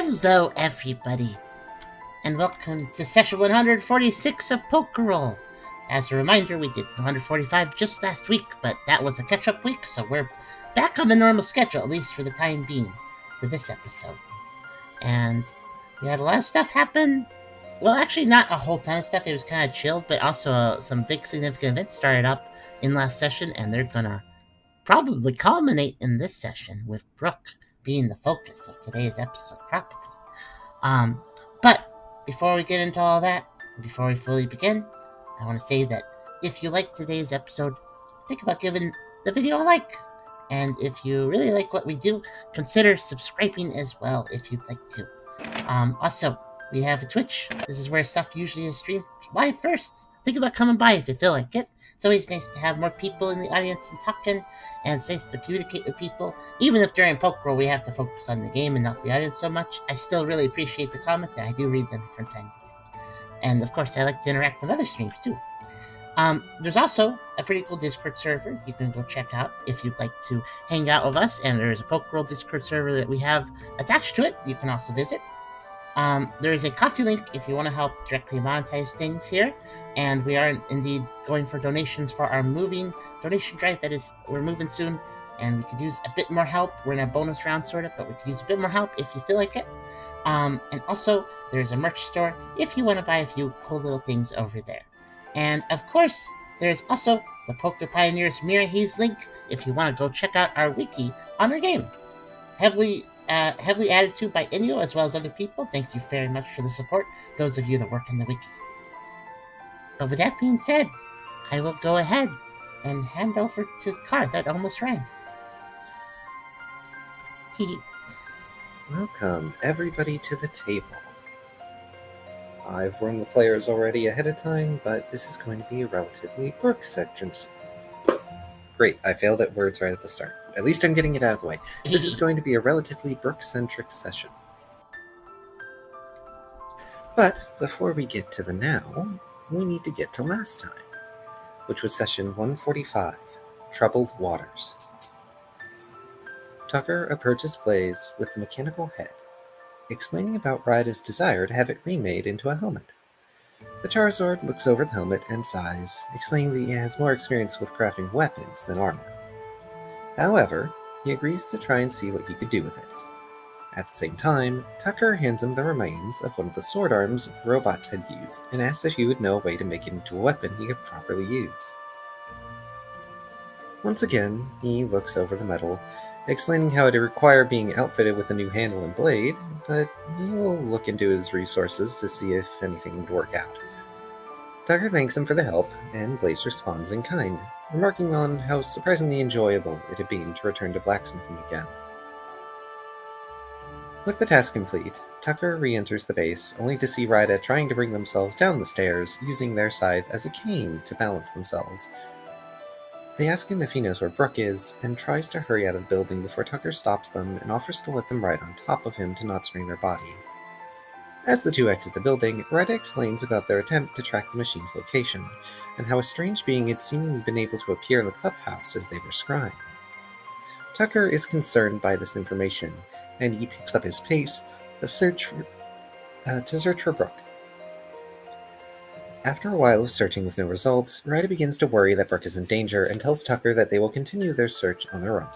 Hello, everybody, and welcome to session 146 of Pokerole. As a reminder, we did 145 just last week, but that was a catch-up week, so we're back on the normal schedule, at least for the time being, for this episode. And we had a lot of stuff happen. Well, actually, not a whole ton of stuff. It was kind of chill, but also some big significant events started up in last session, and they're gonna probably culminate in this session with Brooke being the focus of today's episode, probably. But before we get into all that, before we fully begin, I want to say that if you like today's episode, think about giving the video a like. And if you really like what we do, consider subscribing as well if you'd like to. Also, we have a Twitch. This is where stuff usually is streamed live first. Think about coming by if you feel like it. It's always nice to have more people in the audience and talking, and it's nice to communicate with people. Even if during Pokerole we have to focus on the game and not the audience so much, I still really appreciate the comments, and I do read them from time to time. And of course, I like to interact with other streams too. There's also a pretty cool Discord server you can go check out if you'd like to hang out with us, and there's a Pokerole Discord server that we have attached to it you can also visit. There is a coffee link if you want to help directly monetize things here, and we are indeed going for donations for our moving donation drive. We're moving soon, and we could use a bit more help. We're in a bonus round sort of, but we could use a bit more help if you feel like it. And also, there's a merch store if you want to buy a few cool little things over there. And of course, there's also the Poker Pioneers Mirahees link if you want to go check out our wiki on our game. Heavily added to by Inyo as well as other people. Thank you very much for the support, those of you that work in the wiki. But with that being said, I will go ahead and hand over to Kar. That almost rhymes. Welcome, everybody, to the table. I've warned the players already ahead of time, but this is going to be a relatively Brooke-centric... Great, I failed at words right at the start. At least I'm getting it out of the way. This is going to be a relatively Brooke-centric session. But before we get to the now, we need to get to last time, which was session 145, Troubled Waters. Tucker approaches Blaze with the mechanical head, explaining about Ryda's desire to have it remade into a helmet. The Charizard looks over the helmet and sighs, explaining that he has more experience with crafting weapons than armor. However, he agrees to try and see what he could do with it. At the same time, Tucker hands him the remains of one of the sword arms the robots had used and asks if he would know a way to make it into a weapon he could properly use. Once again, he looks over the metal, explaining how it would require being outfitted with a new handle and blade, but he will look into his resources to see if anything would work out. Tucker thanks him for the help, and Blaze responds in kind, remarking on how surprisingly enjoyable it had been to return to blacksmithing again. With the task complete, Tucker re-enters the base, only to see Ryda trying to bring themselves down the stairs, using their scythe as a cane to balance themselves. They ask him if he knows where Brooke is, and tries to hurry out of the building before Tucker stops them and offers to let them ride on top of him to not strain their body. As the two exit the building, Ryda explains about their attempt to track the machine's location, and how a strange being had seemingly been able to appear in the clubhouse as they were scrying. Tucker is concerned by this information, and he picks up his pace to search for Brooke. After a while of searching with no results, Ryda begins to worry that Brooke is in danger and tells Tucker that they will continue their search on their own.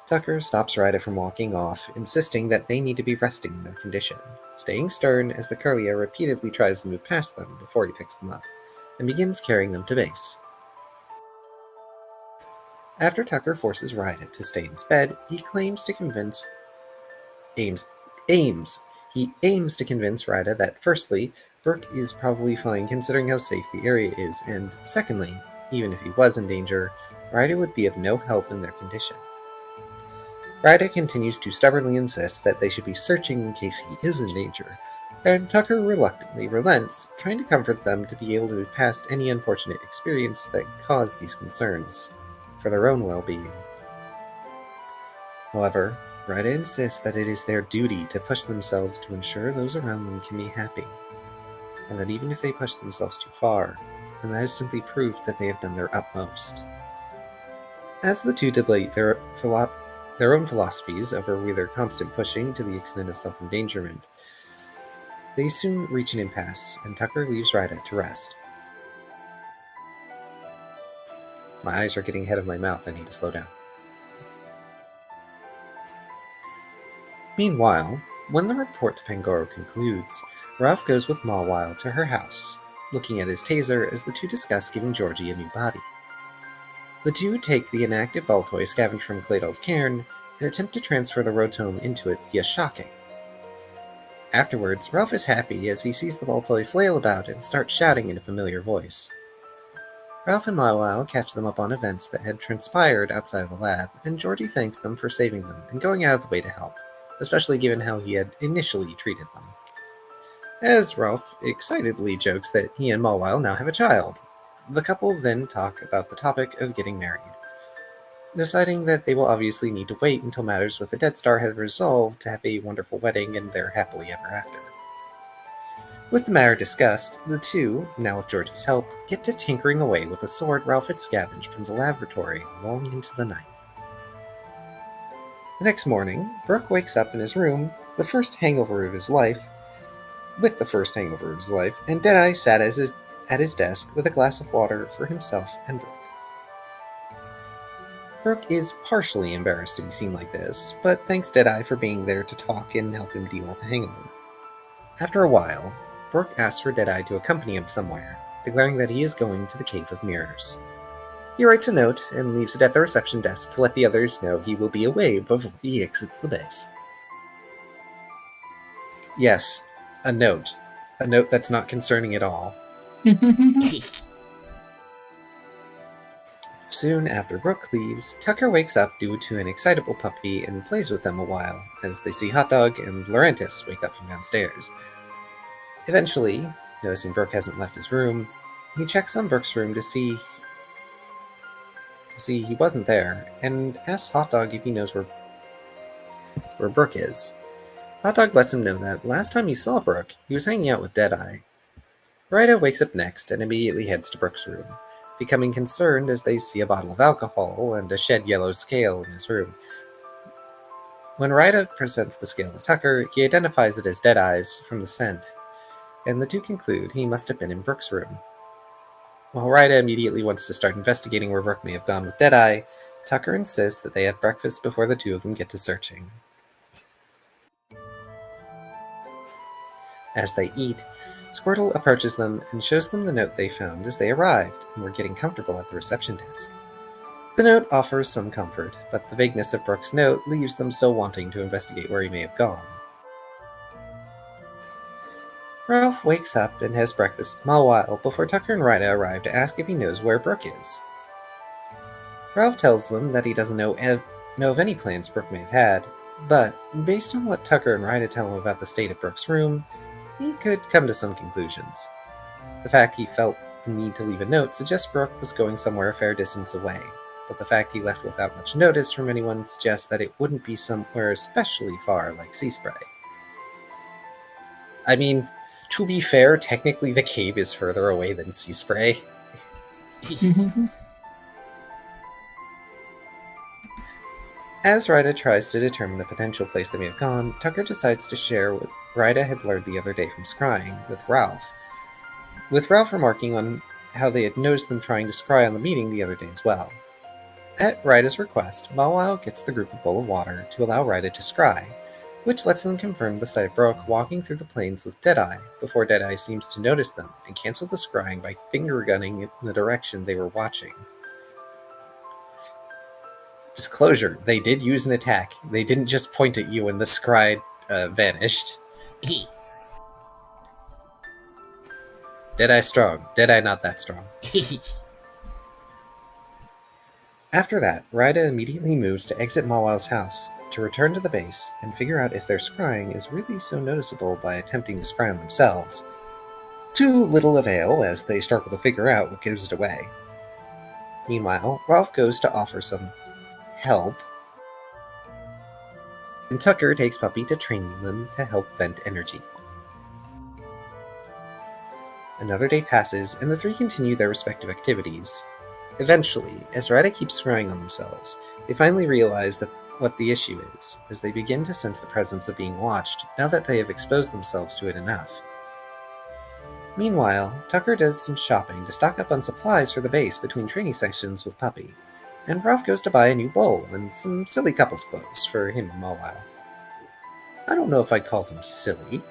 Tucker stops Ryda from walking off, insisting that they need to be resting in their condition, staying stern as the Kyrio repeatedly tries to move past them before he picks them up, and begins carrying them to base. After Tucker forces Ryda to stay in his bed, he aims to convince Ryda that, firstly, Brooke is probably fine considering how safe the area is, and secondly, even if he was in danger, Ryda would be of no help in their condition. Ryda continues to stubbornly insist that they should be searching in case he is in danger, and Tucker reluctantly relents, trying to comfort them to be able to move past any unfortunate experience that caused these concerns, for their own well-being. However, Ryda insists that it is their duty to push themselves to ensure those around them can be happy, and that even if they push themselves too far, then that is simply proof that they have done their utmost. As the two debate their their own philosophies over whether constant pushing to the extent of self-endangerment. They soon reach an impasse, and Tucker leaves Ryda to rest. My eyes are getting ahead of my mouth. I need to slow down. Meanwhile, when the report to Pangoro concludes, Ralph goes with Mawile to her house, looking at his taser as the two discuss giving Georgie a new body. The two take the inactive ball toy scavenged from Claydol's cairn and attempt to transfer the rotome into it via shocking. Afterwards, Ralph is happy as he sees the ball toy flail about and starts shouting in a familiar voice. Ralph and Mawile catch them up on events that had transpired outside the lab, and Georgie thanks them for saving them and going out of the way to help, especially given how he had initially treated them. As Ralph excitedly jokes that he and Mawile now have a child. The couple then talk about the topic of getting married, deciding that they will obviously need to wait until matters with the Dead Star have resolved to have a wonderful wedding and their happily ever after. With the matter discussed, the two, now with Georgie's help, get to tinkering away with a sword Ralph had scavenged from the laboratory long into the night. The next morning, Brooke wakes up in his room, with the first hangover of his life, and Deadeye sat at his desk with a glass of water for himself and Brooke. Brooke is partially embarrassed to be seen like this, but thanks Deadeye for being there to talk and help him deal with the hangover. After a while, Brooke asks for Deadeye to accompany him somewhere, declaring that he is going to the Cave of Mirrors. He writes a note and leaves it at the reception desk to let the others know he will be away before he exits the base. Yes, a note. A note that's not concerning at all. Soon after Brooke leaves, Tucker wakes up due to an excitable puppy and plays with them a while, as they see Hot Dog and Laurentis wake up from downstairs. Eventually, noticing Brooke hasn't left his room, he checks on Brooke's room to see he wasn't there, and asks Hot Dog if he knows where Brooke is. Hot Dog lets him know that last time he saw Brooke, he was hanging out with Deadeye. Ryda wakes up next and immediately heads to Brooke's room, becoming concerned as they see a bottle of alcohol and a shed yellow scale in his room. When Ryda presents the scale to Tucker, he identifies it as Deadeye's from the scent, and the two conclude he must have been in Brooke's room. While Ryda immediately wants to start investigating where Brooke may have gone with Deadeye, Tucker insists that they have breakfast before the two of them get to searching. As they eat, Squirtle approaches them and shows them the note they found as they arrived and were getting comfortable at the reception desk. The note offers some comfort, but the vagueness of Brooke's note leaves them still wanting to investigate where he may have gone. Ralph wakes up and has breakfast with Mawile before Tucker and Ryda arrive to ask if he knows where Brooke is. Ralph tells them that he doesn't know of any plans Brooke may have had, but based on what Tucker and Ryda tell him about the state of Brooke's room, he could come to some conclusions. The fact he felt the need to leave a note suggests Brooke was going somewhere a fair distance away, but the fact he left without much notice from anyone suggests that it wouldn't be somewhere especially far like Sea Spray. I mean, to be fair, technically the cave is further away than Sea Spray. As Ryda tries to determine the potential place they may have gone, Tucker decides to share what Ryda had learned the other day from scrying with Ralph. With Ralph remarking on how they had noticed them trying to scry on the meeting the other day as well. At Ryda's request, Mawile gets the group a bowl of water to allow Ryda to scry, which lets them confirm the sight of Brooke walking through the plains with Deadeye, before Deadeye seems to notice them and cancel the scrying by finger-gunning in the direction they were watching. Disclosure, they did use an attack. They didn't just point at you and the scry vanished. Deadeye strong. Deadeye not that strong. After that, Ryda immediately moves to exit Mawile's house, to return to the base and figure out if their scrying is really so noticeable by attempting to scry on themselves. To little avail, as they struggle to figure out what gives it away. Meanwhile, Ralph goes to offer some help, and Tucker takes Puppy to train them to help vent energy. Another day passes, and the three continue their respective activities. Eventually, as Ryda keeps scrying on themselves, they finally realize that what the issue is, as they begin to sense the presence of being watched now that they have exposed themselves to it enough. Meanwhile, Tucker does some shopping to stock up on supplies for the base between training sessions with Puppy, and Ralph goes to buy a new bowl and some silly couples clothes for him and Mawile. I don't know if I'd call them silly.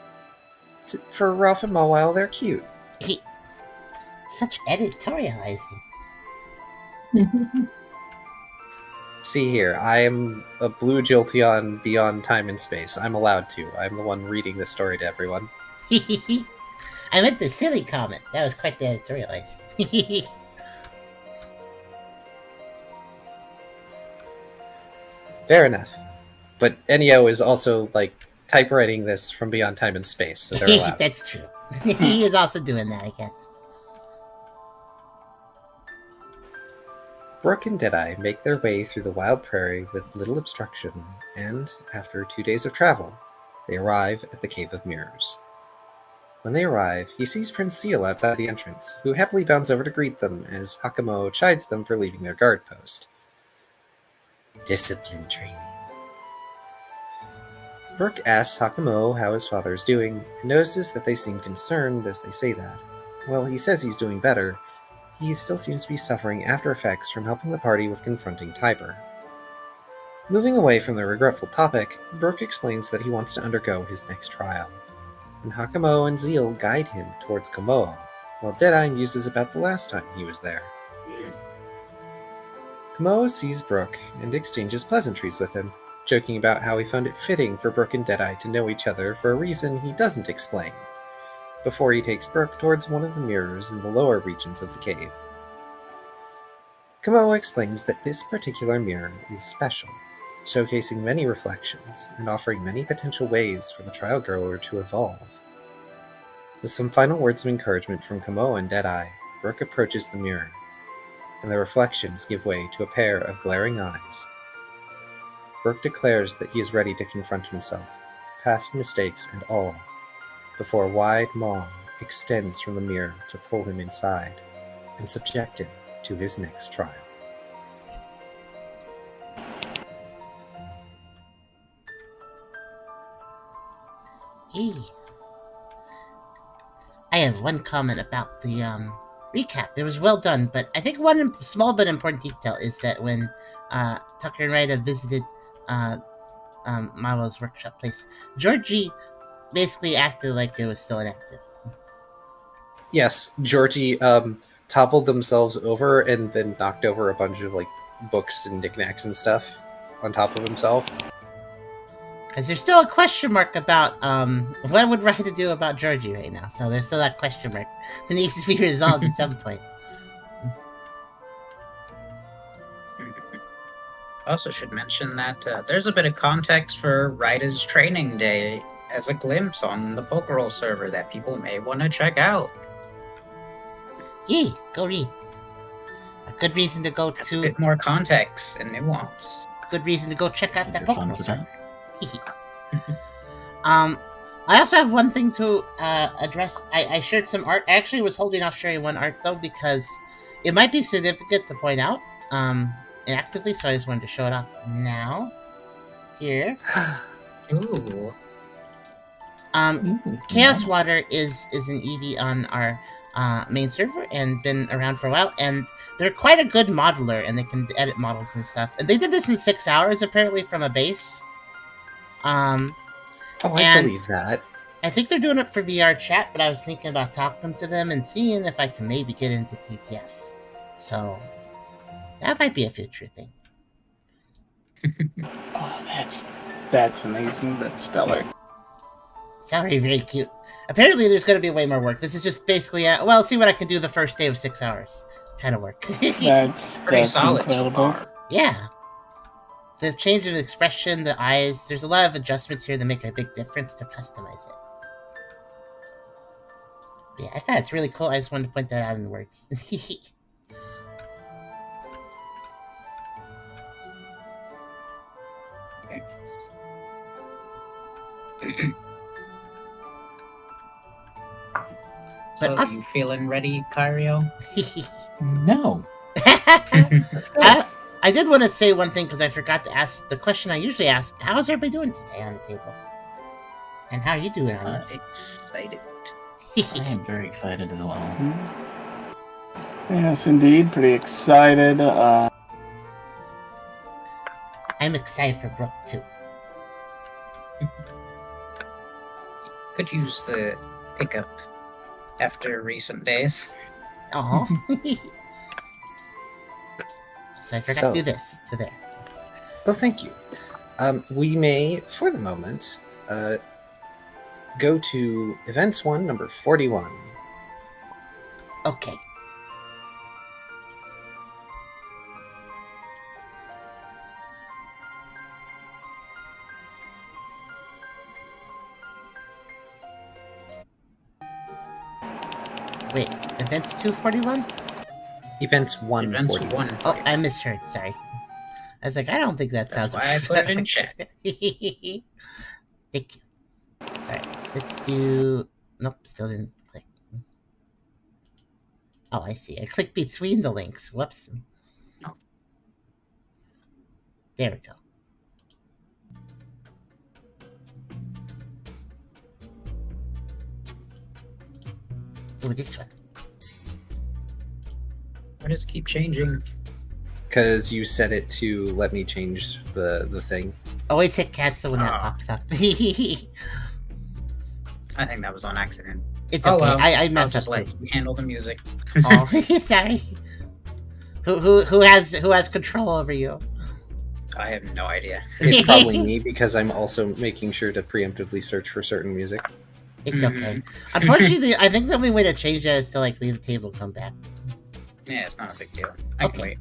For Ralph and Mawile, they're cute. Such editorializing. See here, I am a blue Jolteon beyond time and space. I'm allowed to. I'm the one reading this story to everyone. I meant the silly comment. That was quite the editorializing. Fair enough. But Ennio is also, like, typewriting this from beyond time and space, so they're allowed. That's true. He is also doing that, I guess. Brooke and Deadeye make their way through the wild prairie with little obstruction, and, after 2 days of travel, they arrive at the Cave of Mirrors. When they arrive, he sees Prince Seal outside the entrance, who happily bounds over to greet them as Hakamo chides them for leaving their guard post. Discipline training. Brooke asks Hakamo how his father is doing, and notices that they seem concerned as they say that. While he says he's doing better, he still seems to be suffering after effects from helping the party with confronting Tiber. Moving away from the regretful topic, Brooke explains that he wants to undergo his next trial, and Hakamo and Zeal guide him towards Komoa, while Deadeye muses about the last time he was there. Komoa sees Brooke and exchanges pleasantries with him, joking about how he found it fitting for Brooke and Deadeye to know each other for a reason he doesn't explain, before he takes Brooke towards one of the mirrors in the lower regions of the cave. Komoa explains that this particular mirror is special, showcasing many reflections and offering many potential ways for the trial grower to evolve. With some final words of encouragement from Komoa and Deadeye, Brooke approaches the mirror, and the reflections give way to a pair of glaring eyes. Brooke declares that he is ready to confront himself, past mistakes and all, before a wide maw extends from the mirror to pull him inside and subject him to his next trial. I have one comment about the recap. It was well done, but I think one small but important detail is that when Tucker and Ryder visited Mawa's workshop place, Georgie basically acted like it was still inactive. Yes, Georgie toppled themselves over and then knocked over a bunch of like books and knickknacks and stuff on top of himself. Because there's still a question mark about what would Ryder do about Georgie right now. So there's still that question mark that needs to be resolved at some point. Also should mention that there's a bit of context for Ryder's training day as a glimpse on the Pokerole server that people may want to check out. Yay, go read. A good reason to go That's to... a bit more context and nuance. A good reason to go check out that Pokerole for server. I also have one thing to address. I shared some art. I actually was holding off sharing one art, though, because it might be significant to point out inactively, so I just wanted to show it off now. Here. Ooh. Chaos Water is an EV on our main server and been around for a while, and they're quite a good modeler, and they can edit models and stuff. And they did this in 6 hours, apparently, from a base. I believe that. I think they're doing it for VR chat, but I was thinking about talking to them and seeing if I can maybe get into TTS. So, that might be a future thing. Oh, that's amazing. That's stellar. It's already very cute. Apparently, there's going to be way more work. This is just basically, see what I can do the first day of 6 hours kind of work. That's solid incredible. so far. Yeah. The change of expression, the eyes, there's a lot of adjustments here that make a big difference to customize it. Yeah, I thought it's really cool. I just wanted to point that out in words. So, us- you feeling ready, Kyrio? No. Let's go. I did want to say one thing because I forgot to ask the question I usually ask. How's everybody doing today on the table? And how are you doing on this? Excited. I am very excited as well. Yes, indeed. Pretty excited. I'm excited for Brooke, too. Could use the pickup after recent days. Oh. So I forgot to do this. So there. Well, thank you. We may, for the moment, go to Events 1, number 41. Okay. Wait, Events 241? Events 141. Events 1. Oh, I misheard. Sorry. I was like, I don't think that That's sounds why I put it in chat. Thank you. Alright, let's do... Nope, still didn't click. Oh, I see. I clicked between the links. Whoops. Oh. There we go. Oh, this one. Why does it keep changing? Because you set it to let me change the thing. Always hit cancel when that pops up. I think that was on accident. It's okay. Well, I I'll messed just up let too. you handle the music. Oh, sorry. Who has control over you? I have no idea. It's probably me because I'm also making sure to preemptively search for certain music. It's okay. Unfortunately, I think the only way to change that is to like leave the table, come back. Yeah, it's not a big deal. I can wait.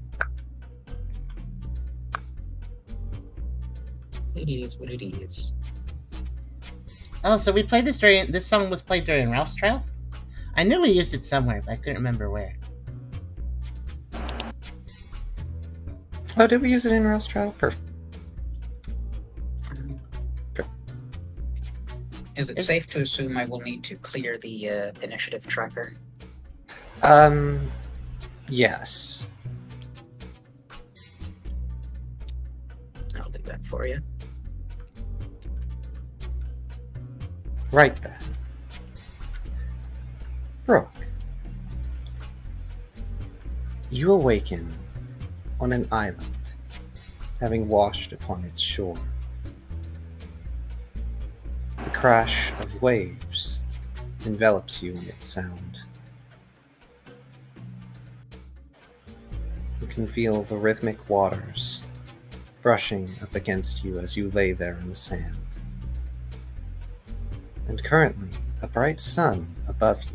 It is what it is. Oh, so we played this during. This song was played during Ralph's trial. I knew we used it somewhere, but I couldn't remember where. Oh, did we use it in Ralph's trial? Perfect. Is it safe to assume I will need to clear the initiative tracker? Yes. I'll do that for you. Right then. Brooke. You awaken on an island, having washed upon its shore. The crash of waves envelops you in its sound. You can feel the rhythmic waters brushing up against you as you lay there in the sand. And currently, a bright sun above you.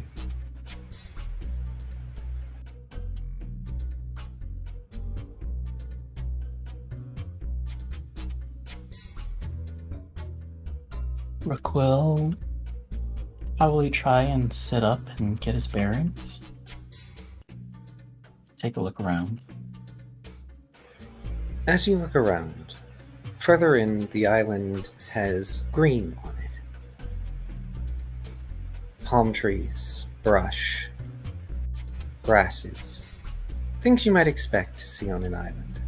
Brooke will probably try and sit up and get his bearings. Take a look around. As you look around, further in, the island has green on it. Palm trees, brush, grasses, things you might expect to see on an island.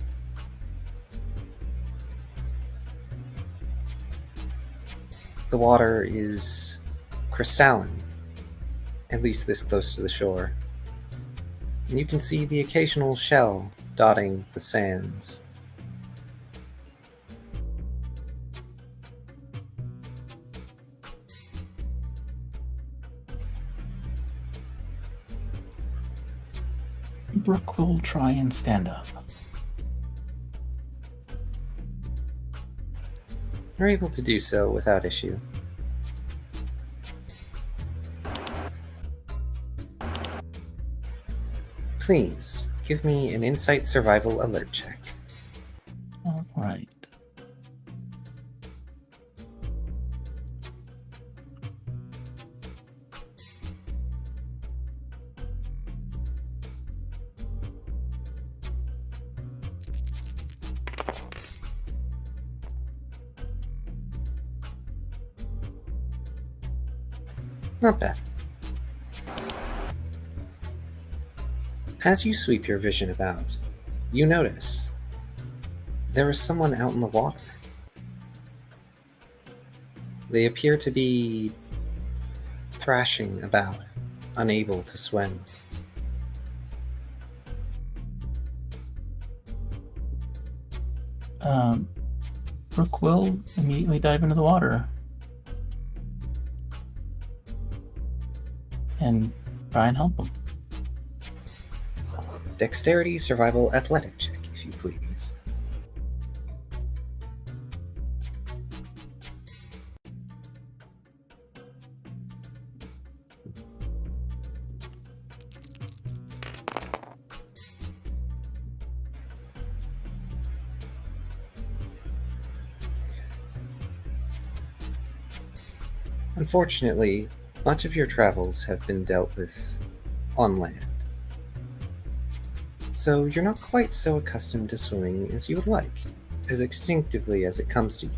The water is crystalline, at least this close to the shore, and you can see the occasional shell dotting the sands. Brooke will try and stand up. You're able to do so without issue. Please, give me an insight survival alert check. Alright. Not bad. As you sweep your vision about, you notice There is someone out in the water. They appear to be thrashing about, unable to swim. Brooke will immediately dive into the water and try and help him. Dexterity, survival, athletic check, if you please. Unfortunately, much of your travels have been dealt with on land, so you're not quite so accustomed to swimming as you would like, as instinctively as it comes to you.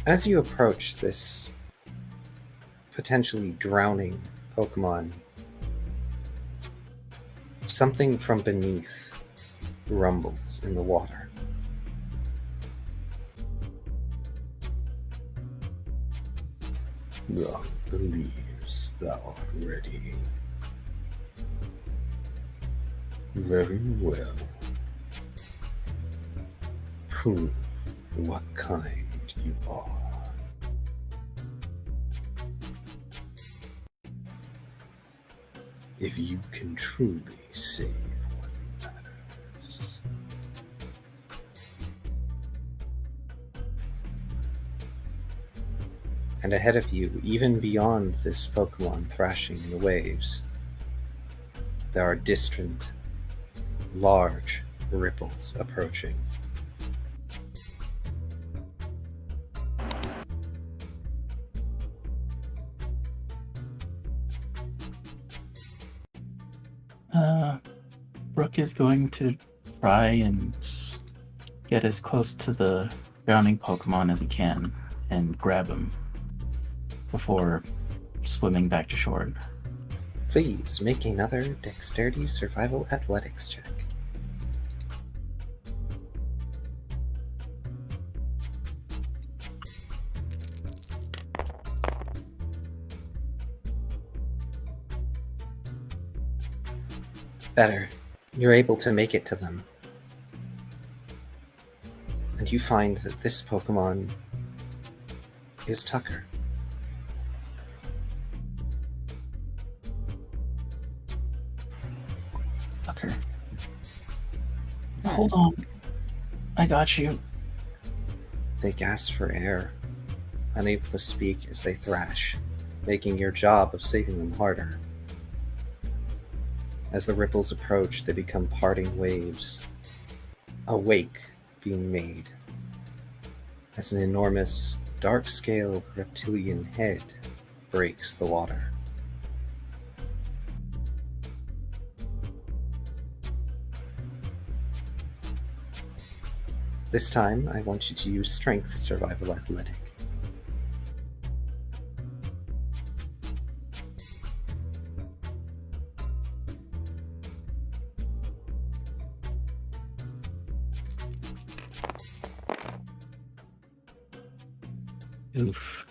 As you approach this potentially drowning Pokemon, something from beneath rumbles in the water. None believes thou art ready. Very well. Prove what kind you are. If you can truly save what matters. And ahead of you, even beyond this Pokemon thrashing in the waves, there are distant, large ripples approaching. Brooke is going to try and get as close to the drowning Pokemon as he can and grab him before swimming back to shore. Please make another Dexterity Survival Athletics check. Better. You're able to make it to them. And you find that this Pokemon is Tucker. Tucker. Hold on. I got you. They gasp for air, unable to speak as they thrash, making your job of saving them harder. As the ripples approach, they become parting waves, a wake being made, as an enormous, dark-scaled reptilian head breaks the water. This time, I want you to use Strength Survival Athletic. Oof.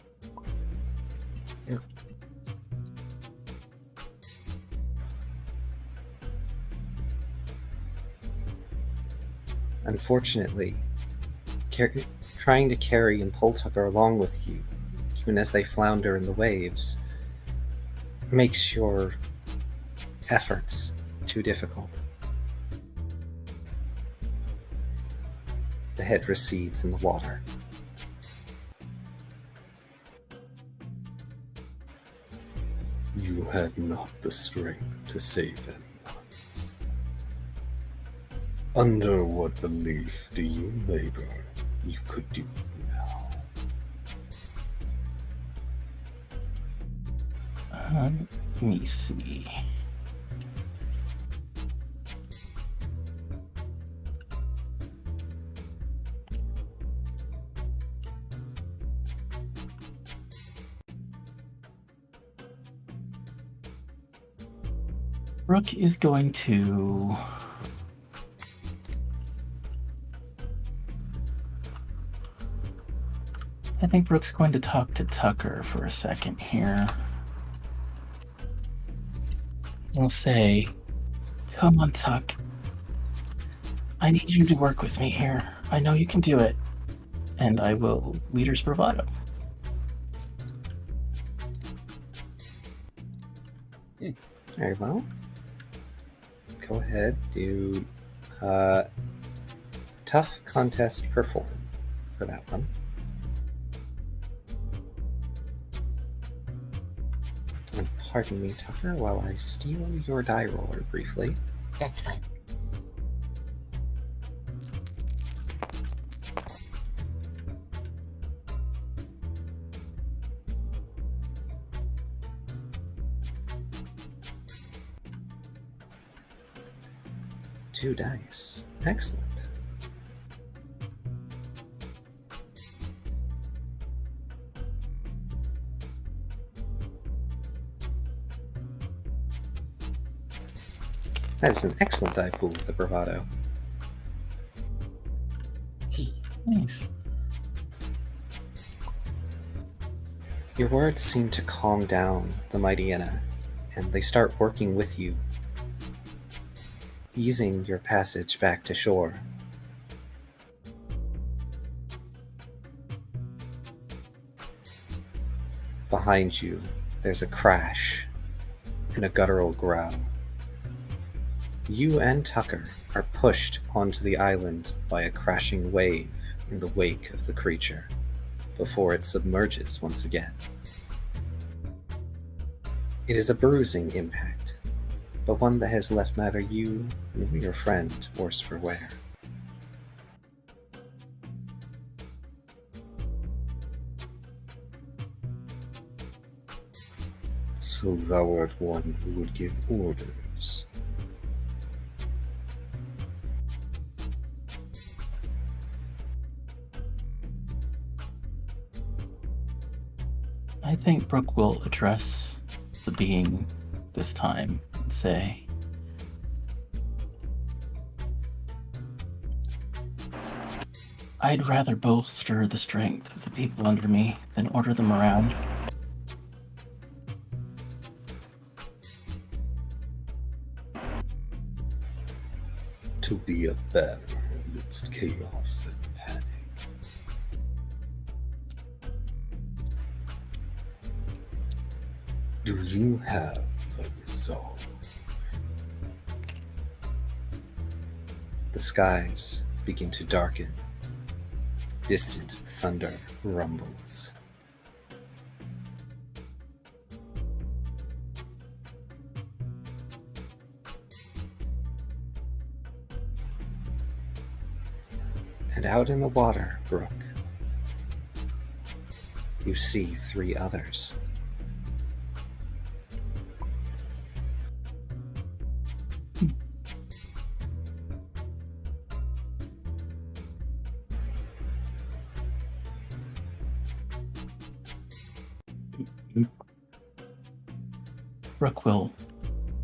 Unfortunately, trying to carry and pull Tucker along with you, even as they flounder in the waves, makes your efforts too difficult. The head recedes in the water. You had not the strength to save them once. Under what belief do you labor you could do it now? Let me see. Brooke is going to I think Brooke's going to talk to Tucker for a second here. We'll say, come on, Tuck. I need you to work with me here. I know you can do it. And I will leader's bravado. Very well. Go ahead, do tough contest perform for that one. And pardon me, Tucker, while I steal your die roller briefly. That's fine. Two dice. Excellent. That is an excellent die pool with the bravado. Nice. Your words seem to calm down the mighty Yenna, and they start working with you, easing your passage back to shore. Behind you, there's a crash and a guttural growl. You and Tucker are pushed onto the island by a crashing wave in the wake of the creature, before it submerges once again. It is a bruising impact, but one that has left neither you nor your friend worse for wear. So thou art one who would give orders. I think Brooke will address the being this time and say, I'd rather bolster the strength of the people under me than order them around. To be a banner amidst chaos and panic. Do you have the resolve? The skies begin to darken. Distant thunder rumbles. And out in the water, Brooke, you see three others. Brooke will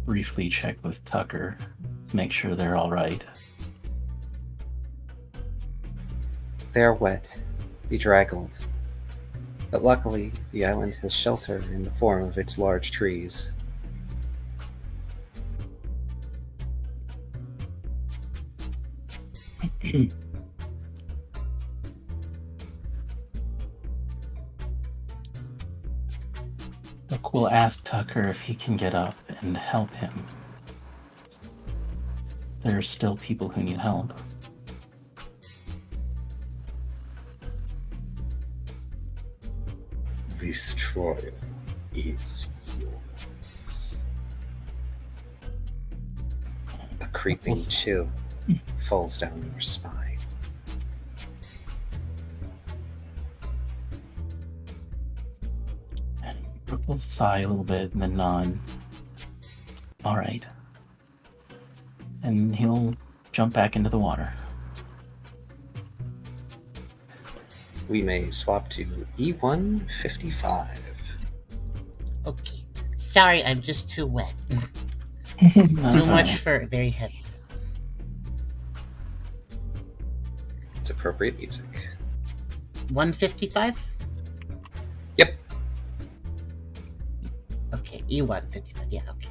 briefly check with Tucker to make sure they're all right. They are wet, bedraggled, but luckily the island has shelter in the form of its large trees. Brooke will ask Tucker if he can get up and help him. There are still people who need help. This trial is yours. A creeping chill falls down your spine. Brooke will sigh a little bit and then nod. All right. And he'll jump back into the water. We may swap to E155. Okay. Sorry, I'm just too wet. That's Too all much right. for very heavy. It's appropriate music. 155? E155. Yeah, okay.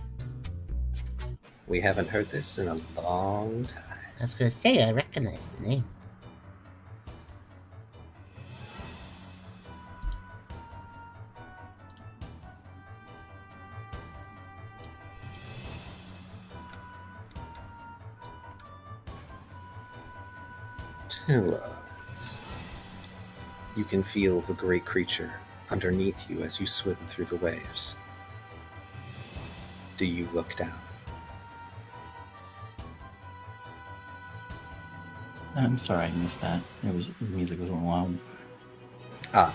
We haven't heard this in a long time. I was gonna say, I recognize the name. Tell us. You can feel the great creature underneath you as you swim through the waves. Do you look down? I'm sorry, I missed that. The music was a little loud. Ah.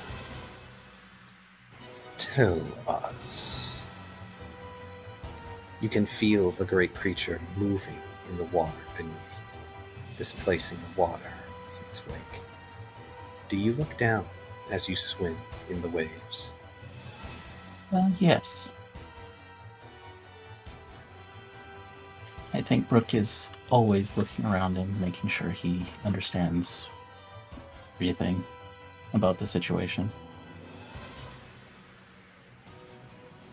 Tell us. You can feel the great creature moving in the water beneath you, displacing the water in its wake. Do you look down as you swim in the waves? Yes. I think Brooke is always looking around and making sure he understands everything about the situation.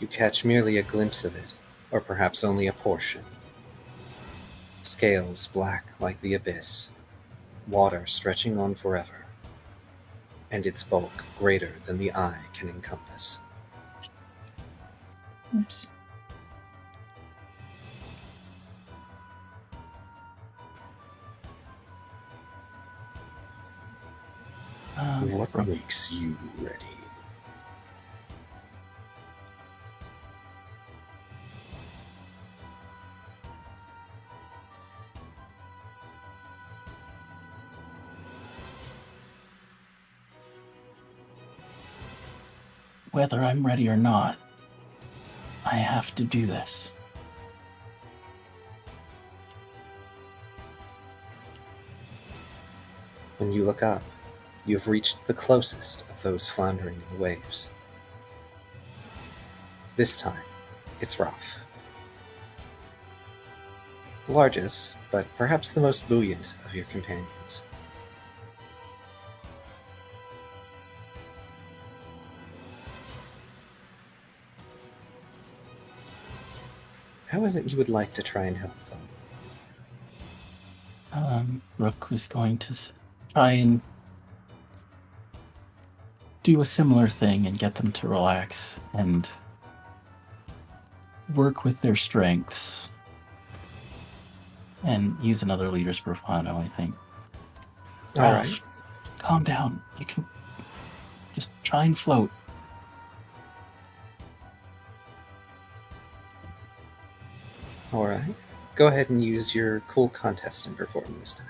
You catch merely a glimpse of it, or perhaps only a portion. Scales black like the abyss, water stretching on forever, and its bulk greater than the eye can encompass. Oops. What Brooke, makes you ready? whether I'm ready or not, I have to do this. When you look up, you've reached the closest of those floundering in the waves. This time, it's rough. The largest, but perhaps the most buoyant of your companions. How is it you would like to try and help them? Brooke was going to try and do a similar thing and get them to relax and work with their strengths and use another leader's bravado, I think. All right. Calm down. You can just try and float. All right. Go ahead and use your cool contest and perform this time.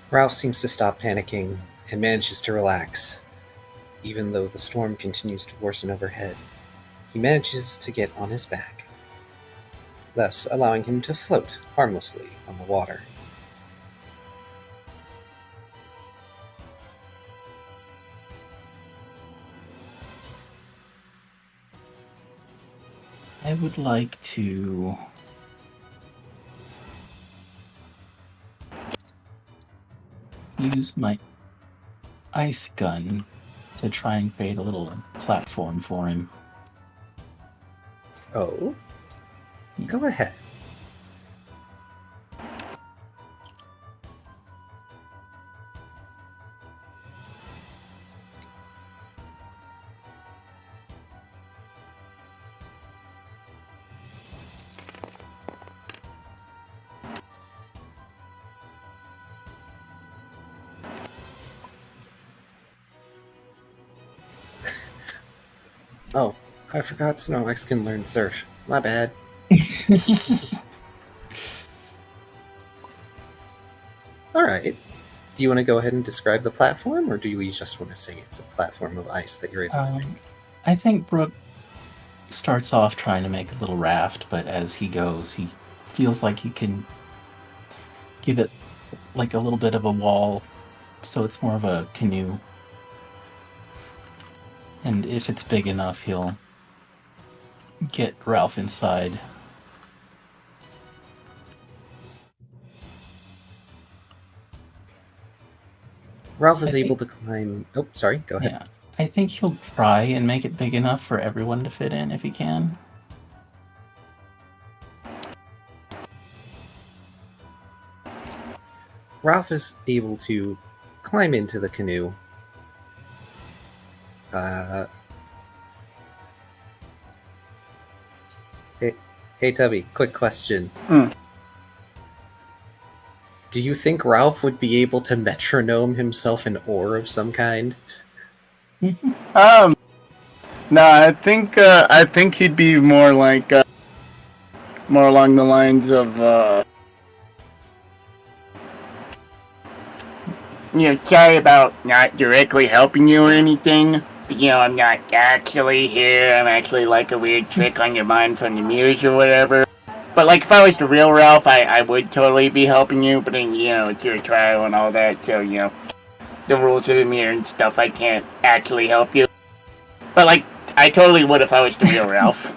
Ralph seems to stop panicking and manages to relax. Even though the storm continues to worsen overhead, he manages to get on his back, thus allowing him to float harmlessly on the water. I would like to use my ice gun to try and create a little platform for him. Oh? Go ahead. Oh, I forgot Snorlax can learn surf. My bad. Alright. Do you want to go ahead and describe the platform, or do we just want to say it's a platform of ice that you're able to make? I think Brooke starts off trying to make a little raft, but as he goes, he feels like he can give it like a little bit of a wall, so it's more of a canoe. And if it's big enough, he'll get Ralph inside. Ralph is able to climb... Oh, sorry, go ahead. Yeah, I think he'll try and make it big enough for everyone to fit in if he can. Ralph is able to climb into the canoe. Hey, Tubby, quick question. Do you think Ralph would be able to metronome himself an oar of some kind? No, I think he'd be more like more along the lines of sorry about not directly helping you or anything. But, I'm not actually here. I'm actually like a weird trick on your mind from the muse or whatever. But, like, if I was the real Ralph, I would totally be helping you. But then, it's your trial and all that. So, the rules of the mirror and stuff, I can't actually help you. But, like, I totally would if I was the real Ralph.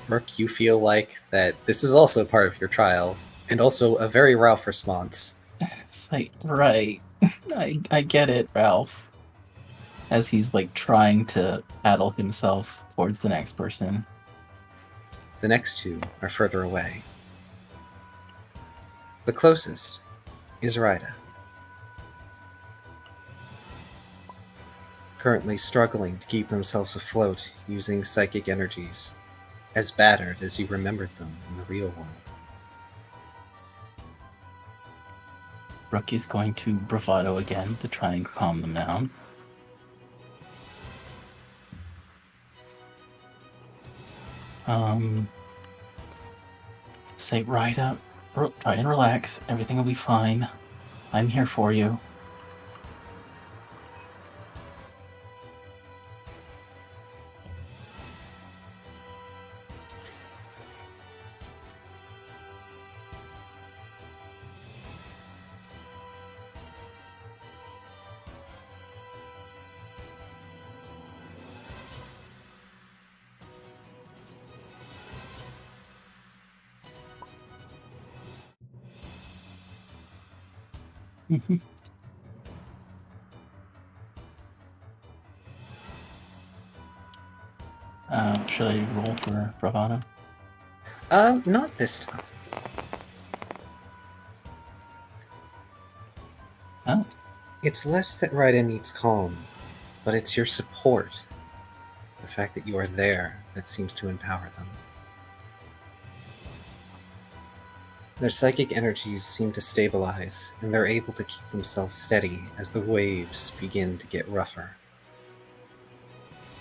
Brooke, you feel like that this is also part of your trial, and also a very Ralph response. It's like, right. I get it, Ralph. As he's, like, trying to paddle himself towards the next person. The next two are further away. The closest is Ryda. Currently struggling to keep themselves afloat using psychic energies, as battered as you remembered them in the real world. Brooke is going to bravado again to try and calm them down. Say, Ryda, try and relax. Everything will be fine. I'm here for you. Should I roll for bravado? Not this time. Oh. It's less that Ryda needs calm, but it's your support. The fact that you are there that seems to empower them. Their psychic energies seem to stabilize, and they're able to keep themselves steady as the waves begin to get rougher.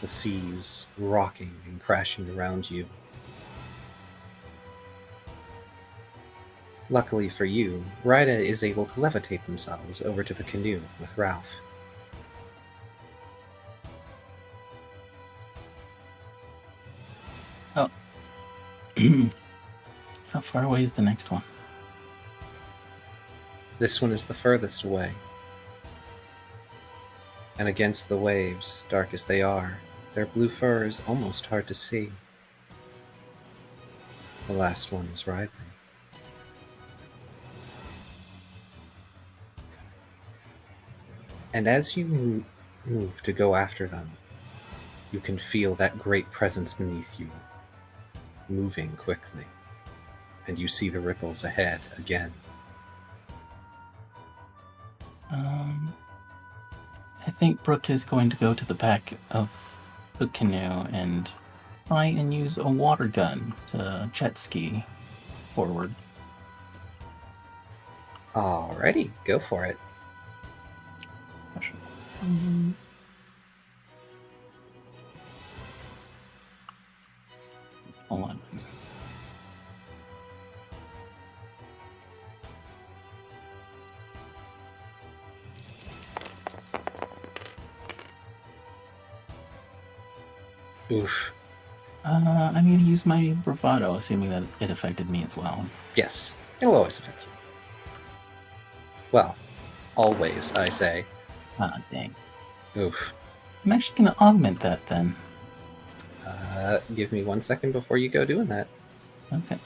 The seas rocking and crashing around you. Luckily for you, Ryda is able to levitate themselves over to the canoe with Ralph. Oh. How far away is the next one? This one is the furthest away. And against the waves, dark as they are, their blue fur is almost hard to see. The last one is Riley. And as you move to go after them, you can feel that great presence beneath you, moving quickly. And you see the ripples ahead again. I think Brooke is going to go to the back of the canoe and try and use a water gun to jet ski forward. Alrighty, go for it. Hold on. Oof. I'm going to use my bravado, assuming that it affected me as well. Yes, it'll always affect you. Well, always, I say. Ah, dang. Oof. I'm actually going to augment that then. Give me 1 second before you go doing that. Okay.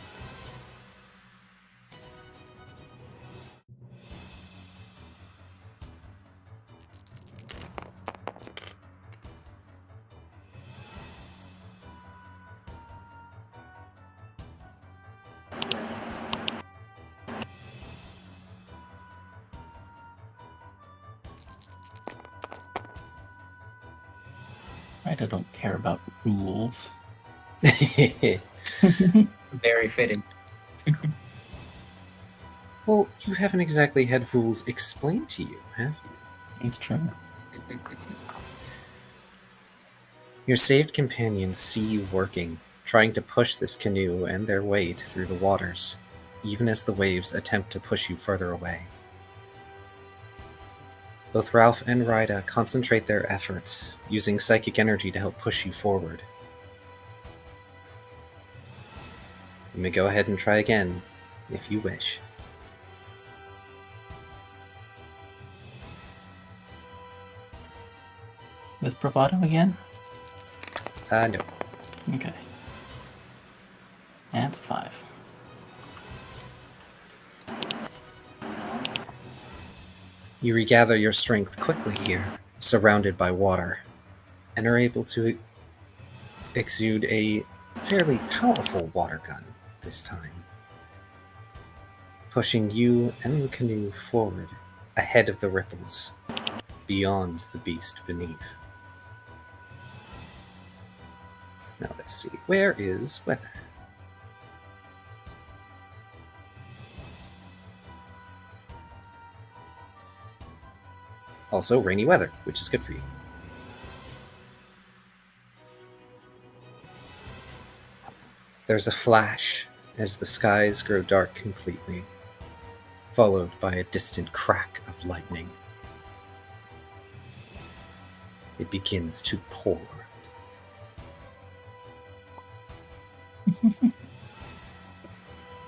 Right, I don't care about rules. Very fitting. Well, you haven't exactly had rules explained to you, have you? It's true. Your saved companions see you working, trying to push this canoe and their weight through the waters, even as the waves attempt to push you further away. Both Ralph and Ryda concentrate their efforts, using psychic energy to help push you forward. You may go ahead and try again, if you wish. With bravado again? No. Okay. That's 5. You regather your strength quickly here, surrounded by water, and are able to exude a fairly powerful water gun this time, pushing you and the canoe forward ahead of the ripples, beyond the beast beneath. Now let's see, where is weather? Also rainy weather, which is good for you. There's a flash as the skies grow dark completely, followed by a distant crack of lightning. It begins to pour.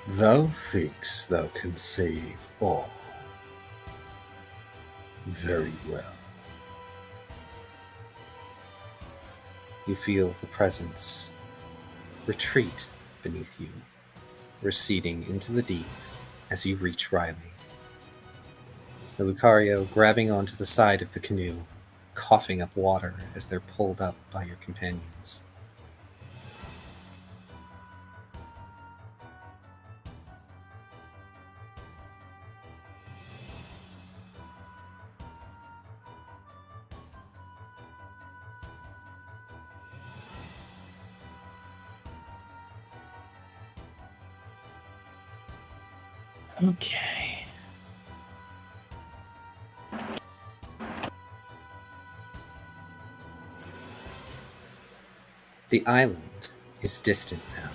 Thou thinkst thou can save all. Very well. You feel the presence retreat beneath you, receding into the deep as you reach Riley. The Lucario grabbing onto the side of the canoe, coughing up water as they're pulled up by your companions. Okay. The island is distant now,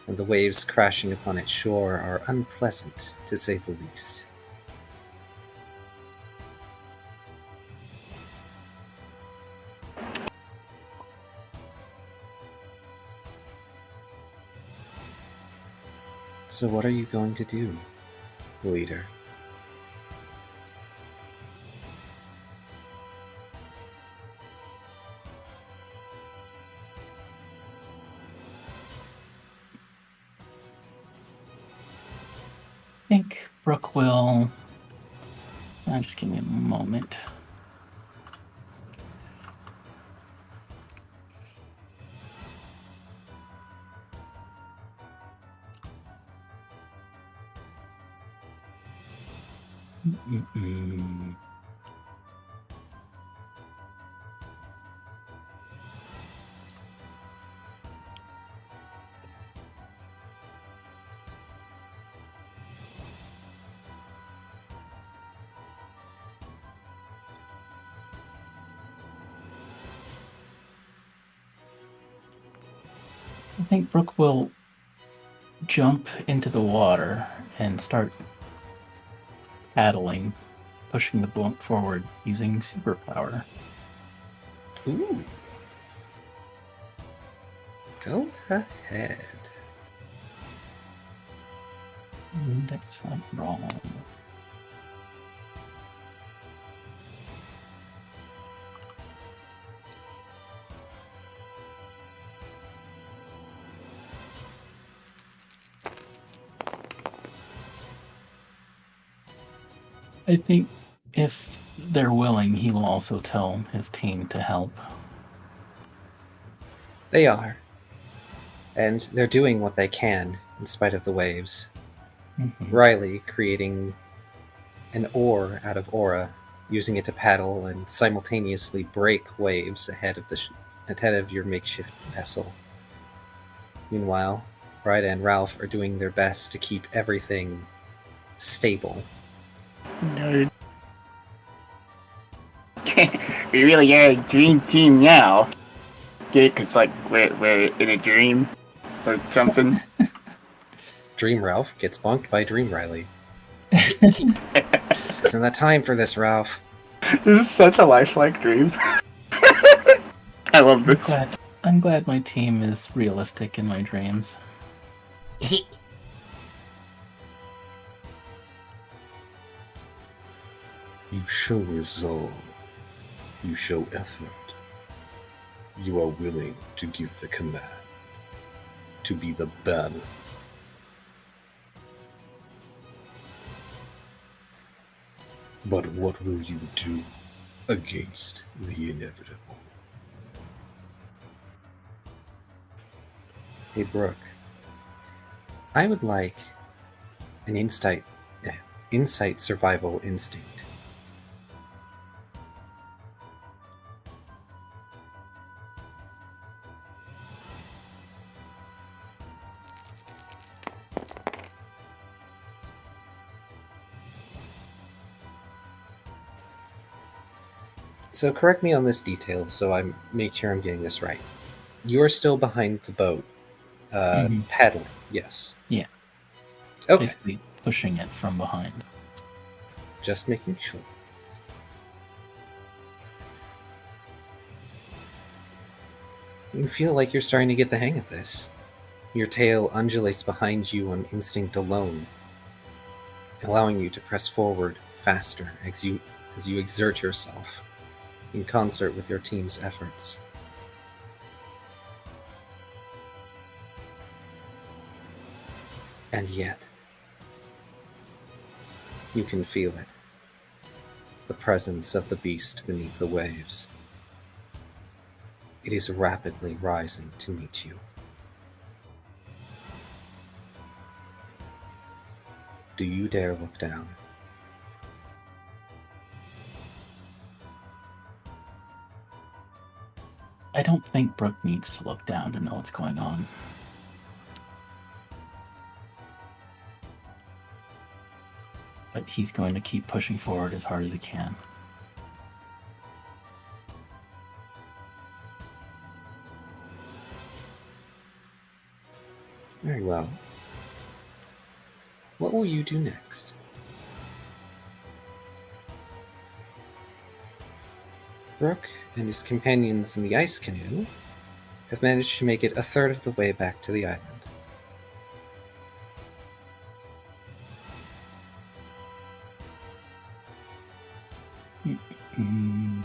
and the waves crashing upon its shore are unpleasant, to say the least. So what are you going to do, leader? I think Brooke will... just give me a moment. I think Brooke will jump into the water and start paddling, pushing the boat forward using superpower. Ooh. Go ahead. Index fight roll. I think if they're willing, he will also tell his team to help. They are. And they're doing what they can in spite of the waves. Mhm. Riley creating an oar out of aura, using it to paddle and simultaneously break waves ahead of your makeshift vessel. Meanwhile, Ryda and Ralph are doing their best to keep everything stable. Nerd. We really are a dream team now. Get it? Because, like, we're in a dream or something. Dream Ralph gets bonked by Dream Riley. This isn't the time for this, Ralph. This is such a lifelike dream. I love this. I'm glad my team is realistic in my dreams. You show resolve. You show effort. You are willing to give the command. To be the banner. But what will you do against the inevitable? Hey, Brooke. I would like an insight survival instinct. So correct me on this detail so I make sure I'm getting this right. You're still behind the boat, paddling, yes. Yeah. Okay, Basically pushing it from behind. just making sure. You feel like you're starting to get the hang of this. Your tail undulates behind you on instinct alone, allowing you to press forward faster as you exert yourself in concert with your team's efforts. And yet, you can feel it. The presence of the beast beneath the waves. It is rapidly rising to meet you. Do you dare look down? I don't think Brooke needs to look down to know what's going on. But he's going to keep pushing forward as hard as he can. Very well. What will you do next? Brooke and his companions in the ice canoe have managed to make it a third of the way back to the island. Mm.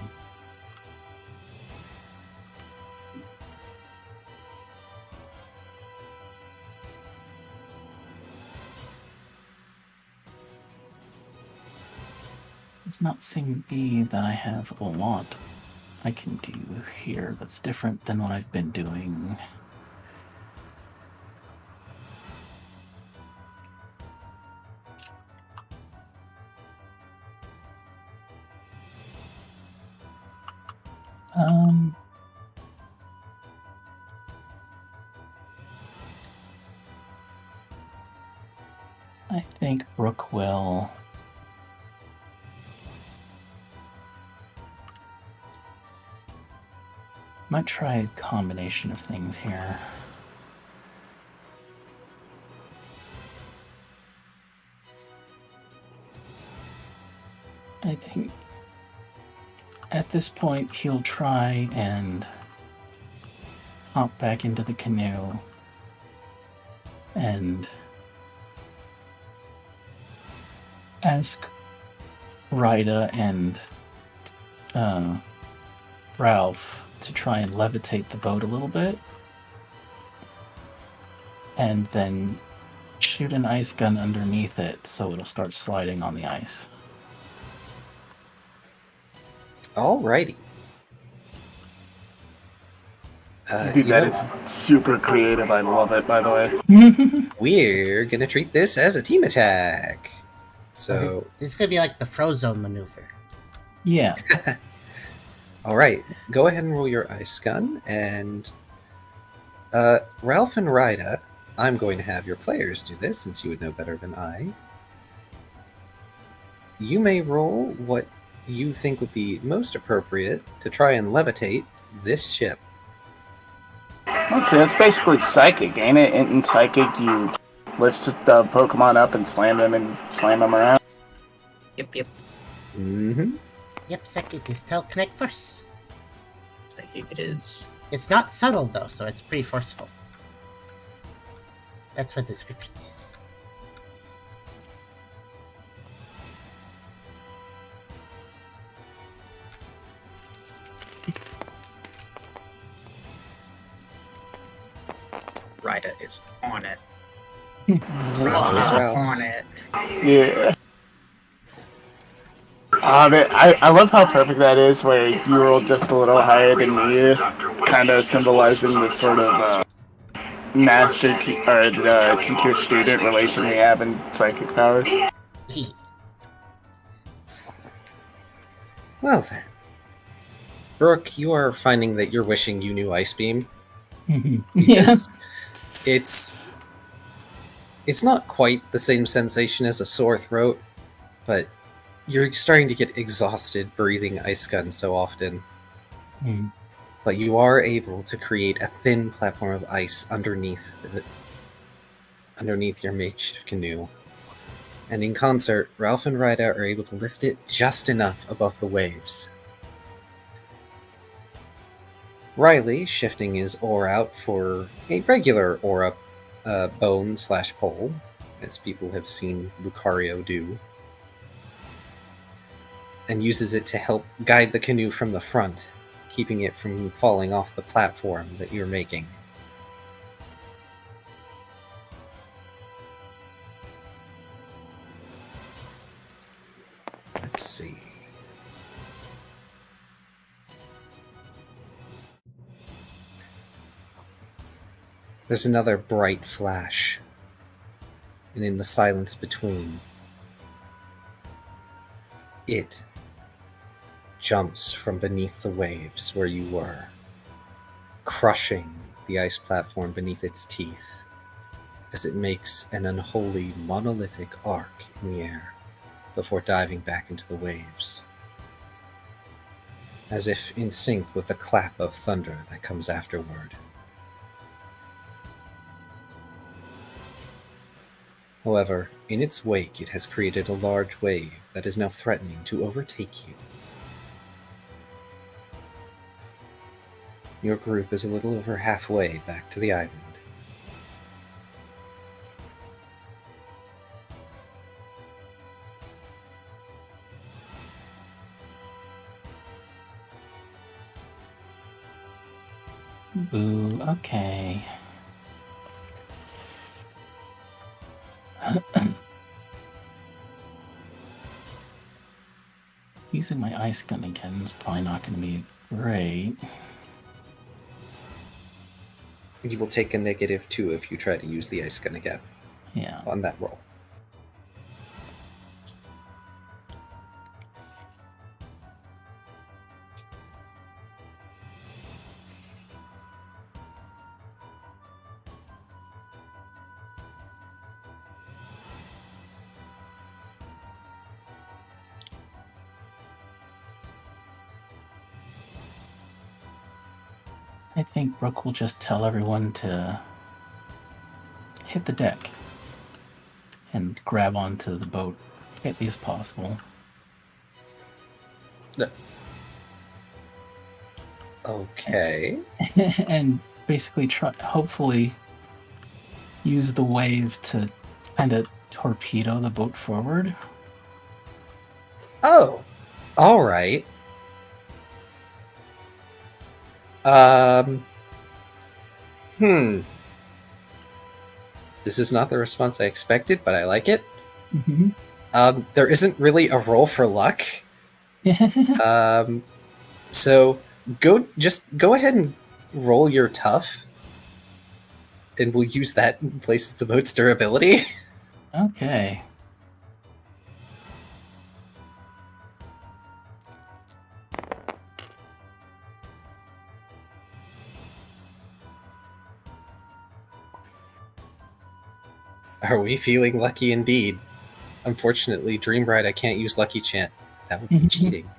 Does not seem to be that I have a lot I can do here that's different than what I've been doing. I think Brooke will might try a combination of things here. I think at this point he'll try and hop back into the canoe and ask Ryda and Ralph to try and levitate the boat a little bit, and then shoot an ice gun underneath it so it'll start sliding on the ice. Alrighty. Dude, that is super creative. I love it, by the way. We're gonna treat this as a team attack. So, this is gonna be like the Frozone maneuver. Yeah. alright, go ahead and roll your ice gun, and Ralph and Ryda, I'm going to have your players do this, since you would know better than I. You may roll what you think would be most appropriate to try and levitate this ship. Let's see, that's basically psychic, ain't it? In psychic, you lift the Pokemon up and slam them around. Yep. Mm-hmm. Yep, psychic is telekinetic force. Psychic it is. It's not subtle though, so it's pretty forceful. That's what the description says. Ryda is on it. Wow. On it. Yeah. I love how perfect that is, where you roll just a little higher than me, kind of symbolizing the sort of the teacher-student relation we have in psychic powers. Well then. Brooke, you are finding that you're wishing you knew Ice Beam. Yeah. Because it's not quite the same sensation as a sore throat, but you're starting to get exhausted breathing Ice Gun so often. But you are able to create a thin platform of ice underneath your makeshift canoe. And in concert, Ralph and Ryda are able to lift it just enough above the waves. Riley, shifting his oar out for a regular oar up bone/pole, as people have seen Lucario do, and uses it to help guide the canoe from the front, keeping it from falling off the platform that you're making. Let's see. There's another bright flash, and in the silence between, it jumps from beneath the waves where you were, crushing the ice platform beneath its teeth as it makes an unholy monolithic arc in the air before diving back into the waves, as if in sync with the clap of thunder that comes afterward. However, in its wake it has created a large wave that is now threatening to overtake you. Your group is a little over halfway back to the island. Boo, okay. Using my ice gun again is probably not going to be great. You will take a -2 if you try to use the ice gun again Yeah. on that roll. I think Brooke will just tell everyone to hit the deck and grab onto the boat quickly as possible. Okay. And basically hopefully use the wave to kind of torpedo the boat forward. Oh, all right. This is not the response I expected, but I like it. Mm-hmm. There isn't really a roll for luck. So go ahead and roll your tough, and we'll use that in place of the boat's durability. Okay. Are we feeling lucky indeed? Unfortunately, Dream Bride, I can't use Lucky Chant. That would be cheating.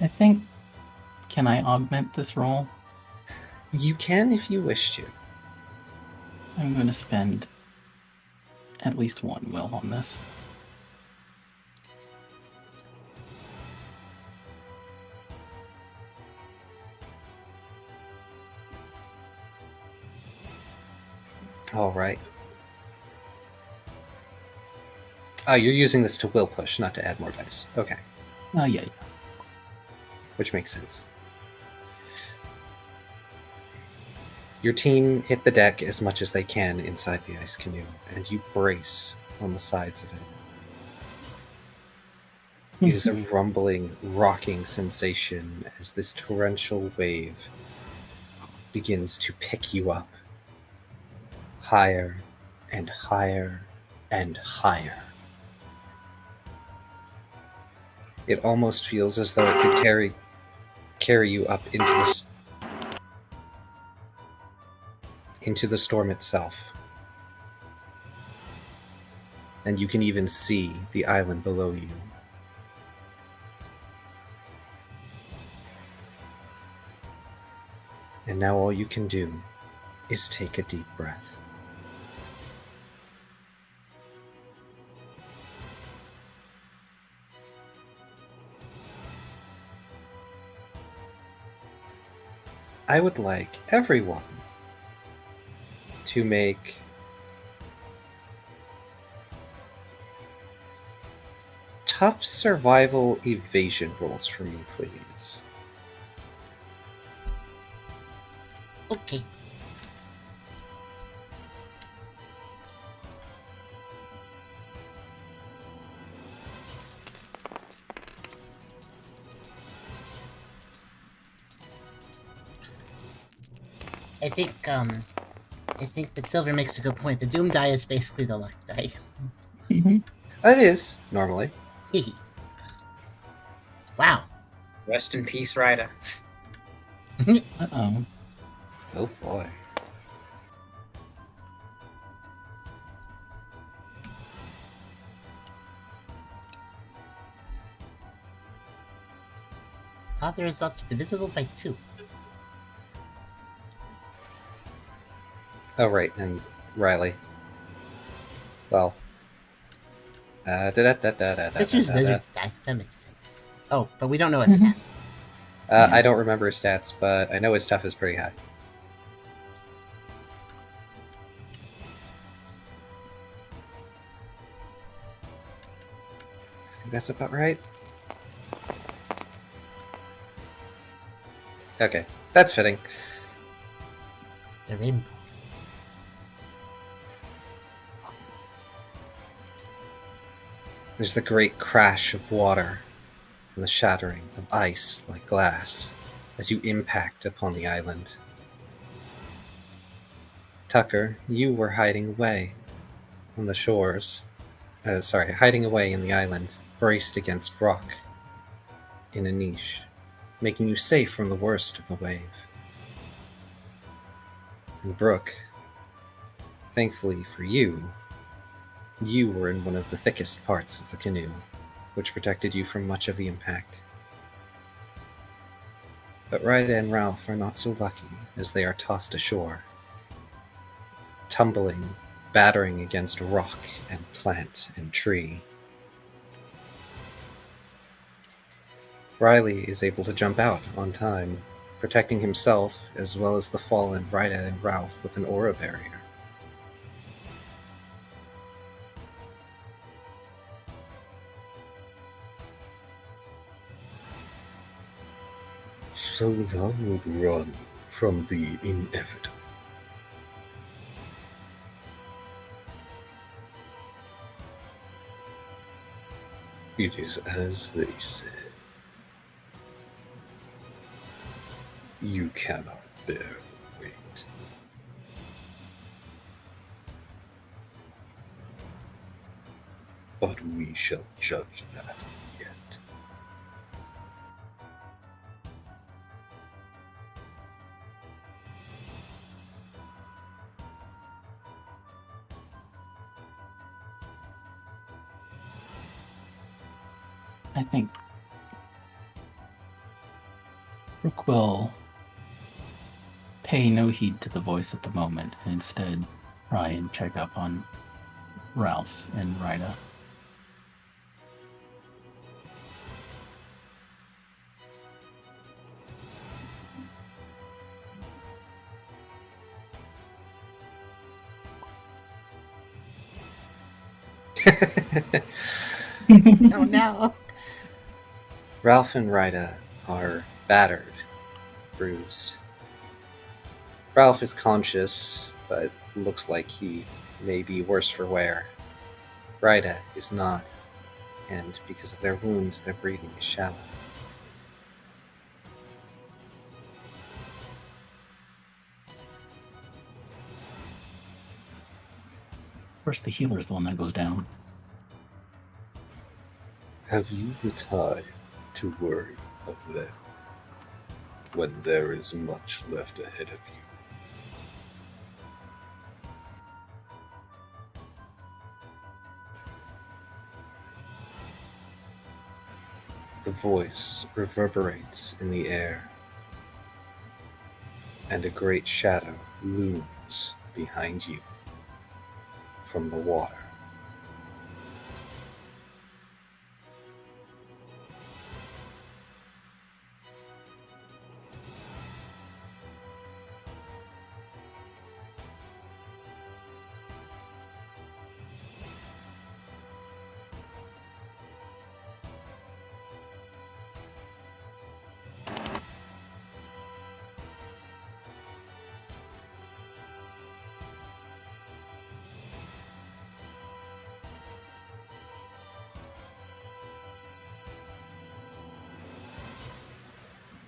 I think. Can I augment this roll? You can if you wish to. I'm going to spend at least one will on this. All right. Oh, you're using this to will push, not to add more dice. Okay. Oh, yeah. Which makes sense. Your team hit the deck as much as they can inside the ice canoe, and you brace on the sides of it. It is a rumbling, rocking sensation as this torrential wave begins to pick you up higher and higher and higher. It almost feels as though it could carry you up into the storm itself. And you can even see the island below you. And now all you can do is take a deep breath. I would like everyone to make tough survival evasion rolls for me, please. Okay. I think that Silver makes a good point. The Doom die is basically the luck die. It is, normally. Wow. Rest in peace, Ryder. Uh-oh. Oh boy. All the results are divisible by 2. Oh, right, and Riley. Well. Just use Lizard's die. That makes sense. Oh, but we don't know his stats. I don't remember his stats, but I know his stuff is pretty high. I think that's about right. Okay, that's fitting. The rainbow. There's the great crash of water and the shattering of ice like glass as you impact upon the island. Tucker, you were hiding away on the shores. Hiding away in the island, braced against rock in a niche, making you safe from the worst of the wave. And Brooke, thankfully for you, you were in one of the thickest parts of the canoe, which protected you from much of the impact. But Ryda and Ralph are not so lucky as they are tossed ashore, tumbling, battering against rock and plant and tree. Riley is able to jump out on time, protecting himself as well as the fallen Ryda and Ralph with an aura barrier. So thou would run from the inevitable. It is as they said. You cannot bear the weight. But we shall judge that yet. I think Brooke will pay no heed to the voice at the moment and instead try and check up on Ralph and Rida. Oh no. Ralph and Rida are battered, bruised. Ralph is conscious, but looks like he may be worse for wear. Rida is not, and because of their wounds, their breathing is shallow. Of course, the healer is the one that goes down. Have you the time to worry of them when there is much left ahead of you? The voice reverberates in the air, and a great shadow looms behind you from the water.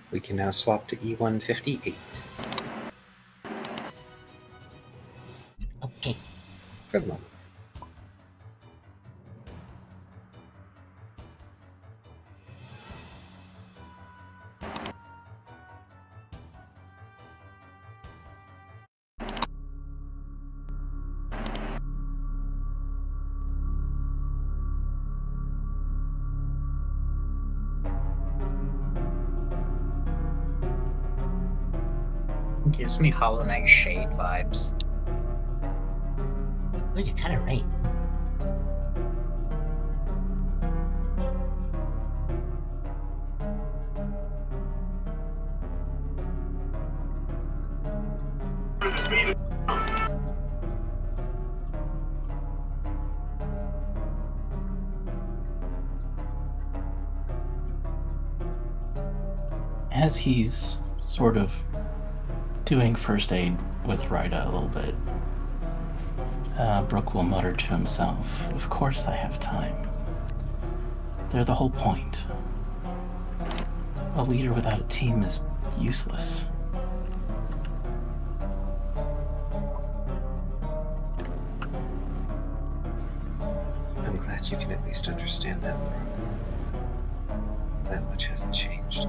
We can now swap to E158 Okay. for the moment. Gives me Hollow Knight Shade vibes. Oh, you're kind of right. As he's sort of doing first aid with Rida a little bit, Brooke will mutter to himself, "Of course I have time. They're the whole point. A leader without a team is useless." I'm glad you can at least understand that, Brooke. That much hasn't changed.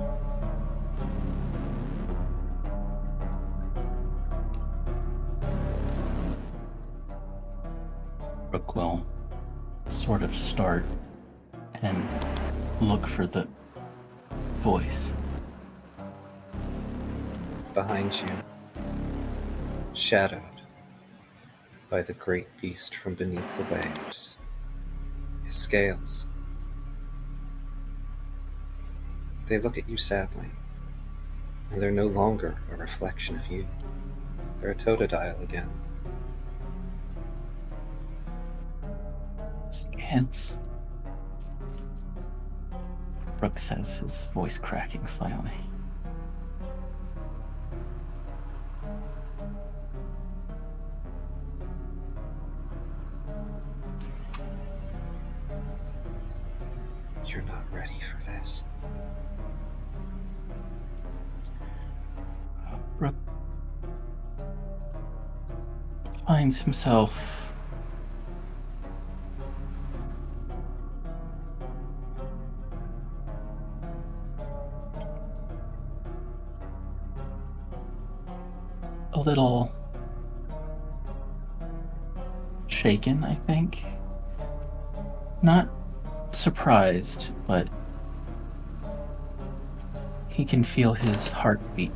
Brooke will sort of start and look for the voice. Behind you, shadowed by the great beast from beneath the waves, his scales. They look at you sadly, and they're no longer a reflection of you. They're a totodile again. Scans. Brooke says, his voice cracking slightly. You're not ready for this. finds himself a little shaken, I think. Not surprised, but he can feel his heartbeat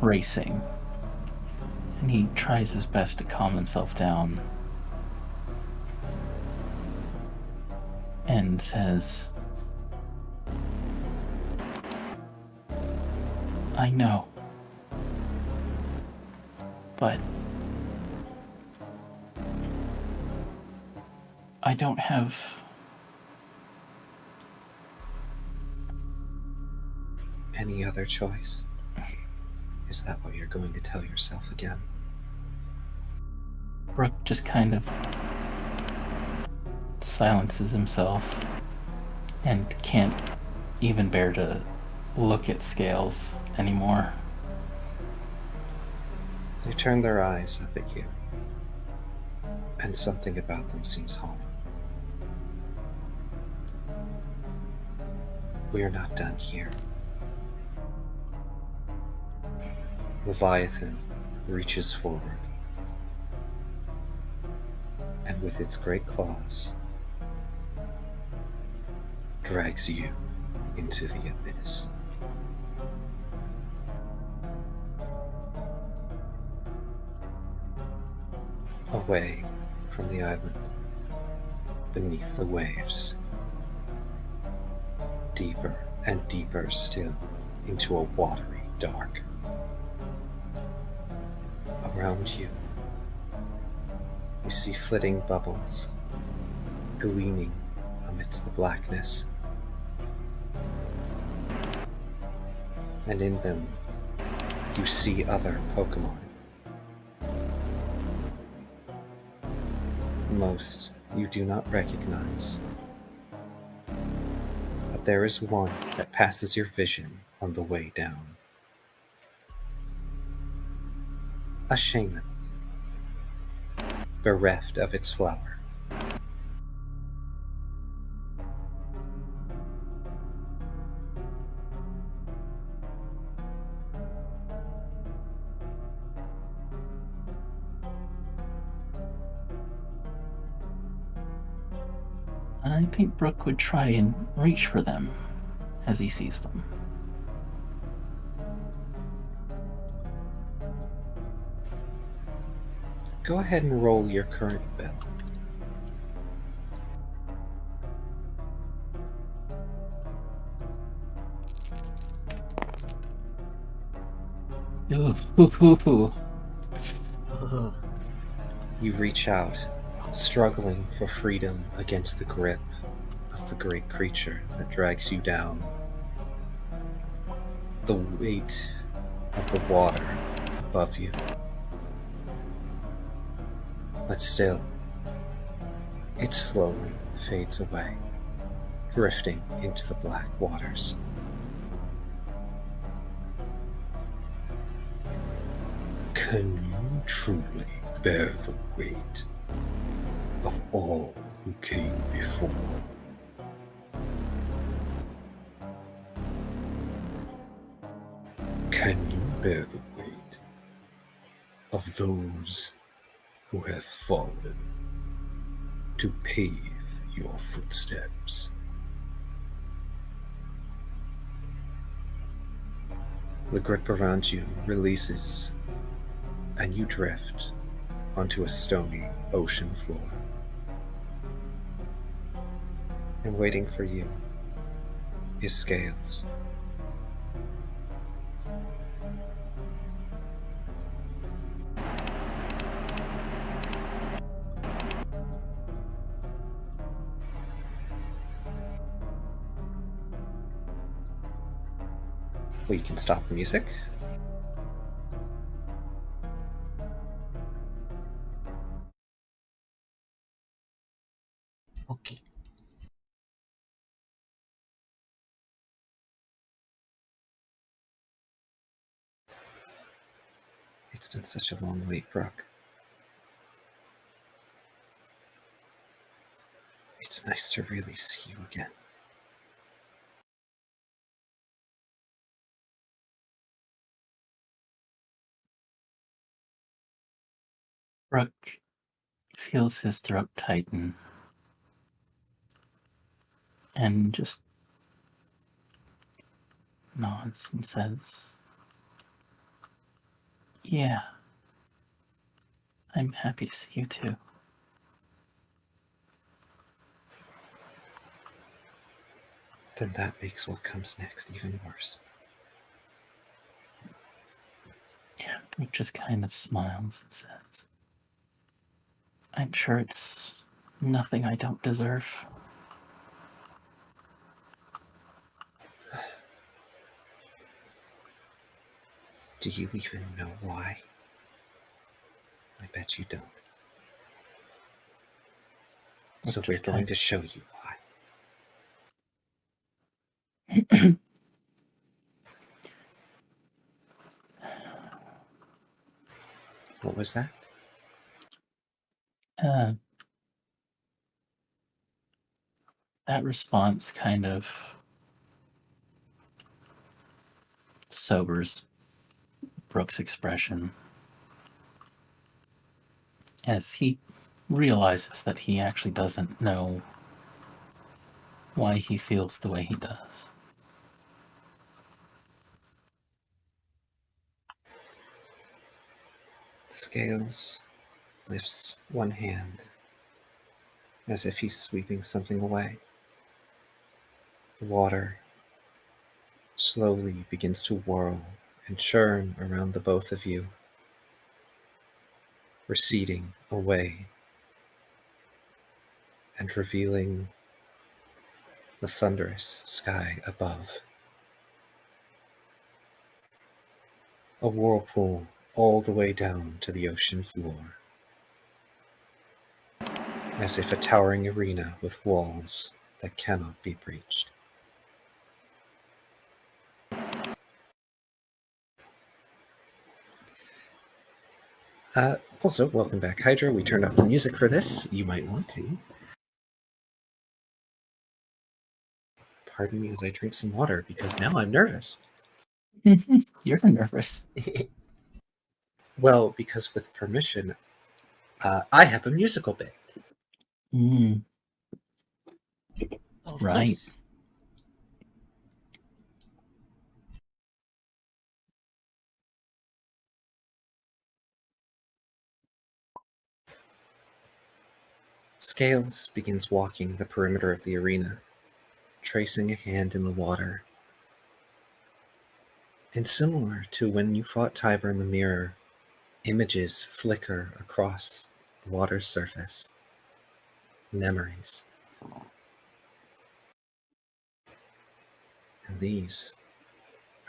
racing. And he tries his best to calm himself down and says, I know, but I don't have any other choice. Is that what you're going to tell yourself again? Brooke just kind of silences himself and can't even bear to look at Scales anymore. They turn their eyes up at you, and something about them seems hollow. We are not done here. Leviathan reaches forward, and with its great claws, drags you into the abyss. Away from the island, beneath the waves, deeper and deeper still into a watery dark. Around you, you see flitting bubbles, gleaming amidst the blackness. And in them, you see other Pokemon. Most you do not recognize. But there is one that passes your vision on the way down. A shaman, bereft of its flower. I think Brooke would try and reach for them as he sees them. Go ahead and roll your current will. Ooh. You reach out, struggling for freedom against the grip of the great creature that drags you down. The weight of the water above you. But still, it slowly fades away, drifting into the black waters. Can you truly bear the weight of all who came before? Can you bear the weight of those who have fallen to pave your footsteps? The grip around you releases, and you drift onto a stony ocean floor. And waiting for you is Scales. We can stop the music. Okay. It's It's been such a long wait, Brooke. It's nice to really see you again. Brooke feels his throat tighten and just nods and says, "Yeah, I'm happy to see you too." Then that makes what comes next even worse. Yeah, Brooke just kind of smiles and says, "I'm sure it's nothing I don't deserve." Do you even know why? I bet you don't. So we're going to show you why. What was that? That response kind of sobers Brooke's expression as he realizes that he actually doesn't know why he feels the way he does. Scales lifts one hand as if he's sweeping something away. The water slowly begins to whirl and churn around the both of you, receding away and revealing the thunderous sky above. A whirlpool all the way down to the ocean floor, as if a towering arena with walls that cannot be breached. Also, welcome back, Hydra. We turned off the music for this. You might want to. Pardon me as I drink some water, because now I'm nervous. You're nervous. Well, because with permission, I have a musical bit. Mm. Oh, Right. nice. Scales begins walking the perimeter of the arena, tracing a hand in the water. And similar to when you fought Tiber in the mirror, images flicker across the water's surface. Memories. And these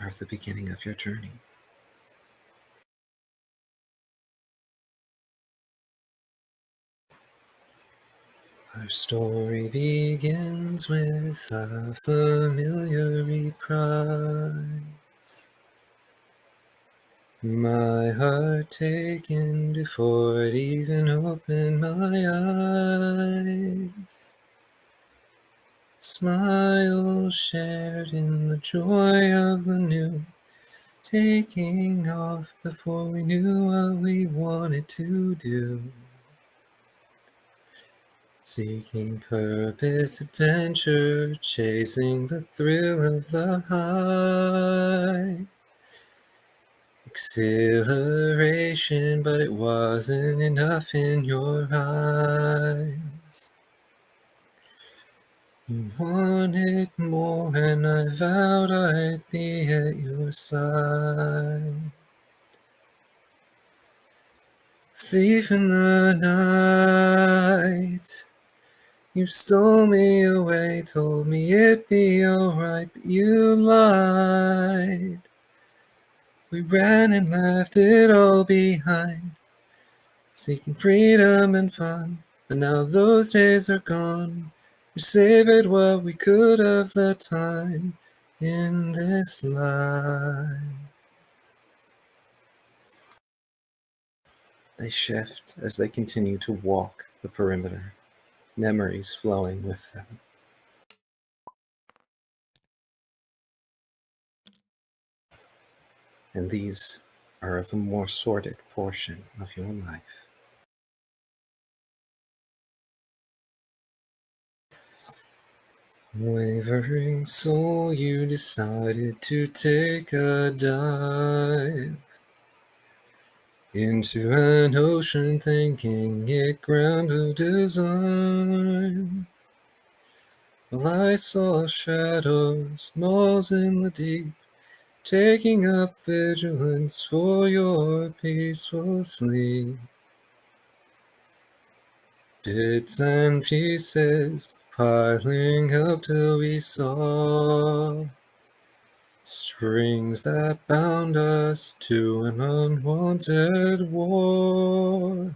are the beginning of your journey. Our story begins with a familiar reprise. My heart taken before it even opened my eyes. Smile shared in the joy of the new, taking off before we knew what we wanted to do. Seeking purpose, adventure, chasing the thrill of the high. Exhilaration, but it wasn't enough in your eyes. You wanted more, and I vowed I'd be at your side. Thief in the night, you stole me away, told me it'd be alright, but you lied. We ran and left it all behind, seeking freedom and fun, but now those days are gone. We savored what we could of the time in this life. They shift as they continue to walk the perimeter, memories flowing with them. And these are of a more sordid portion of your life. Wavering soul, you decided to take a dive into an ocean, thinking it grand of design. Well, I saw shadows, malls in the deep, taking up vigilance for your peaceful sleep. Bits and pieces piling up till we saw strings that bound us to an unwanted war.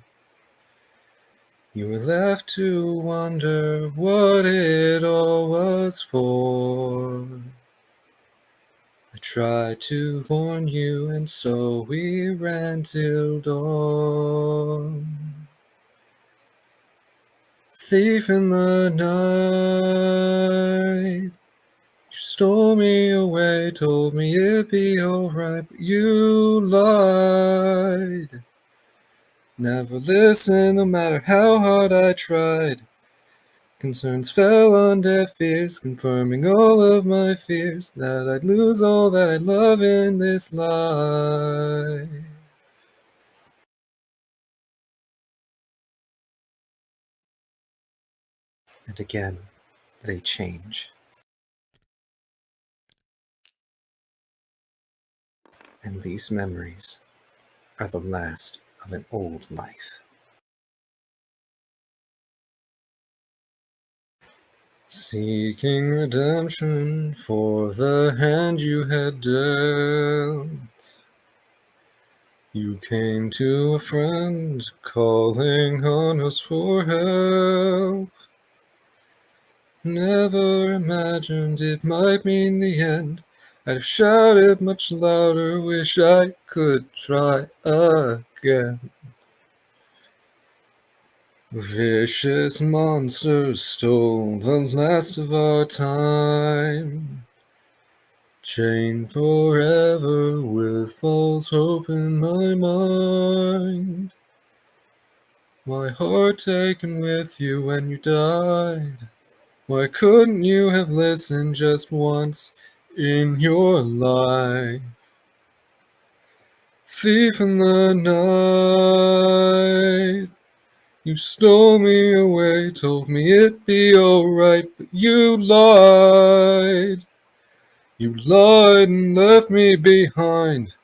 You were left to wonder what it all was for. I tried to warn you, and so we ran till dawn. Thief in the night, you stole me away, told me it'd be alright, but you lied. Never listened, no matter how hard I tried. Concerns fell on deaf ears, confirming all of my fears, that I'd lose all that I love in this life. And again, they change. And these memories are the last of an old life. Seeking redemption for the hand you had dealt, you came to a friend, calling on us for help. Never imagined it might mean the end. I'd have shouted much louder, wish I could try again. Vicious monsters stole the last of our time, chained forever with false hope in my mind. My heart taken with you when you died. Why couldn't you have listened just once in your life? Thief in the night, you stole me away, told me it'd be alright, but you lied. You lied and left me behind.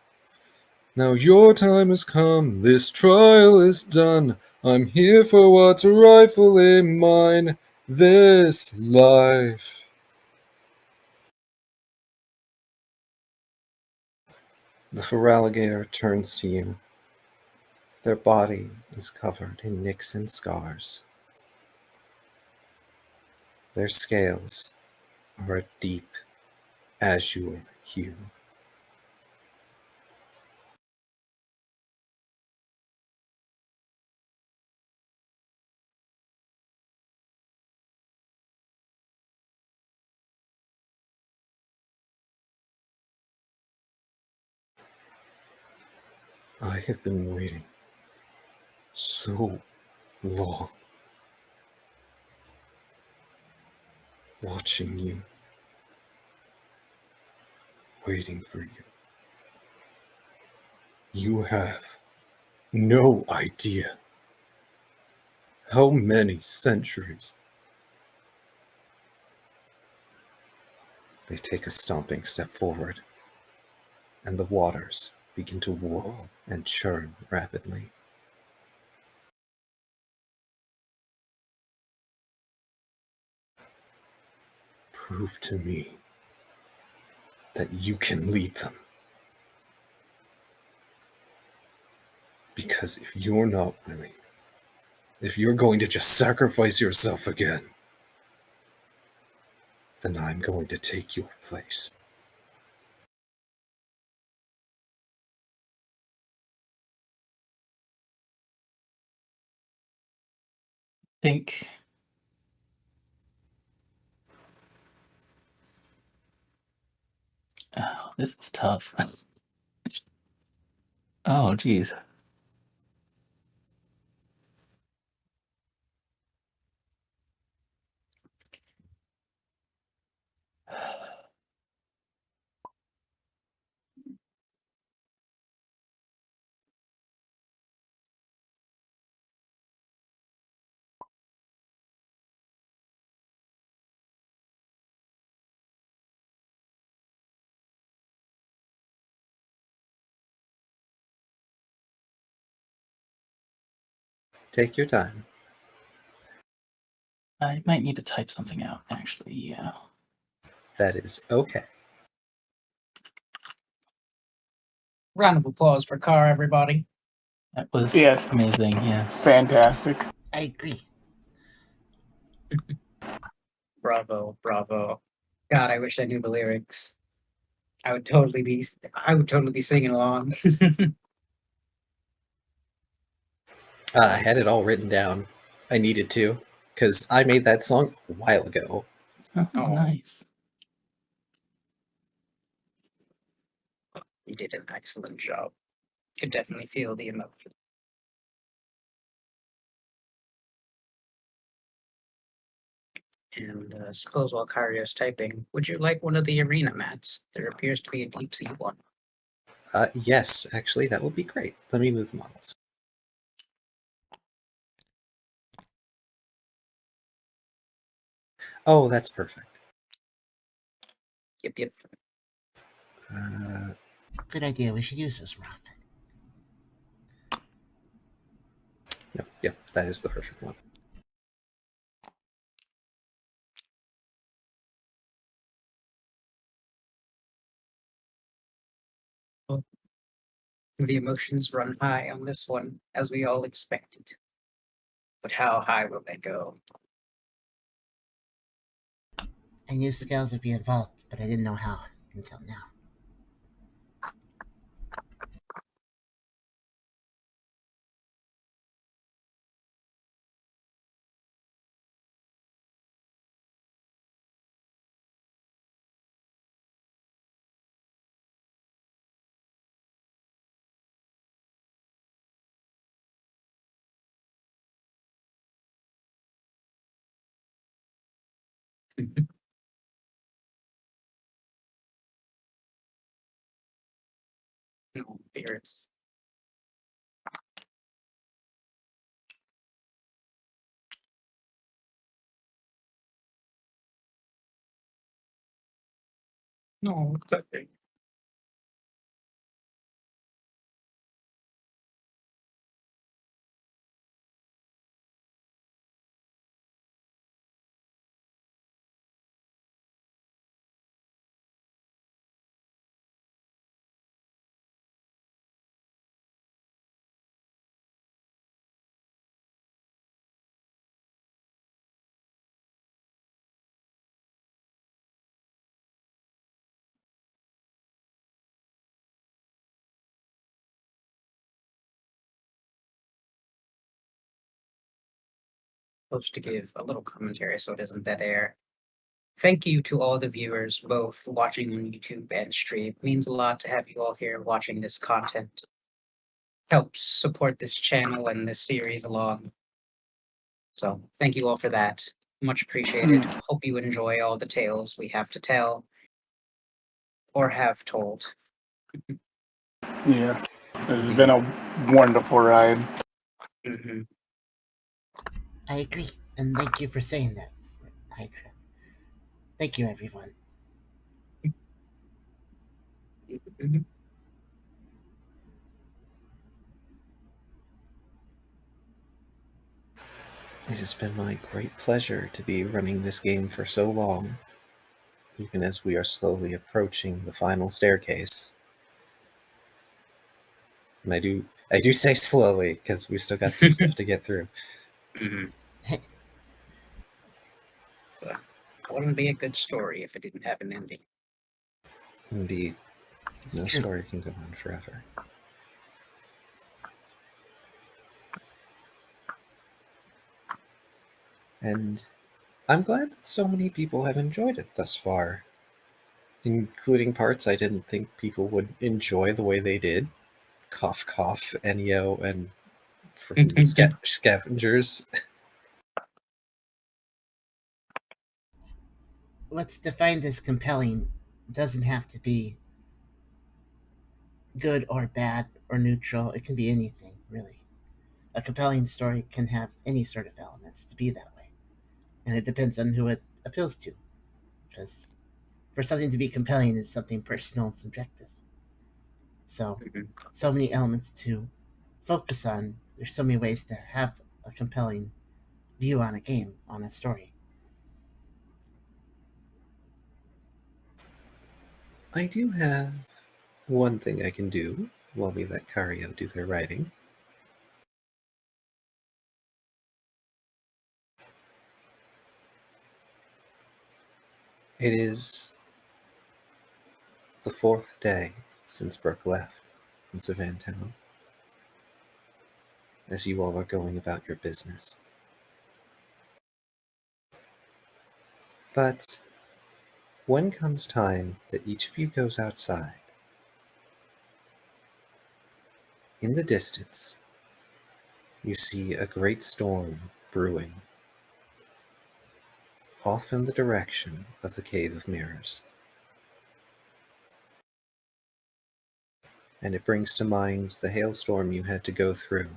Now your time has come, this trial is done. I'm here for what's rightfully mine, this life. The feraligator turns to you. Their body is covered in nicks and scars. Their scales are a deep azure hue. I have been waiting so long, watching you, waiting for you. You have no idea how many centuries. They take a stomping step forward, and the waters begin to whirl and churn rapidly. Prove to me that you can lead them. Because if you're not willing, if you're going to just sacrifice yourself again, then I'm going to take your place. think oh, this is tough. Oh, geez. Take your time. I might need to type something out, actually, yeah. That is okay. Round of applause for Car, everybody. That was Yes. amazing, yes. Fantastic. I agree. Bravo, bravo. God, I wish I knew the lyrics. I would totally be singing along. I had it all written down. I needed to, because I made that song a while ago. Oh, Oh. nice. You did an excellent job. Could definitely feel the emotion. And suppose while Kyrio's typing, would you like one of the arena mats? There appears to be a deep sea one. Yes, actually, that would be great. Let me move the models. Oh, that's perfect. Yep. Good idea. We should use those more often. Yep, that is the perfect one. The emotions run high on this one, as we all expected. But how high will they go? I knew scales would be involved, but I didn't know how until now. No, spirits. No, it's okay. Supposed to give a little commentary so it isn't dead air. Thank you to all the viewers, both watching on YouTube and stream. It means a lot to have you all here watching this content. Helps support this channel and this series along. So thank you all for that. Much appreciated. Hope you enjoy all the tales we have to tell or have told. Yeah. This has been a wonderful ride. Mm-hmm. I agree, and thank you for saying that, Hydra. Thank you, everyone. Mm-hmm. It has been my great pleasure to be running this game for so long, even as we are slowly approaching the final staircase. And I do say slowly, because we've still got some stuff to get through. Mm-hmm. It wouldn't be a good story if it didn't have an ending. Indeed, It's no true. story can go on forever. And I'm glad that so many people have enjoyed it thus far, including parts I didn't think people would enjoy the way they did. Cough, cough, Ennio, and freaking the scavengers. What's defined as compelling doesn't have to be good or bad or neutral. It can be anything, really. A compelling story can have any sort of elements to be that way. And it depends on who it appeals to. Because for something to be compelling is something personal and subjective. So, so many elements to focus on. There's so many ways to have a compelling view on a game, on a story. I do have one thing I can do while we let Kyrio do their writing. It is the 4th day since Brooke left in Savantown, as you all are going about your business. But when comes time that each of you goes outside, in the distance, you see a great storm brewing, off in the direction of the Cave of Mirrors. And it brings to mind the hailstorm you had to go through,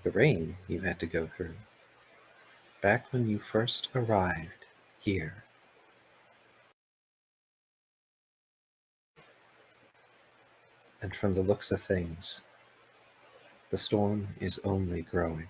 the rain you had to go through, back when you first arrived here. And from the looks of things, the storm is only growing.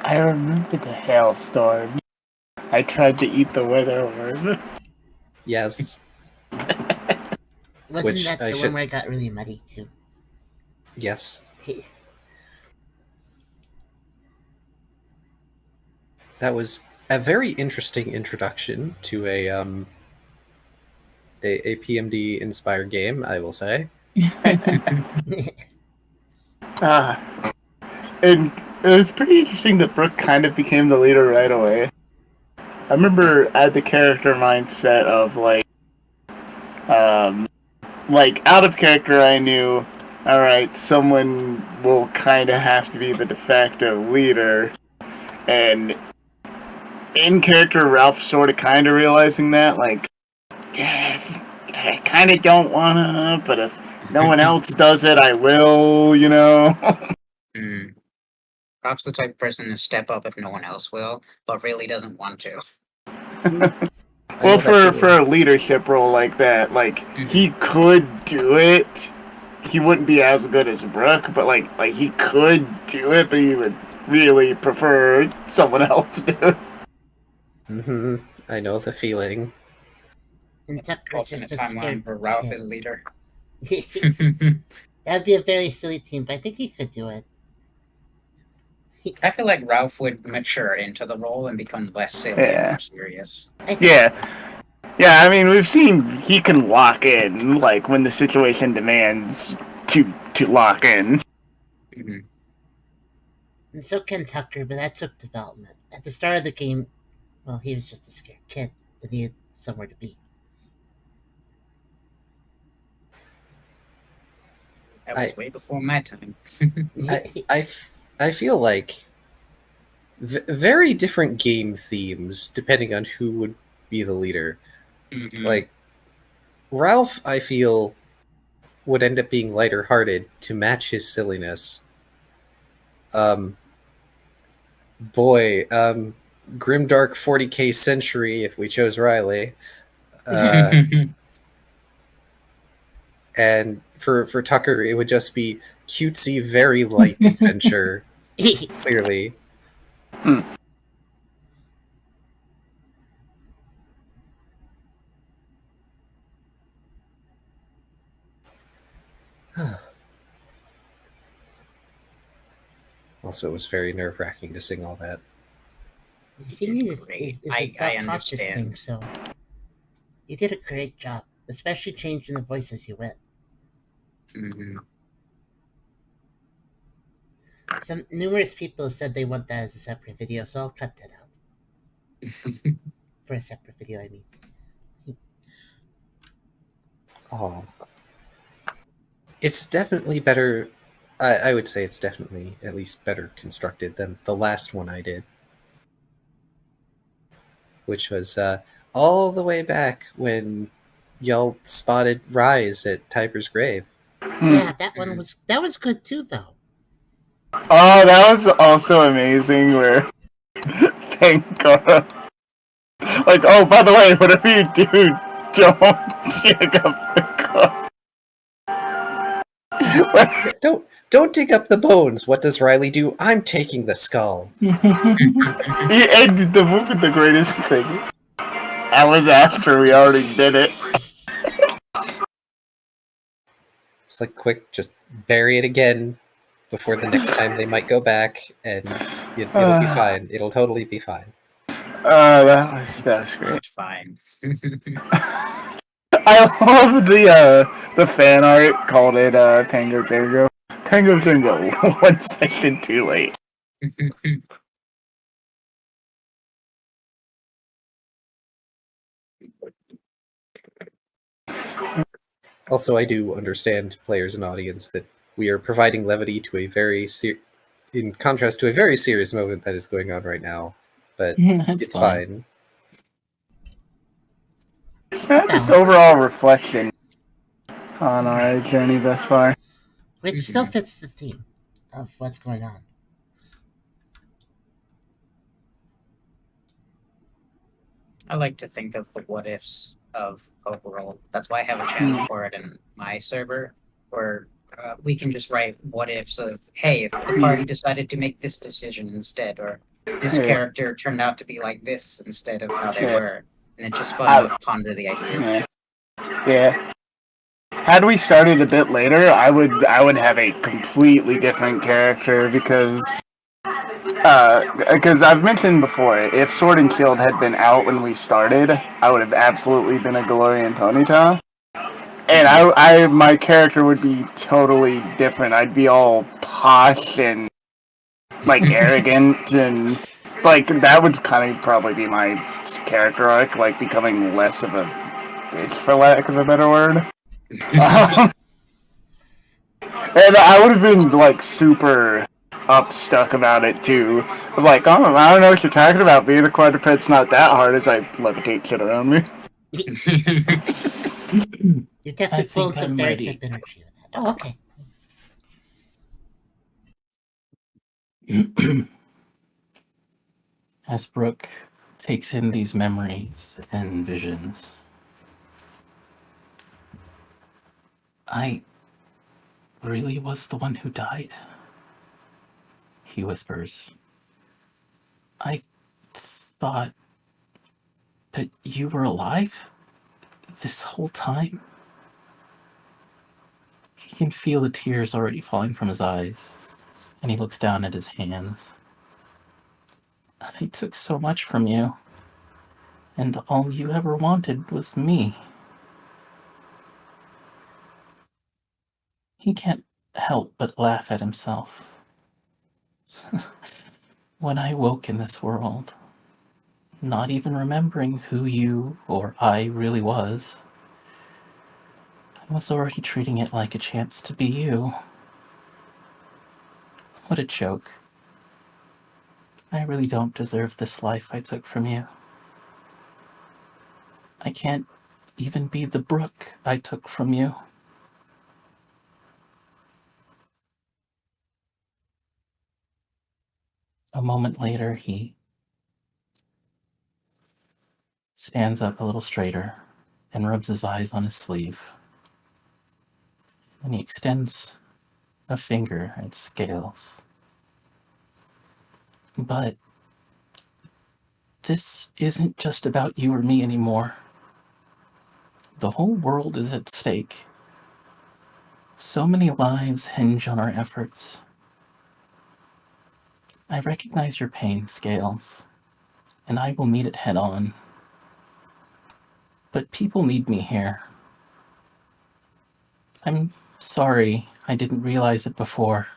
I remember the hailstorm. I tried to eat the weather worm. Yes. Wasn't Which that I the should- one where I got really muddy, too? Yes. That was a very interesting introduction to a PMD inspired game, I will say. And it was pretty interesting that Brooke kind of became the leader right away. I remember I had the character mindset of out of character I knew, alright, someone will kind of have to be the de facto leader. And in character, Ralph sort of kind of realizing that, yeah, I kind of don't wanna, but if no one else does it, I will, you know? Ralph's the type of person to step up if no one else will, but really doesn't want to. Well, for a leadership role like that, he could do it. He wouldn't be as good as Brooke, but he could do it, but he would really prefer someone else do it. Mm-hmm. I know the feeling. And Tucker's just a Alternate timeline scared where Ralph kid. is leader. That'd be a very silly team, but I think he could do it. I feel like Ralph would mature into the role and become less silly and more serious. Yeah. Yeah, I mean, we've seen he can lock in, when the situation demands to lock in. And so can Tucker, but that took development. At the start of the game, well, he was just a scared kid that needed somewhere to be. That was way before my time. I feel like very different game themes depending on who would be the leader. Like Ralph, I feel, would end up being lighter hearted to match his silliness. Grimdark 40k Century if we chose Riley. And for Tucker, it would just be cutesy, very light adventure. Clearly. Also, it was very nerve-wracking to sing all that. Singing is Great. a I self-conscious understand. thing, so you did a great job, especially changing the voice as you went. Mhm. Some numerous people said they want that as a separate video, so I'll cut that out. For a separate video, I mean. Oh. It's definitely better. I would say it's definitely at least better constructed than the last one I did, which was all the way back when y'all spotted Rise at Typer's grave. Yeah, that was good too, though. Oh, that was also amazing. Where thank God. Like, oh, by the way, whatever you do, don't dig up the car. Don't dig up the bones. What does Riley do? I'm taking the skull. He ended the move with the greatest thing. That was after we already did it. It's like, quick, just bury it again before the next time they might go back, and it'll be fine. It'll totally be fine. That was great. It's fine. I love the fan art called it Tango Tango. Tango Tango 1 second too late. Also, I do understand, players and audience, that we are providing levity to a very in contrast to a very serious moment that is going on right now, but it's fine. Just overall reflection on our journey thus far. Which still fits the theme of what's going on. I like to think of the what ifs of Pokerole. That's why I have a channel for it in my server, where we can just write what ifs of, hey, if the party decided to make this decision instead, or this character turned out to be like this instead of how they were. And it's just fun to ponder the ideas. Yeah. Had we started a bit later, I would have a completely different character because I've mentioned before, if Sword and Shield had been out when we started, I would have absolutely been a Galorian Ponyta. And my character would be totally different. I'd be all posh and like arrogant, and like that would kind of probably be my character arc, like becoming less of a bitch, for lack of a better word. And I would have been like super upstuck about it too. I'm like, oh, I don't know what you're talking about. Being a quadruped's not that hard as I levitate shit around me. You definitely pulled some very tip energy with that. Oh, okay. As Brooke takes in these memories and visions, I really was the one who died, he whispers. I thought that you were alive this whole time. He can feel the tears already falling from his eyes, and he looks down at his hands. I took so much from you, and all you ever wanted was me. He can't help but laugh at himself. When I woke in this world, not even remembering who you or I really was, I was already treating it like a chance to be you. What a joke. I really don't deserve this life I took from you. I can't even be the Brooke I took from you. A moment later, he stands up a little straighter and rubs his eyes on his sleeve. And he extends a finger at Scales. But this isn't just about you or me anymore. The whole world is at stake. So many lives hinge on our efforts. I recognize your pain, Scales, and I will meet it head on. But people need me here. I'm sorry I didn't realize it before,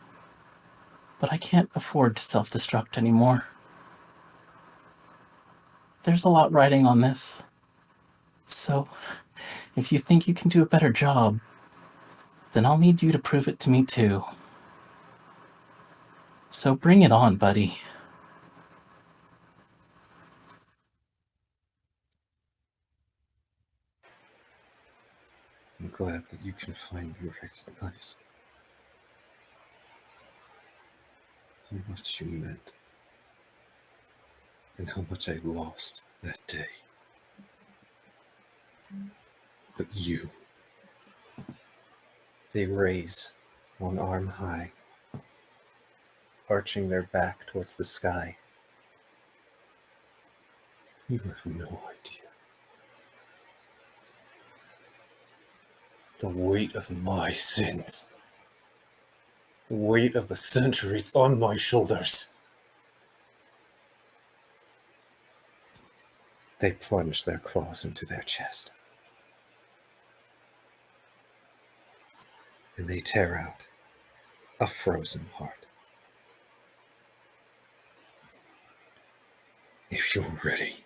but I can't afford to self-destruct anymore. There's a lot riding on this. So, if you think you can do a better job, then I'll need you to prove it to me too. So bring it on, buddy. I'm glad that you can finally recognize how much you meant and how much I lost that day. But you, they raise one arm high, arching their back towards the sky. You have no idea. The weight of my sins. The weight of the centuries on my shoulders. They plunge their claws into their chest. And they tear out a frozen heart. If you're ready,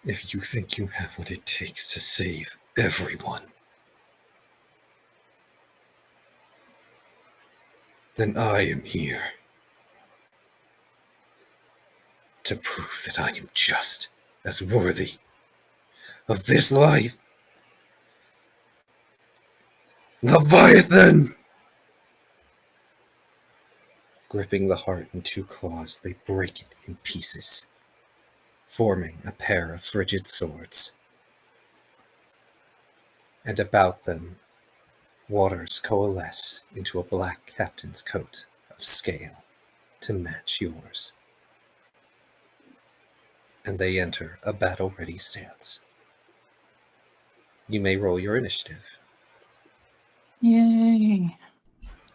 if you think you have what it takes to save everyone, then I am here to prove that I am just as worthy of this life. Leviathan! Gripping the heart in two claws, they break it in pieces, forming a pair of frigid swords. And about them, waters coalesce into a black captain's coat of scale to match yours. And they enter a battle-ready stance. You may roll your initiative. Yay!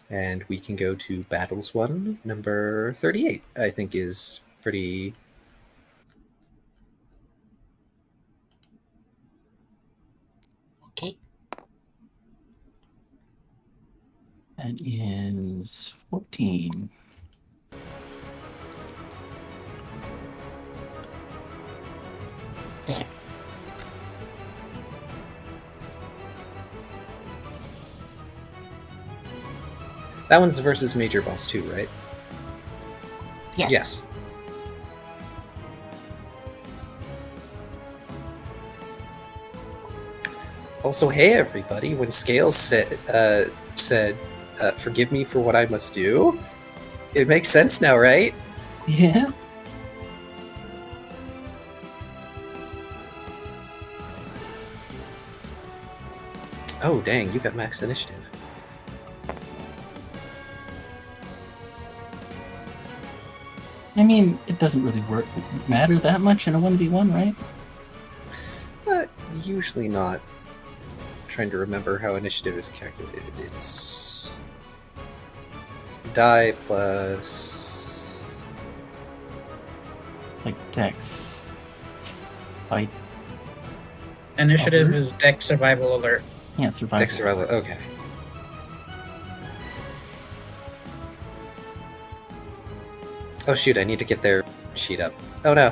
And we can go to Battles 1, number 38, I think is pretty... Okay. That is 14. There. That one's versus Major Boss 2, right? Yes. Yes. Also, hey everybody, when Scales said, forgive me for what I must do, it makes sense now, right? Yeah? Oh, dang, you got max initiative. I mean, it doesn't really matter that much in a 1v1, right? Usually not. Trying to remember how initiative is calculated. It's die plus... It's like Dex. Fight. Initiative Alert? is Dex Survival Alert. Yeah, survival. Dex survival, okay. Oh shoot, I need to get their sheet up. Oh no.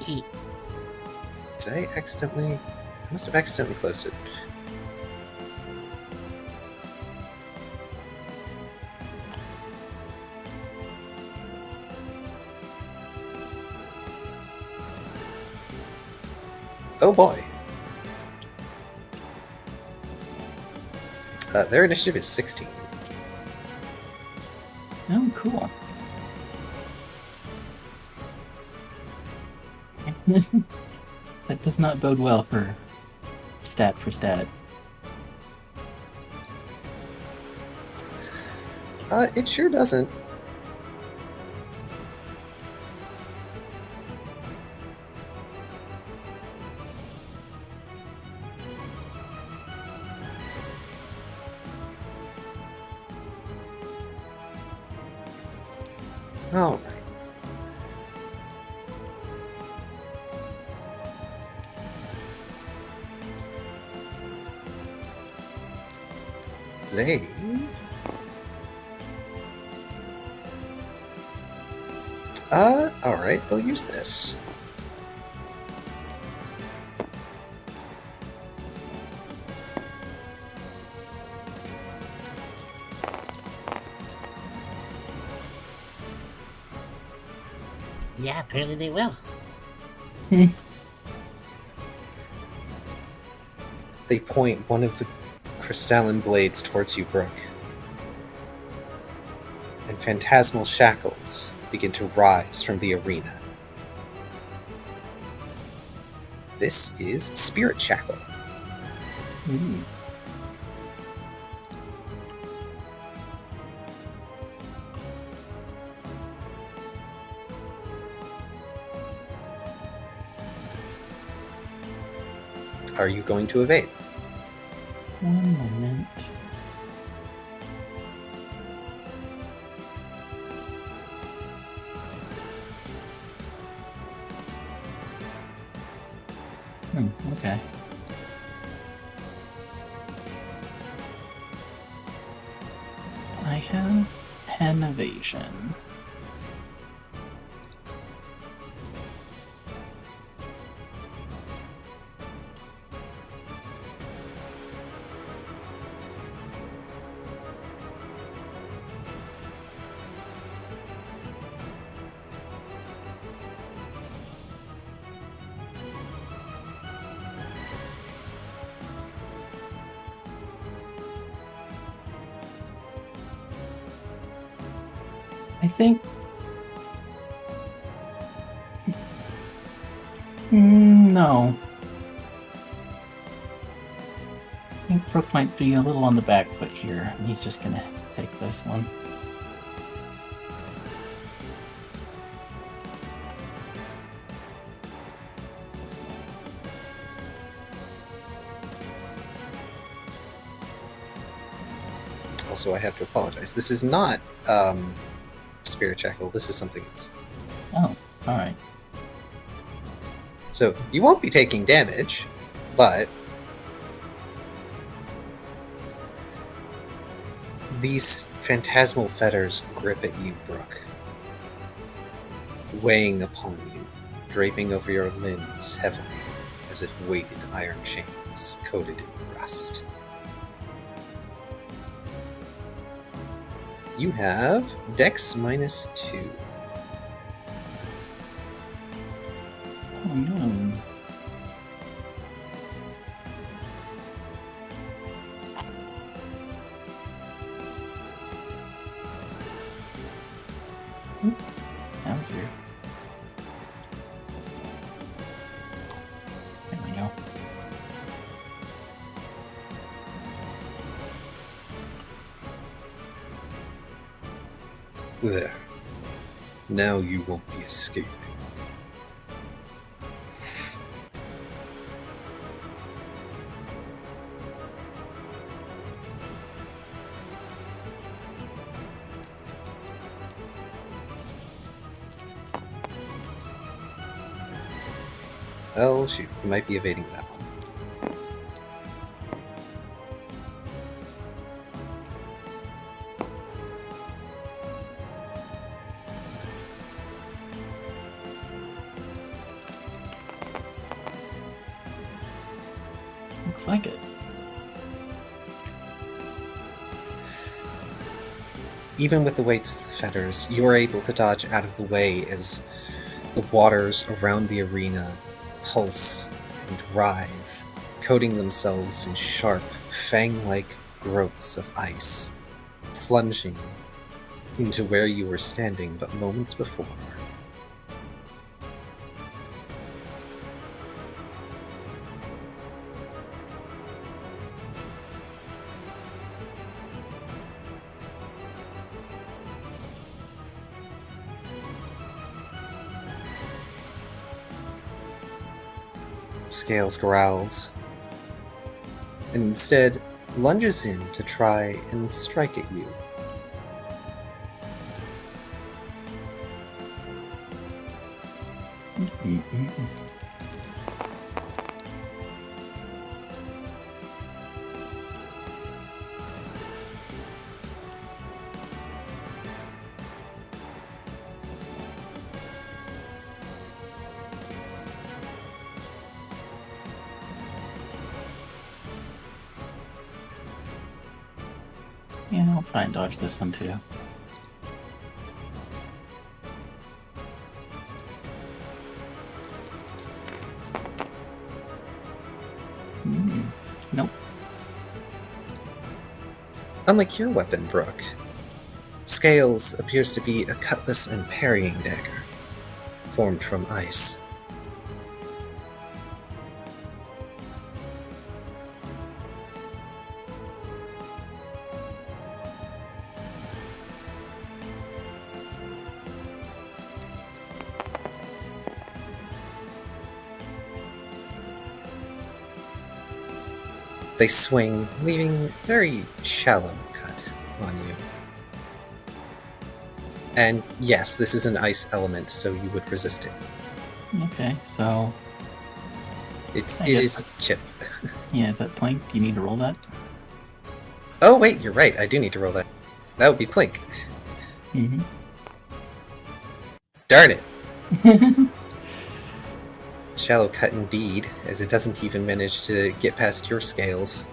E. Did I accidentally... I must have accidentally closed it. Oh boy. Their initiative is 16. Oh, cool. That does not bode well for stat. It sure doesn't. Alright. They... alright, they'll use this. Yeah, apparently they will. They point one of the crystalline blades towards you, Brooke. And phantasmal shackles begin to rise from the arena. This is Spirit Shackle. Ooh. Are you going to evade? One moment. Okay. I have an evasion. I think... No. I think Brooke might be a little on the back foot here, and he's just gonna take this one. Also, I have to apologize. This is not Spirit Shackle. This is something else. Oh, alright. So, you won't be taking damage, but these phantasmal fetters grip at you, Brooke, weighing upon you, draping over your limbs heavily, as if weighted iron chains coated in rust. You have Dex -2. Oh no. That was weird. There we go. There. Now you won't be escaping. Oh, shoot. You might be evading that one. Looks like it. Even with the weights of the fetters, you are able to dodge out of the way as the waters around the arena pulse and writhe, coating themselves in sharp, fang-like growths of ice, plunging into where you were standing but moments before. Scales growls, and instead lunges in to try and strike at you. Yeah, I'll try and dodge this one too. Nope. Unlike your weapon, Brooke, Scales appears to be a cutlass and parrying dagger, formed from ice. They swing, leaving a very shallow cut on you. And yes, this is an ice element, so you would resist it. Okay, so It I is guess chip. yeah, is that plank? Do you need to roll that? Oh wait, you're right. I do need to roll that. That would be plink. Mm-hmm. Darn it. Shallow cut indeed, as it doesn't even manage to get past your scales,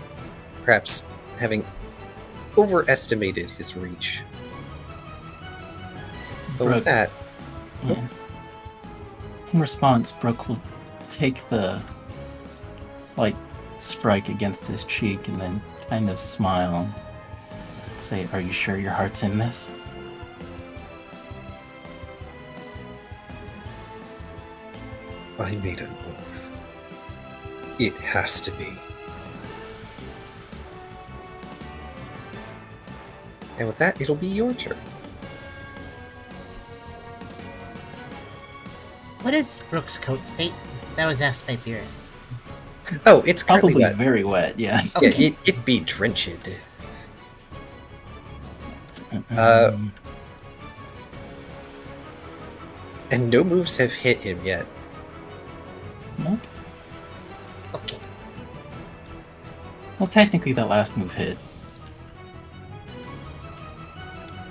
perhaps having overestimated his reach. But with Brooke. that, Yeah. In response, Brooke will take the slight strike against his cheek and then kind of smile. Say, "Are you sure your heart's in this?" I made an oath. It has to be. and with that, it'll be your turn. What is Brooke's coat state? That was asked by Beerus. Oh, it's currently Probably wet. very wet, yeah. Yeah, Okay. it be drenched. Um, And no moves have hit him yet. nope. Okay. Well, technically that last move hit.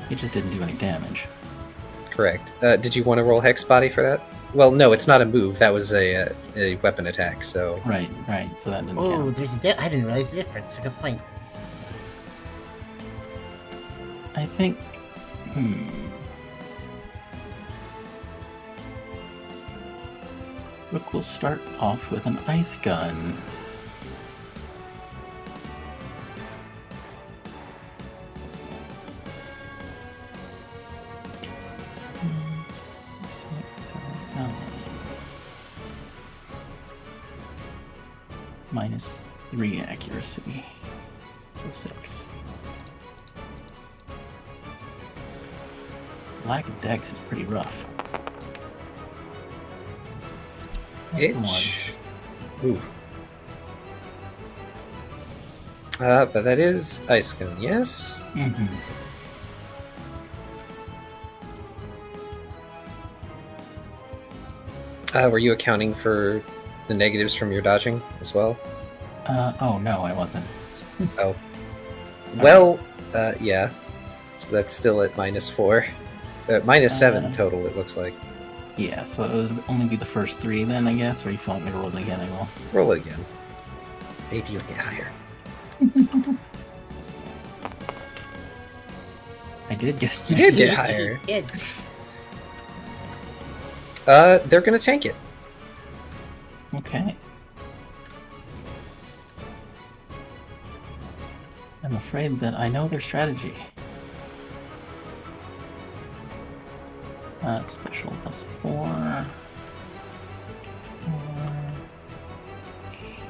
It just didn't do any damage. Correct. Did you want to roll Hex Body for that? Well, no, it's not a move. That was a weapon attack, so... Right, so that didn't Oh, count. there's I didn't realize the difference. Good point. I think... Brooke will start off with an ice gun. -3 accuracy. So 6. Lack of dex is pretty rough. That's a 1. Itch. Ooh. But that is Ice Gun, yes? Mm-hmm. Were you accounting for the negatives from your dodging as well? Oh no, I wasn't. Oh. Well, yeah. So that's still at -4. -7 total, it looks like. Yeah, so it would only be the first 3 then, I guess, or if you want me to roll it again, I will. Roll it again. Maybe you'll get higher. I did get You did get higher. Yeah. They're gonna tank it. Okay. I'm afraid that I know their strategy. Special +4.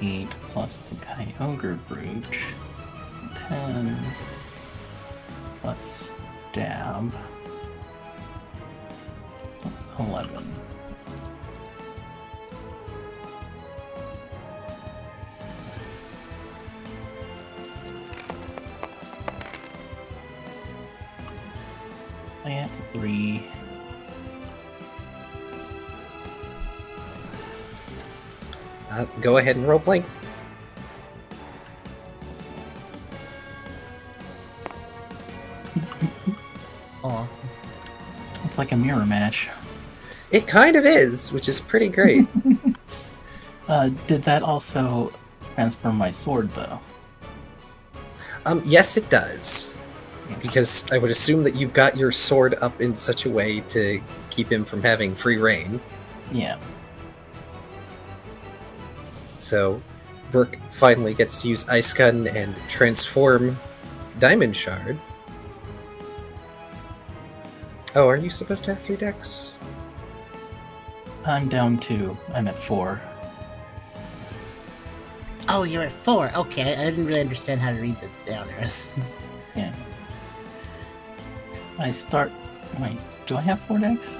8 plus the Kyogre Brooch. 10 plus Stab. 11. I have 3. Go ahead and roll blank. Oh, It's like a mirror match. It kind of is, which is pretty great. Did that also transfer my sword, though? Yes, it does. Because I would assume that you've got your sword up in such a way to keep him from having free reign. Yeah. So, Brooke finally gets to use Ice Gun and transform Diamond Shard. Oh, are you supposed to have 3 decks? I'm down 2. I'm at 4. oh, you're at 4. Okay, I didn't really understand how to read the down arrows. Yeah. I start... Wait, do I have 4 decks?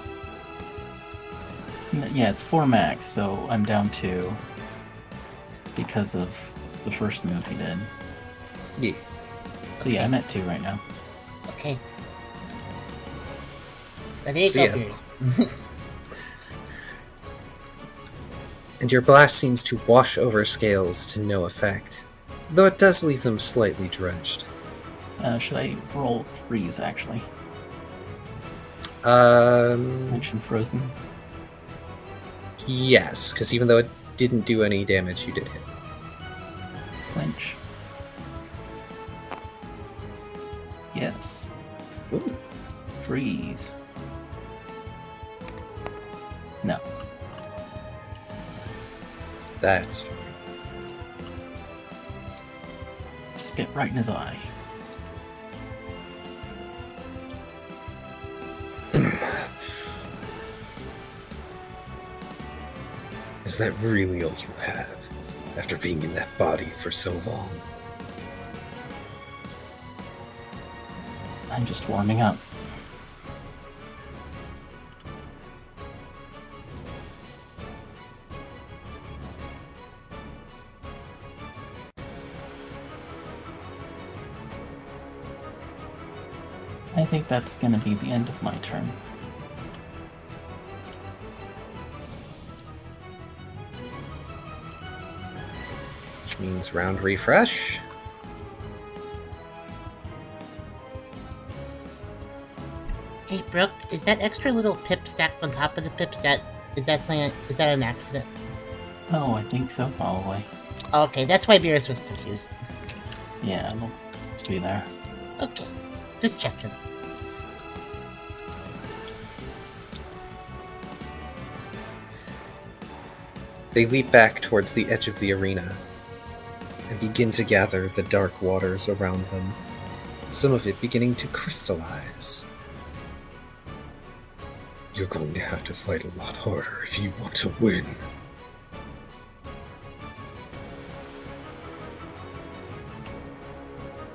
Yeah, it's 4 max, so I'm down 2. Because of the first move he did. Yeah. So yeah, I'm at 2 right now. Okay. Ready to So, go, yeah. Furious. And your blast seems to wash over scales to no effect, though it does leave them slightly drenched. Should I roll freeze, actually? Mention frozen. Yes, because even though it didn't do any damage, you did hit. Clinch. Yes. Ooh. Freeze. No. That's fine. Spit right in his eye. Is that really all you have, after being in that body for so long? I'm just warming up. I think that's gonna be the end of my turn. Which means round refresh. Hey, Brooke, is that extra little pip stacked on top of the pips? Is that an accident? Oh, I think so, probably. Okay, that's why Beerus was confused. Yeah, well, it's supposed to be there. Okay, just checking. They leap back towards the edge of the arena and begin to gather the dark waters around them, some of it beginning to crystallize. You're going to have to fight a lot harder if you want to win.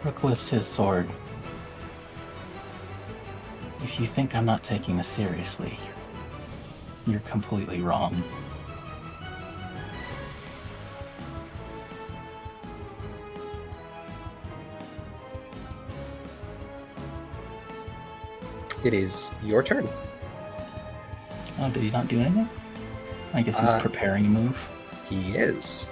Brooke lifts his sword. If you think I'm not taking this seriously, you're completely wrong. It is your turn. Oh, did he not do anything? I guess he's preparing a move. He is.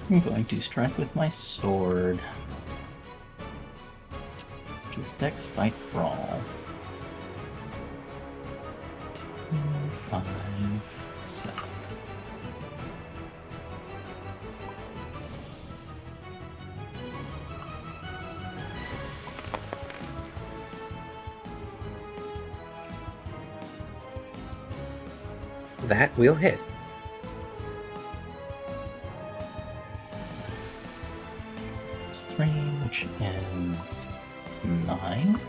I'm going to strike with my sword. Which is Dex Fight Brawl. 2, 5, 7. That will hit. It's 3, which is 9.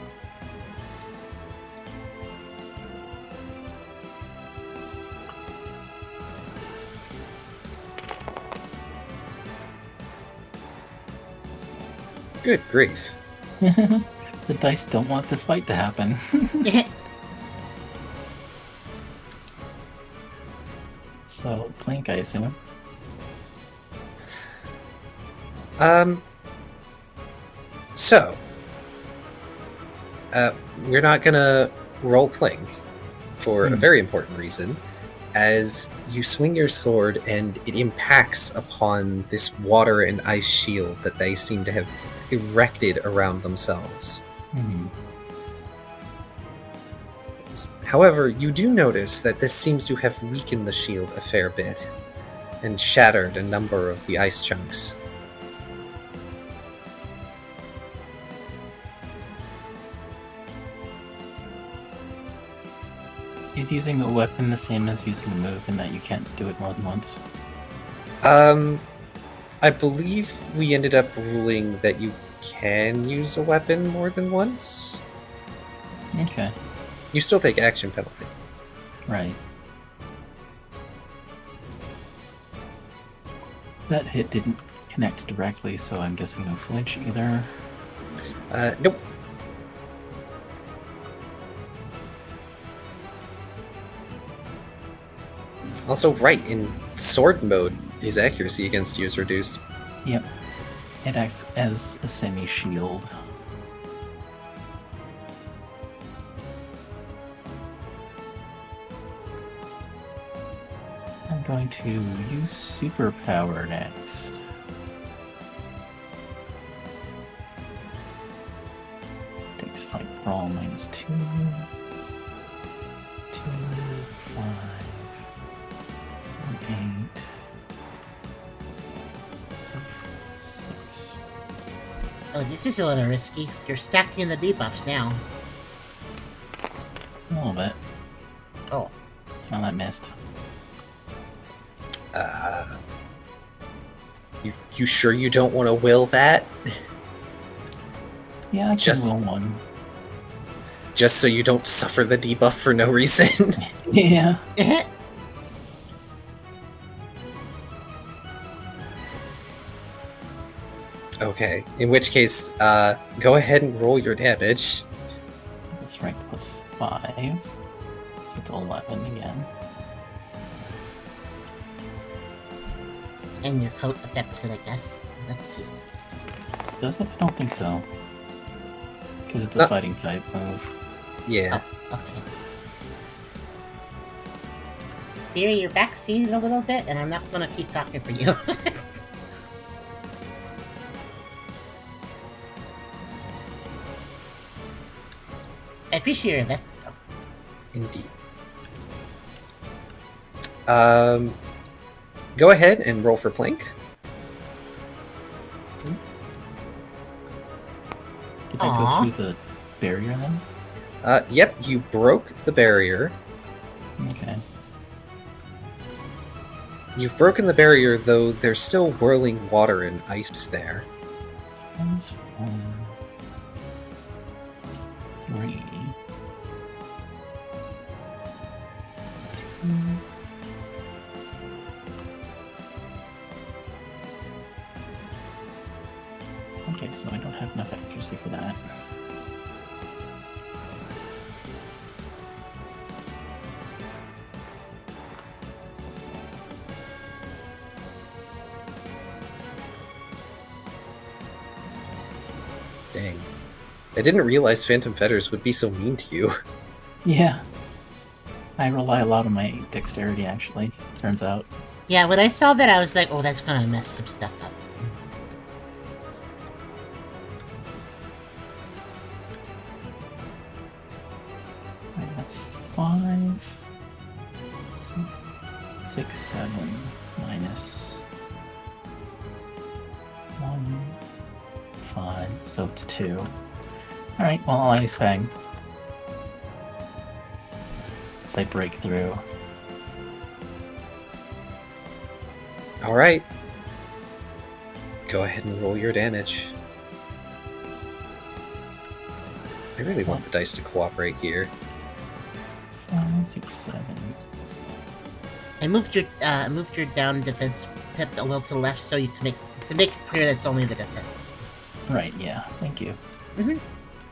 Good grief. The dice don't want this fight to happen. So, Plank, I assume. So, we're not gonna roll Plink for a very important reason, as you swing your sword and it impacts upon this water and ice shield that they seem to have erected around themselves. However, you do notice that this seems to have weakened the shield a fair bit, and shattered a number of the ice chunks. Is using a weapon the same as using a move in that you can't do it more than once? I believe we ended up ruling that you can use a weapon more than once. Okay. You still take action penalty. Right. That hit didn't connect directly, so I'm guessing no flinch either. Nope. Also, right, in sword mode, his accuracy against you is reduced. Yep. It acts as a semi-shield. I'm going to use superpower next. Takes fight brawl -2. 2, 5, 7, 8. 6. Oh, this is a little risky. You're stacking the debuffs now. A little bit. Oh. Oh, that missed. You sure you don't want to will that? Yeah, I can Just- roll one. Just so you don't suffer the debuff for no reason? Yeah. Okay, in which case, go ahead and roll your damage. The strength plus 5. So it's 11 again. And your coat affects it, I guess. Let's see. Does it? I don't think so. Because it's a No. fighting type move. Yeah. Okay. Fear, you're backseated a little bit, and I'm not gonna keep talking for you. I appreciate your investment, though. Indeed. Go ahead and roll for Plink. Did I Aw. go through the barrier then? Yep, you broke the barrier. Okay. You've broken the barrier, though there's still whirling water and ice there. So 3. 2. Okay, so I don't have enough accuracy for that. Dang. I didn't realize Phantom Fetters would be so mean to you. Yeah. I rely a lot on my dexterity, actually, turns out. Yeah, when I saw that, I was like, oh, that's gonna mess some stuff up. Right, that's 5. 6, 7, minus 1, 5, so it's 2. Alright, well, I'll Ice Fang. As I break through. Alright. Go ahead and roll your damage. I really want the dice to cooperate here. 5, 6, 7. I moved your down defense pip a little to the left so you can make it clear that it's only the defense. Right, yeah, thank you.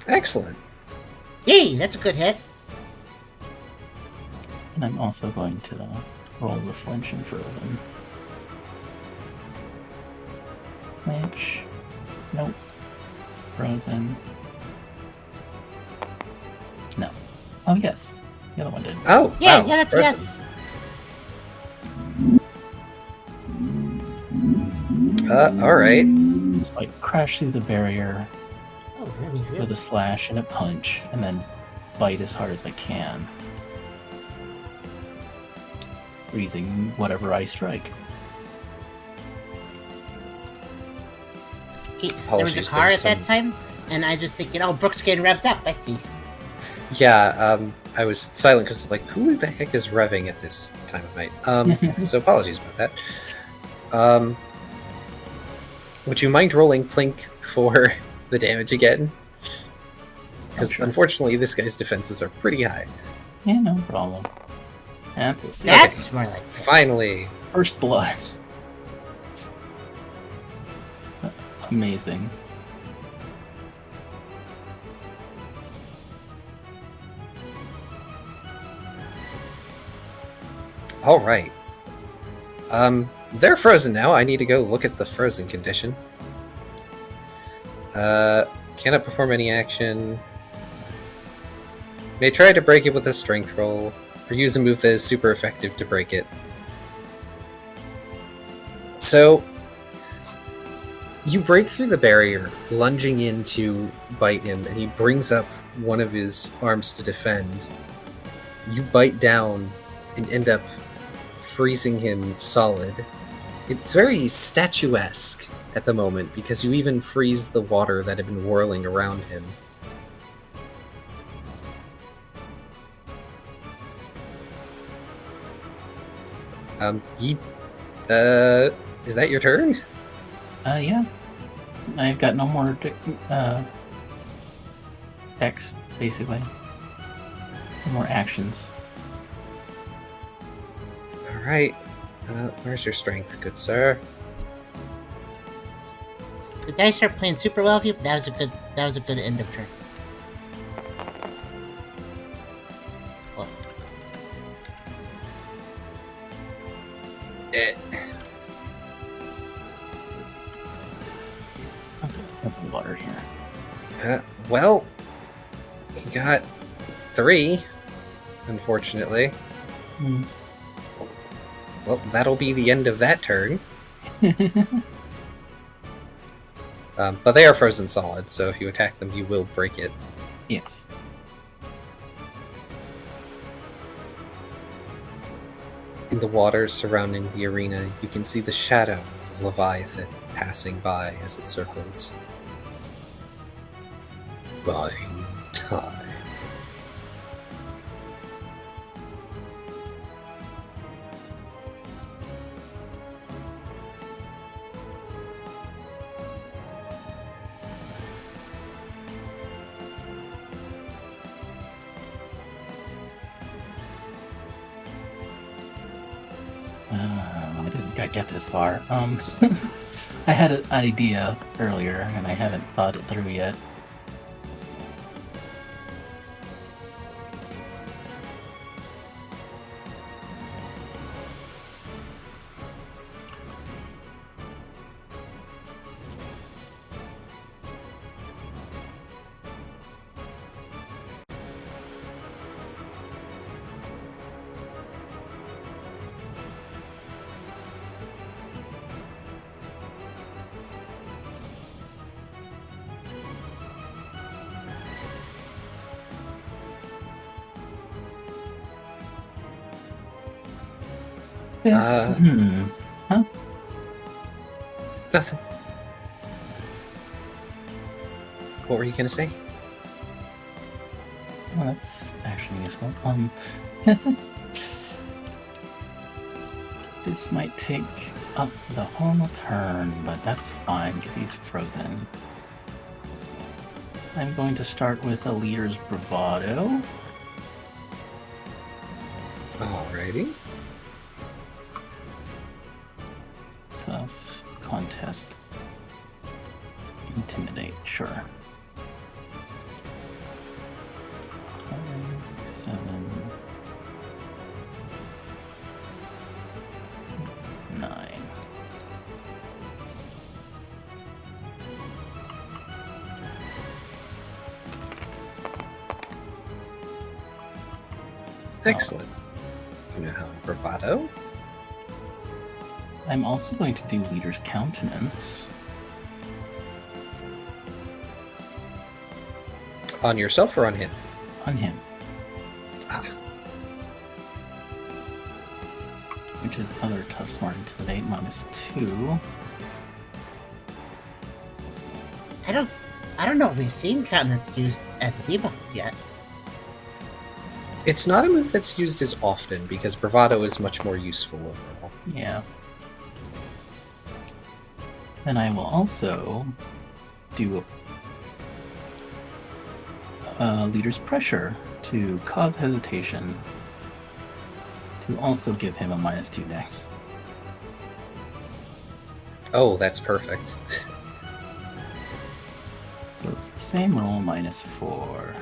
Excellent. Yay, that's a good hit. And I'm also going to roll the flinch and frozen. Flinch. Nope. Frozen. No. Oh, yes. The other one did. Oh, Yeah, wow. yeah, that's a Frozen. yes. Alright. So I crash through the barrier Oh, really, with really? a slash and a punch, and then bite as hard as I can. Freezing whatever I strike. There was a Apologies, car there's at that time, and I just thinking, oh, Brooke's getting revved up. I see. Yeah, I was silent because, like, who the heck is revving at this time of night? So apologies about that. Would you mind rolling Plink for the damage again? Because sure. unfortunately, this guy's defenses are pretty high. Yeah, no problem. That's a six. That's more like it. Finally. First blood. Amazing. All right. They're frozen now. I need to go look at the frozen condition. Cannot perform any action. May try to break it with a strength roll, or use a move that is super effective to break it. So, you break through the barrier, lunging in to bite him, and he brings up one of his arms to defend. You bite down and end up freezing him solid. It's very statuesque at the moment, because you even freeze the water that had been whirling around him. Is that your turn? Yeah. I've got no more X, basically. No more actions. Alright. Where's your strength, good sir? The dice are playing super well with you. But that was a good end of turn. Well, Okay, I have water here. Well, he got 3, unfortunately. Hmm. Well, that'll be the end of that turn. But they are frozen solid, so if you attack them, you will break it. Yes. In the waters surrounding the arena, you can see the shadow of Leviathan passing by as it circles. Buying time. I didn't think I'd get this far. I had an idea earlier, and I haven't thought it through yet. Yes. Huh? Nothing. What were you gonna say? Oh, that's actually useful. This might take up the whole turn, but that's fine because he's frozen. I'm going to start with a leader's bravado. Alrighty. Tough contest. Intimidate, sure. 6, 7, 9. Excellent. You know how bravado? I'm also going to do Leader's Countenance. On yourself or on him? On him. Ah. Which is other tough smart intimidate -2. I don't know if we've seen countenance used as a debuff yet. It's not a move that's used as often because bravado is much more useful overall. Yeah. Then I will also do a Leader's Pressure to cause hesitation to also give him a -2 dex. Oh, that's perfect. So it's the same roll -4.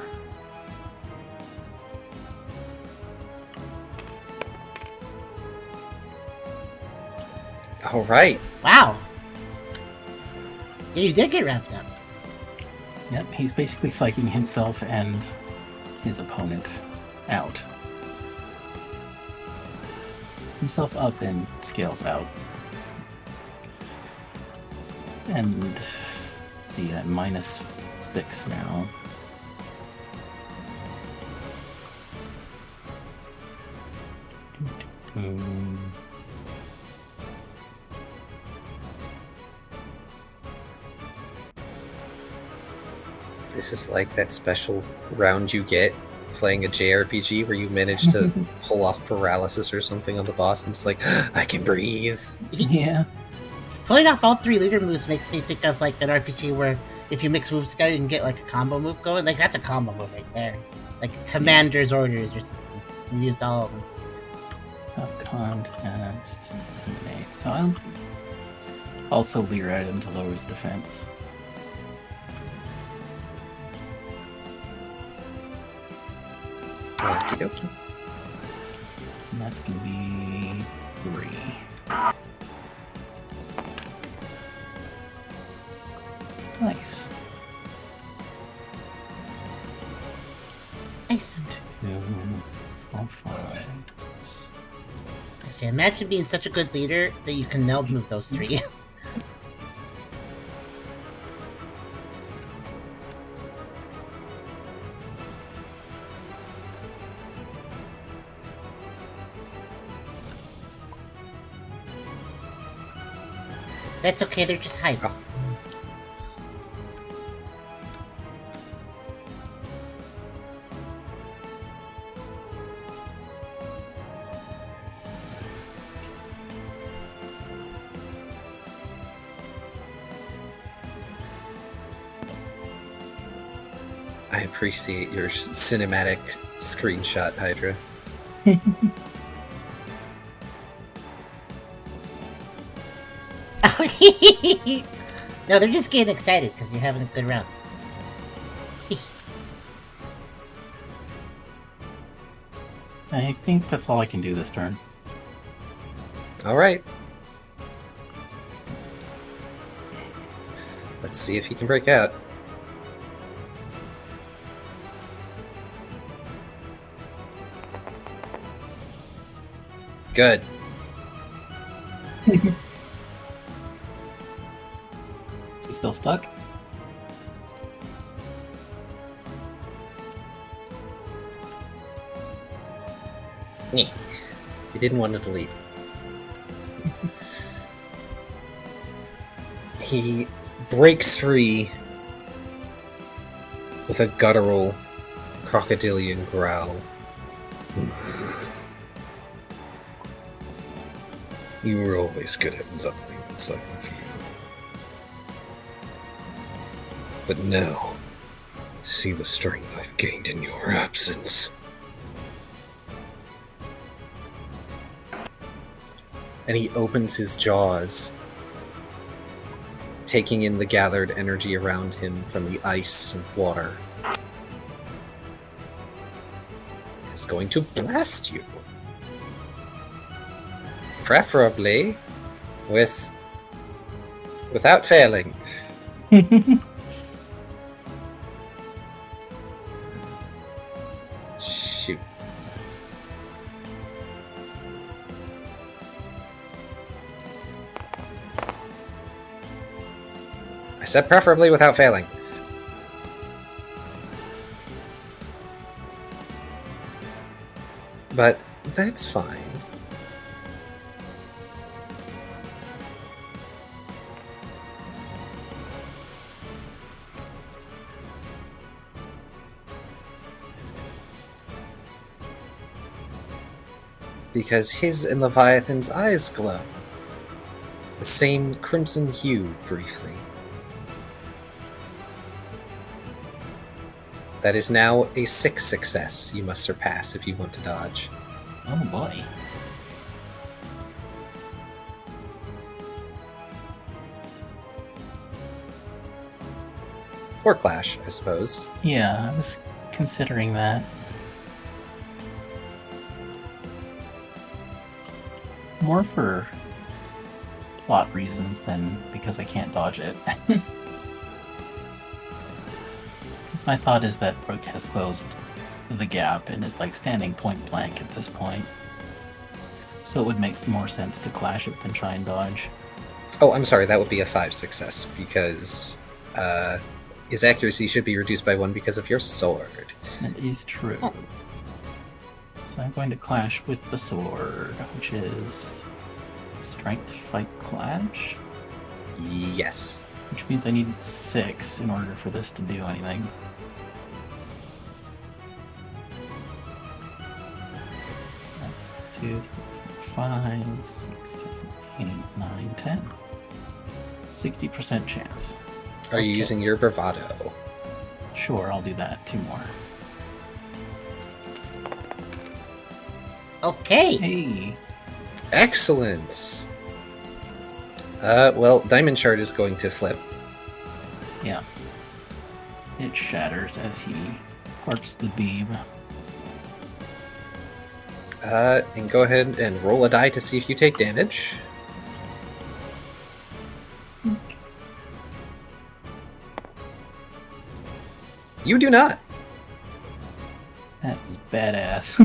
All right. Wow. Yeah, you did get wrapped up. Yep, he's basically psyching himself and his opponent out. Himself up and scales out. And see at -6 now. This is like that special round you get playing a JRPG where you manage to pull off paralysis or something on the boss, and it's like, I can breathe. Yeah. Pulling off all 3 leader moves makes me think of like an RPG where if you mix moves together, you can get like a combo move going. Like that's a combo move right there. Like Commander's Orders or something. We used all of them. Tough context. Intimidate. So I'll also leer at him to lower his defense. Okie dokie. And that's gonna be 3. Nice. Nice. 2, 4, 5. Okay, imagine being such a good leader that you can meld move those 3. That's okay, they're just hype. Oh. I appreciate your cinematic screenshot, Hydra. No, they're just getting excited because you're having a good round. I think that's all I can do this turn. All right. Let's see if he can break out. Good. Is he still stuck? He didn't want to delete. He breaks free with a guttural, crocodilian growl. You were always good at leveling and playing for you. But now, see the strength I've gained in your absence. And he opens his jaws, taking in the gathered energy around him from the ice and water. is going to blast you. Preferably without failing. Shoot. I said preferably without failing. But that's fine. Because his and Leviathan's eyes glow. The same crimson hue, briefly. That is now a 6 success you must surpass if you want to dodge. Oh boy. Or clash, I suppose. Yeah, I was considering that. More for plot reasons than because I can't dodge it. Because my thought is that Brooke has closed the gap and is like standing point blank at this point. So it would make some more sense to clash it than try and dodge. Oh, I'm sorry, that would be a 5 success, because his accuracy should be reduced by 1 because of your sword. That is true. So I'm going to clash with the sword, which is strength fight clash, Yes. which means I need 6 in order for this to do anything. So that's 2, 3, 4, 5, 6, 7, 8, 9, 10. 60% chance. Are you Okay. using your bravado? Sure, I'll do that. 2 more. Okay. Hey! Excellent! Well, Diamond Shard is going to flip. Yeah. It shatters as he parts the beam. And go ahead and roll a die to see if you take damage. You do not! That was badass.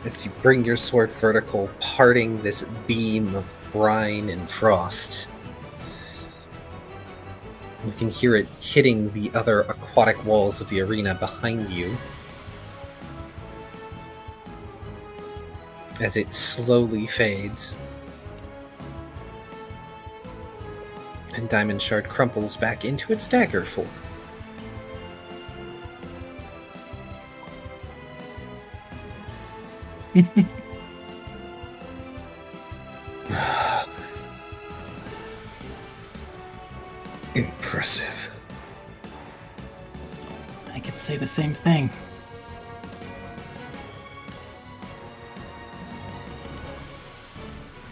As you bring your sword vertical, parting this beam of brine and frost. You can hear it hitting the other aquatic walls of the arena behind you. As it slowly fades. And Diamond Shard crumples back into its dagger form. Impressive. I could say the same thing.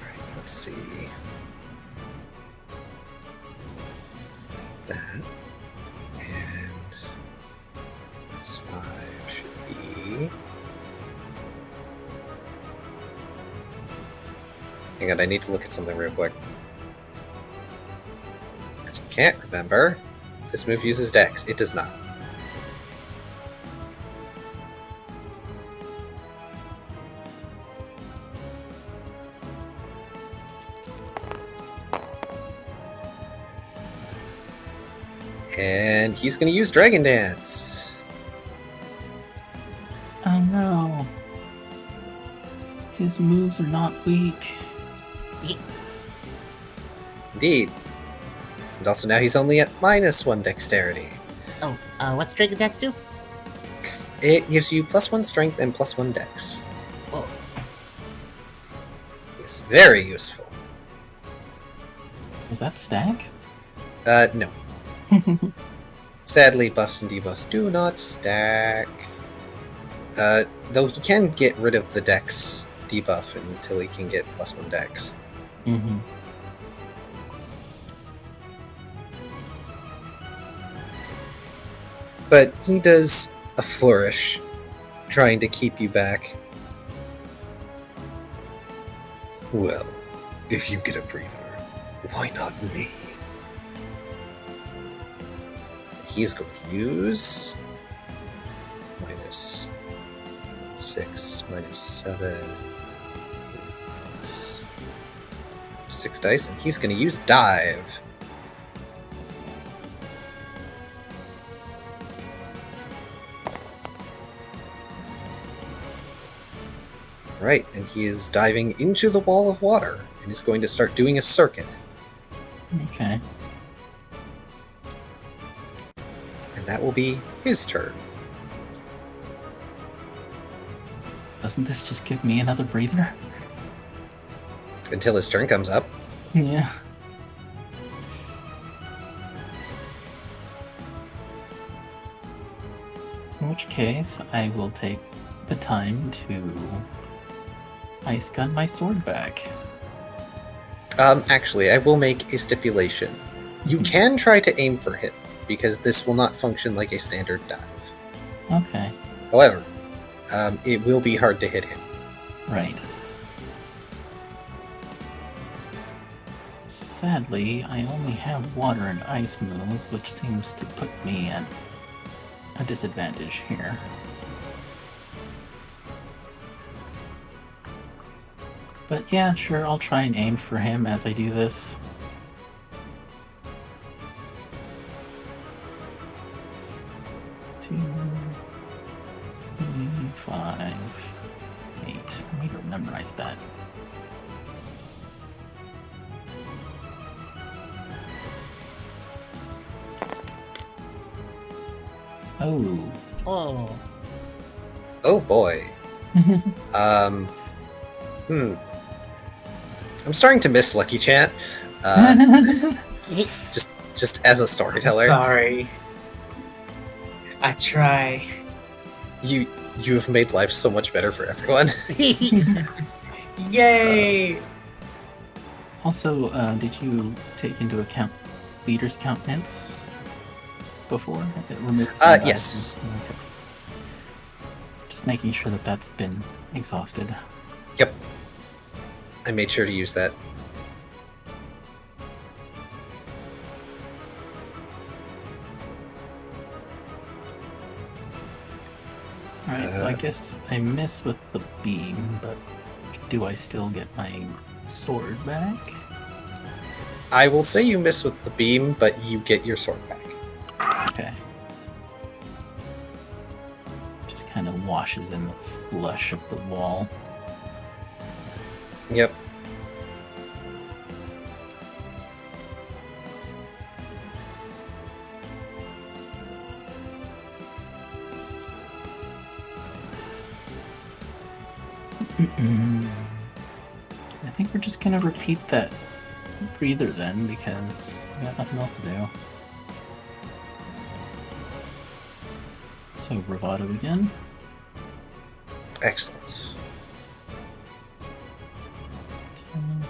Alright, let's see. That. And this 5 should be. Hang on, I need to look at something real quick. Because I can't remember if this move uses Dex. It does not. And he's going to use Dragon Dance. Oh no. His moves are not weak. Indeed. And also now he's only at -1 dexterity. Oh, what's Dragon Dance do? It gives you +1 strength and +1 dex. Oh, It's very useful. Is that stack? No. Sadly, buffs and debuffs do not stack. Though he can get rid of the dex debuff until he can get +1 dex. Mm-hmm. But he does a flourish, trying to keep you back. Well, if you get a breather, why not me? He is going to use -6, -7, 6 dice, and he's going to use dive. Right, and he is diving into the wall of water and is going to start doing a circuit. Okay. And that will be his turn. Doesn't this just give me another breather? Until his turn comes up. Yeah. In which case, I will take the time to ice gun my sword back. Actually, I will make a stipulation. You can try to aim for him, because this will not function like a standard dive. Okay. However, it will be hard to hit him. Right. Sadly, I only have water and ice moves, which seems to put me at a disadvantage here. But yeah, sure, I'll try and aim for him as I do this. Two, 3, 5, 8. I need to memorize that. Oh. Oh. Oh boy. I'm starting to miss Lucky Chat. Just as a storyteller. Sorry. I try. You have made life so much better for everyone. Yay! Also, did you take into account leader's countenance before? Yes. Okay. Just making sure that that's been exhausted. Yep. I made sure to use that. Alright, so I guess I miss with the beam, but do I still get my sword back? I will say you miss with the beam, but you get your sword back. Okay. Just kind of washes in the flush of the wall. Yep. I think we're just gonna repeat that breather then, because we got nothing else to do. So bravado again. Excellent. 10.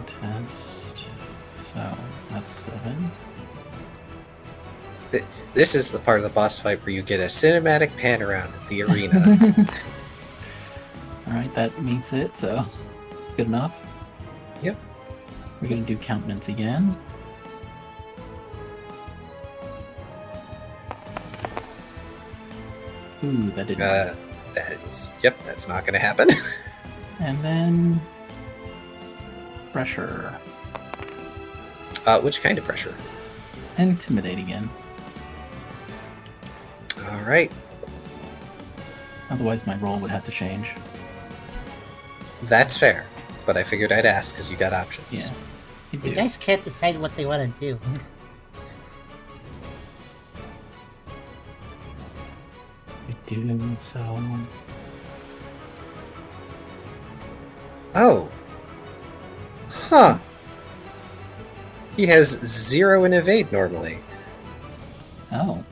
Test. So that's 7. This is the part of the boss fight where you get a cinematic pan around the arena. Alright, that meets it, so it's good enough. Yep. We're gonna do countenance again. Ooh, that didn't work. That's not gonna happen. And then pressure. Which kind of pressure? Intimidate again. Alright. Otherwise my roll would have to change. That's fair. But I figured I'd ask because you got options. Yeah. You You do. guys can't decide what they want to do. You do, so... Oh. Huh. He has 0 in evade normally. Oh.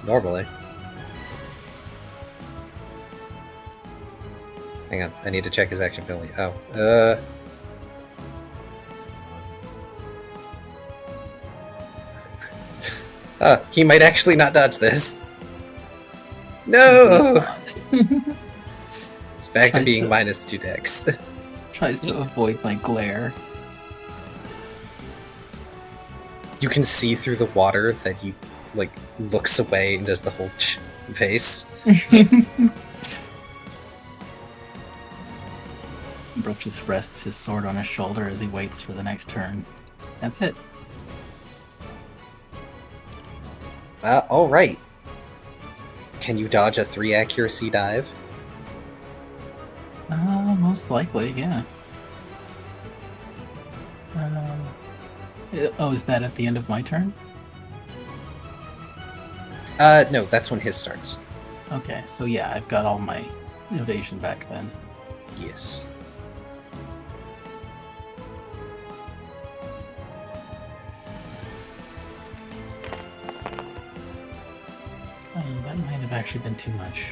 Normally. Hang on, I need to check his action penalty. Oh, He might actually not dodge this. No! It's back to Tries being to- -2 dex. Tries to avoid my glare. You can see through the water that he, like, looks away and does the whole face. Brooke just rests his sword on his shoulder as he waits for the next turn. That's it. Alright. Can you dodge a 3 accuracy dive? Most likely, yeah. Oh, is that at the end of my turn? No, that's when his starts. Okay, so yeah, I've got all my evasion back then. Yes. That might have actually been too much.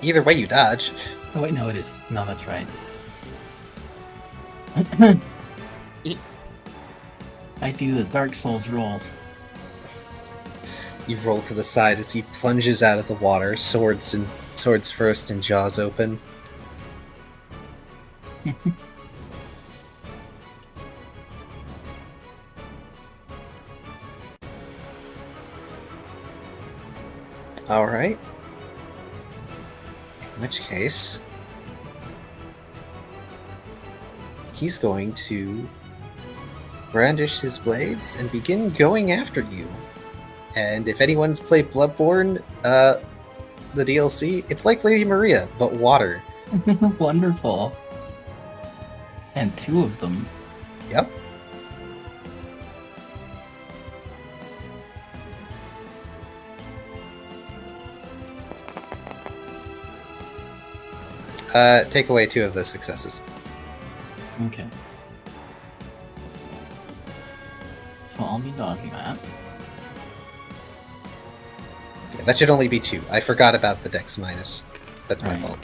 Either way you dodge. Oh wait, no, it is. No, that's right. I do the Dark Souls roll. You roll to the side as he plunges out of the water, swords first and jaws open. Alright. In which case, he's going to brandish his blades and begin going after you. And if anyone's played Bloodborne, the DLC, it's like Lady Maria, but water. Wonderful. And 2 of them. Yep. Take away 2 of the successes. Okay. So I'll be dodging that. Yeah, that should only be 2. I forgot about the dex minus. That's my Right. fault.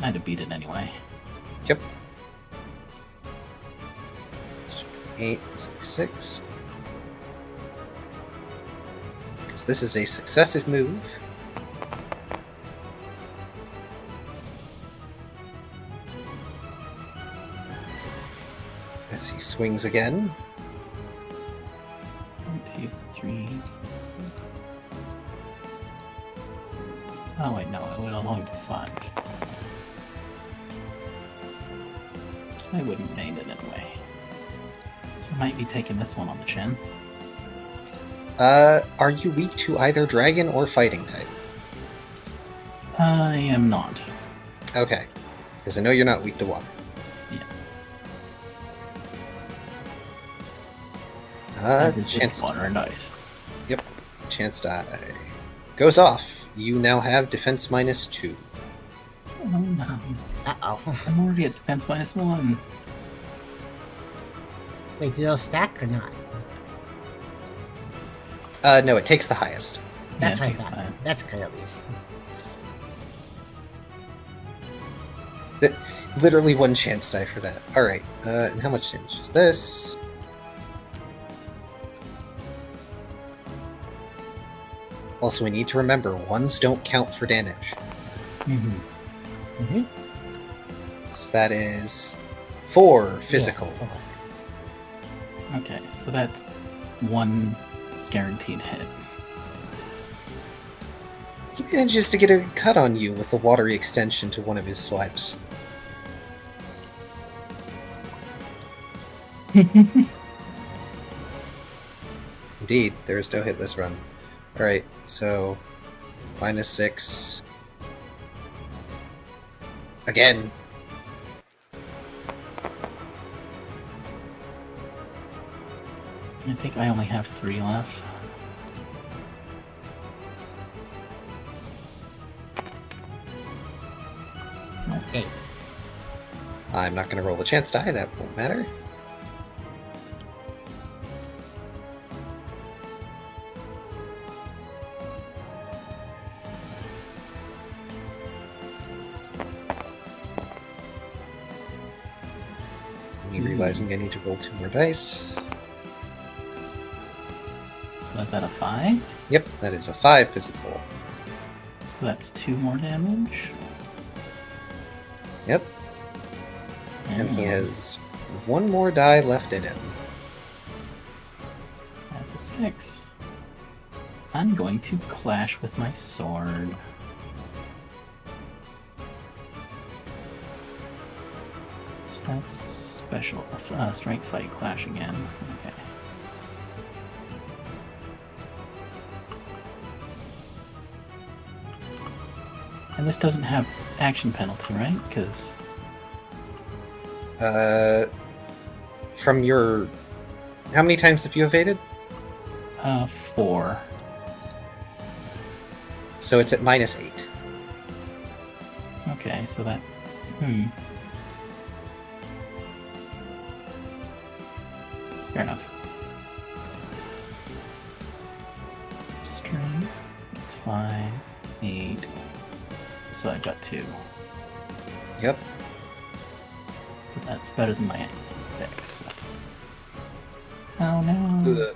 I'd have beat it anyway. Yep. 8, 6. Because this is a successive move. As he swings again. 1, 2, 3. Oh wait, no, it would only be 5. I wouldn't made it anyway. So I might be taking this one on the chin. Are you weak to either dragon or fighting type? I am not. Okay. Because I know you're not weak to water. It's Chance just water and ice. Chance die. Goes off. You now have defense -2. Oh no. Uh-oh. I'm already at defense -1. Wait, do those stack or not? No, it takes the highest. That's Yeah, what I it takes thought. time. That's good at least. Literally 1 chance die for that. Alright, and how much damage is this? Also, we need to remember, 1s don't count for damage. Mm-hmm. So that is 4 physical. Yeah. Okay, so that's 1 guaranteed hit. He manages to get a cut on you with the watery extension to one of his swipes. Indeed, there is no hitless run. Alright, so -6. Again. I think I only have 3 left. Okay. I'm not going to roll the chance die, that won't matter. He realizing I need to roll 2 more dice. So is that a 5? Yep, that is a 5 physical. So that's 2 more damage. Yep, and he has 1 more die left in him. That's a 6. I'm going to clash with my sword. So that's special. Strength fight clash again. Okay. And this doesn't have action penalty, right? Because From your... How many times have you evaded? 4. So it's at -8. Okay, so that... Fair enough. Strength. It's 5, 8. So I got 2. Yep. But that's better than my dex. Oh no. Ugh.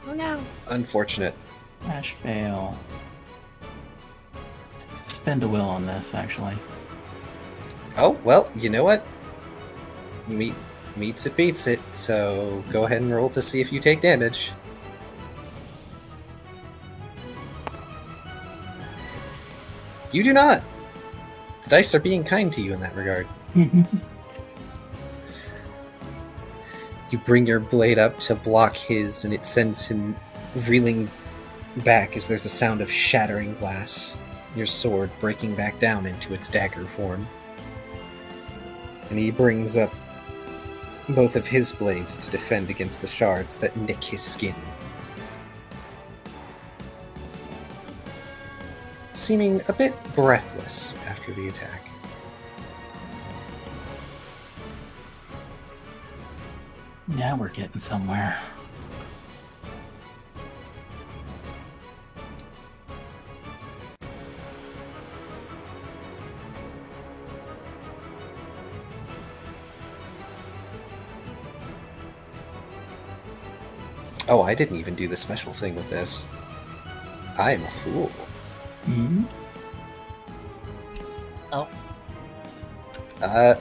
Oh no. Unfortunate. Slash fail. Spend a will on this, actually. Oh, well, you know what? Meets it beats it, so go ahead and roll to see if you take damage. You do not! The dice are being kind to you in that regard. You bring your blade up to block his, and it sends him reeling back as there's a sound of shattering glass, your sword breaking back down into its dagger form. And he brings up both of his blades to defend against the shards that nick his skin. Seeming a bit breathless after the attack. Now we're getting somewhere. Oh, I didn't even do the special thing with this. I am a fool. Hmm? Oh.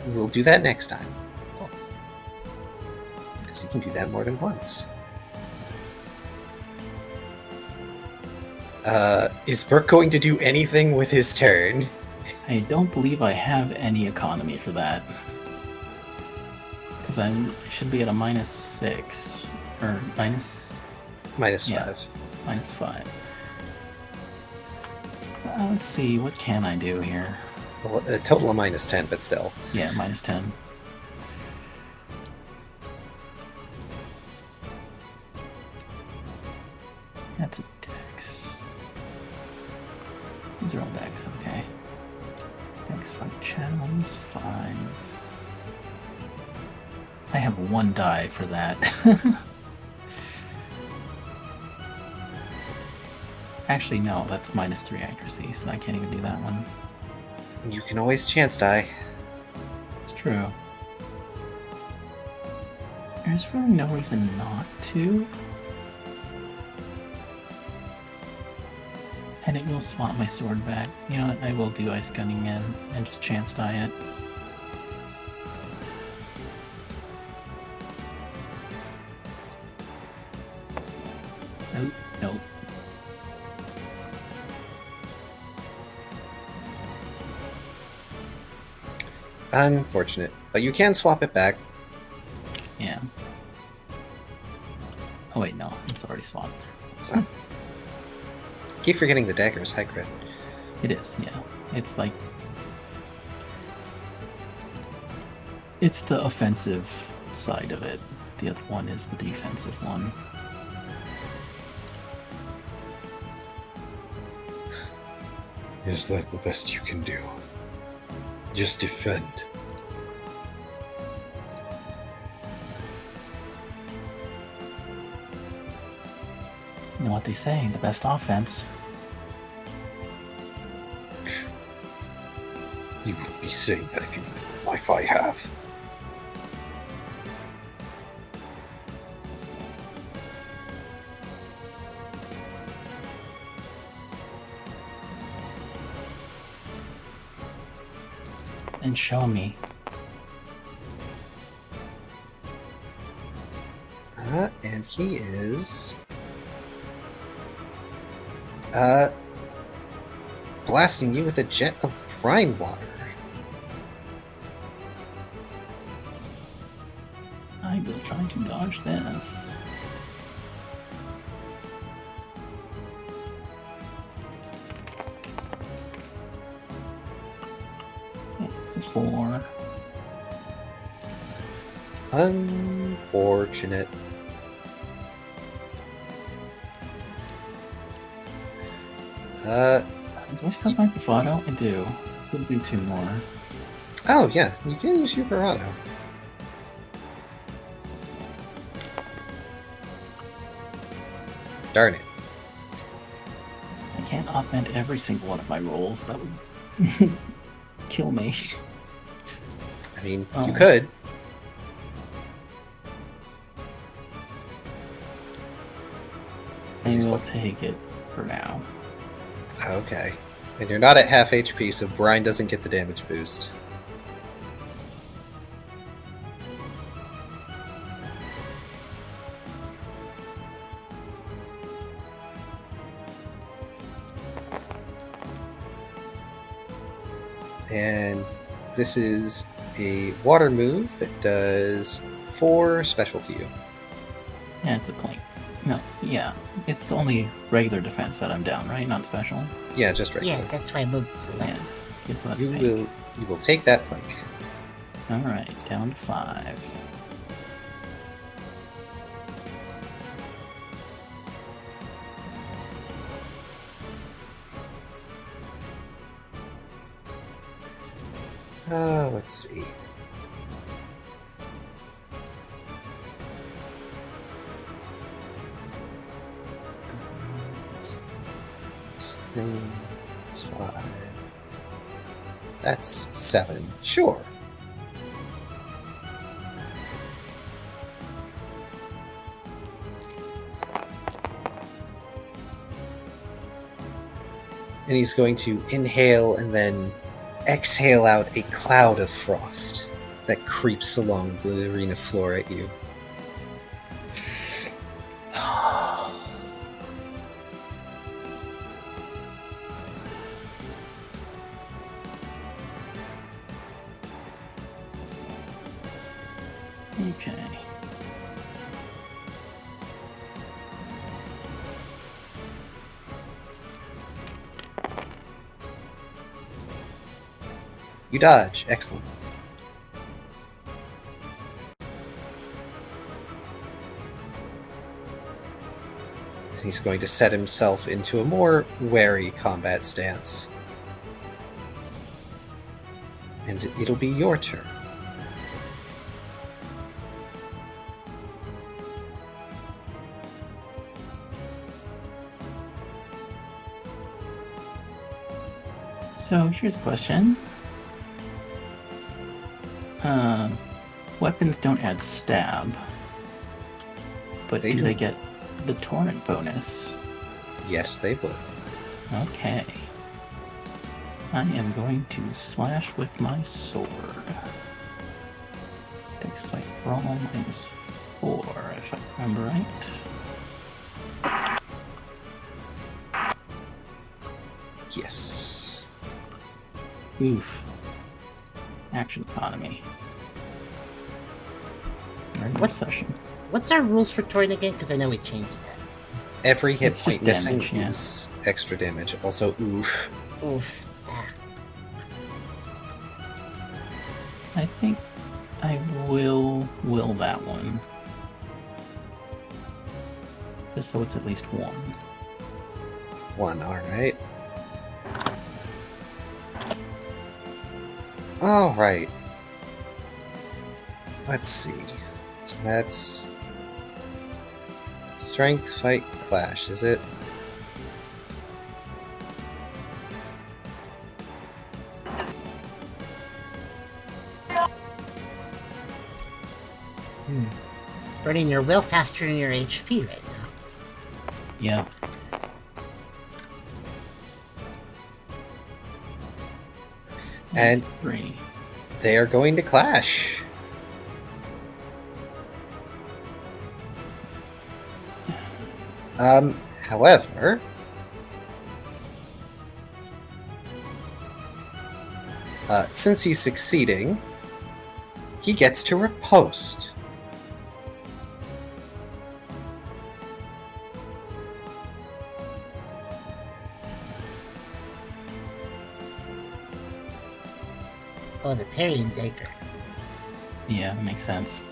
We'll do that next time. Because you can do that more than once. Is Brooke going to do anything with his turn? I don't believe I have any economy for that. Because I should be at a -6. Or minus... -5. Yeah. -5. Let's see, what can I do here? Well, a total of -10, but still. Yeah, -10. That's a dex. These are all dex, okay. Dex 5 channels, 5. I have 1 die for that. Actually, no, that's -3 accuracy, so I can't even do that one. You can always chance die. It's true. There's really no reason not to. And it will swap my sword back. You know what, I will do Ice Gunning again and just chance die it. Nope, nope. Unfortunate. But you can swap it back. Yeah. Oh wait, no, it's already swapped. Keep forgetting the dagger is high crit. It is, yeah. It's like... It's the offensive side of it. The other one is the defensive one. Is that the best you can do? Just defend. You know what they say, the best offense. You wouldn't be saying that if you lived the life I have. and show me. And he is blasting you with a jet of brine water. I will try to dodge this. It's a 4. Unfortunate. Do I still have my bravado? I do. We'll do 2 more. Oh, yeah, you can use your bravado. Darn it. I can't augment every single one of my rolls. That would kill me. I mean, you could. I will take it for now. Okay. And you're not at half HP, so Brine doesn't get the damage boost. And this is a water move that does 4 special to you. Yeah, it's a plink. No, yeah. It's only regular defense that I'm down, right? Not special? Yeah, just regular. Yeah, that's why I moved to the Yeah. left. Okay, so that's You pink. will take that plank. Alright, down to 5. Let's see. That's 3, that's 5. That's 7. Sure. And he's going to inhale and then exhale out a cloud of frost that creeps along the arena floor at you. Okay. You dodge. Excellent. He's going to set himself into a more wary combat stance. And it'll be your turn. So here's a question. Weapons don't add stab, but They do do. they get the torrent bonus? Yes, they would. Okay. I am going to slash with my sword. Dex fight brawl -4, if I remember right. Yes. Oof. Action economy. Regular What? session. What's our rules for Torin again? Because I know we changed that. Every hit It's point just missing damage, yeah. is extra damage. Also, oof. Oof. Ah. I think I will that one. Just so it's at least 1. 1, alright. Alright. Let's see. So that's strength, fight, clash, is it? Burning your will faster than your HP right now. Yeah. And- That's 3. they are going to clash. However, since he's succeeding, he gets to riposte. Oh, the parry and dagger. Yeah, makes sense.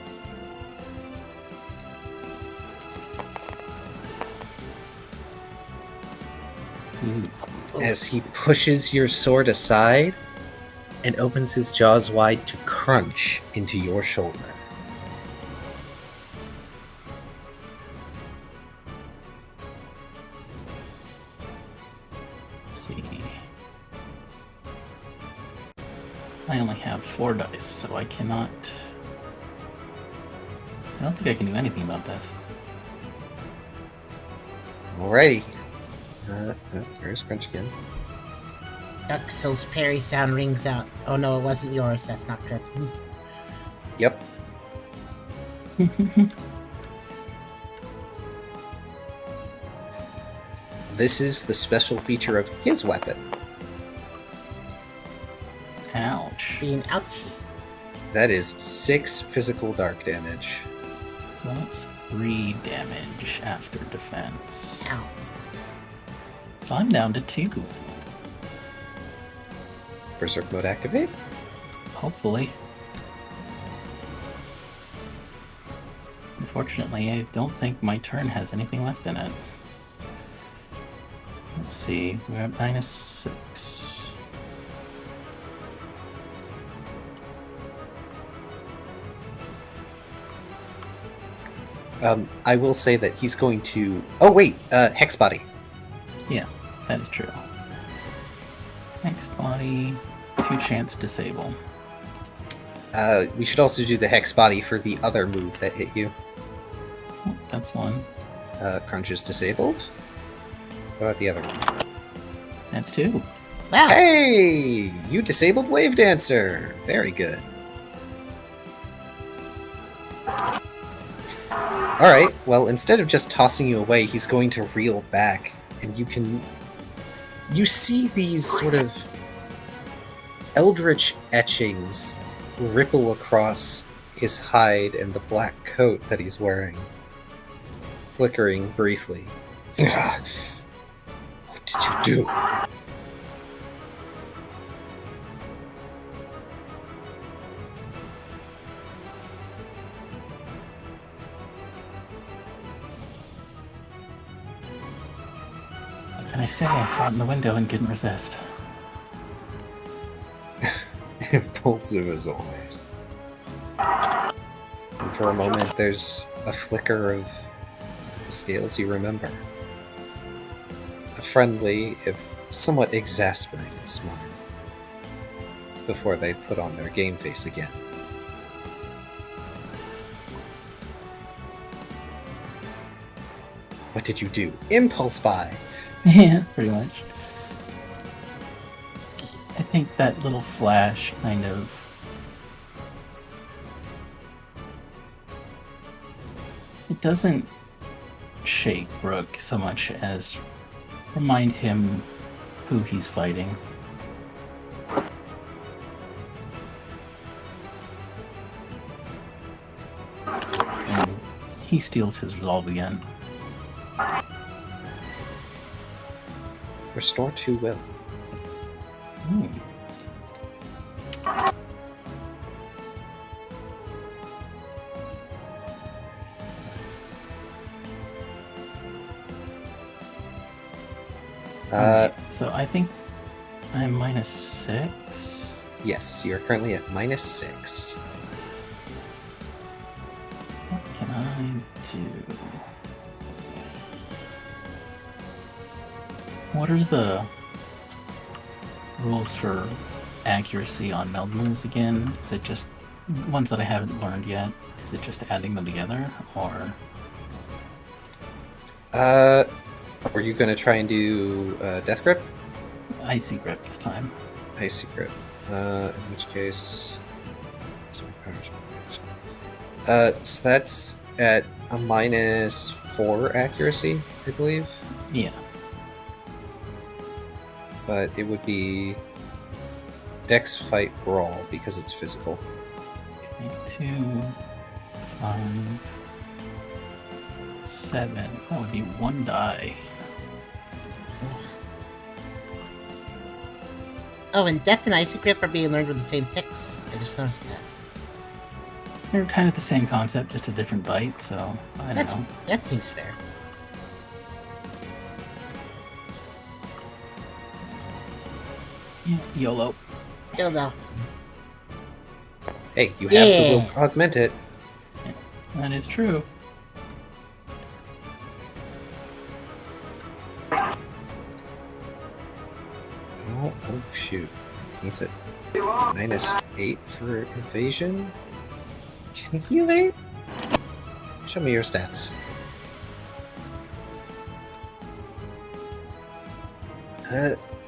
As he pushes your sword aside and opens his jaws wide to crunch into your shoulder. Let's see. I only have 4 dice, so I cannot... I don't think I can do anything about this. Alrighty. There's crunch again. Dark Souls parry sound rings out. Oh no, it wasn't yours. That's not good. Yep. This is the special feature of his weapon. Ouch. Being ouchy. That is 6 physical dark damage. So that's 3 damage after defense. Ow. So I'm down to 2. Berserk mode activate. Hopefully. Unfortunately, I don't think my turn has anything left in it. Let's see, we're at -6. I will say that he's going to... Oh wait, Hex Body. Yeah, that is true. Hex Body, 2 chance disable. We should also do the Hex Body for the other move that hit you. Oh, that's 1. Crunch is disabled. What about the other one? That's 2. Wow. Hey! You disabled Wave Dancer! Very good. Alright, well, instead of just tossing you away, he's going to reel back, and you see these sort of eldritch etchings ripple across his hide and the black coat that he's wearing, flickering briefly. What did you do? What can I say? I saw it in the window and couldn't resist. Impulsive as always. And for a moment, there's a flicker of the scales you remember. A friendly, if somewhat exasperated smile, before they put on their game face again. What did you do? Impulse buy! Yeah, pretty much. I think that little flash kind of... It doesn't shake Brooke so much as remind him who he's fighting. And he steals his resolve again. Restore 2 will. Hmm. Alright, so I think I'm -6. Yes, you are currently at -6. What can I do? What are the rules for accuracy on meld moves again? Is it just ones that I haven't learned yet? Is it just adding them together, or? Were you going to try and do Death Grip? Icy grip this time. Icy Grip. In which case, Sorry, so that's at a -4 accuracy, I believe. Yeah. But it would be Dex Fight Brawl because it's physical. Okay, 2, 5, 7. That would be 1 die. Oh, and Death and Icy Grip are being learned with the same ticks. I just noticed that. They're kind of the same concept, just a different bite, so I don't know. That seems fair. Yeah, YOLO. YOLO. Hey, you have the will to augment it. That is true. Oh shoot. He's at -8 for evasion. Can he evade? Show me your stats.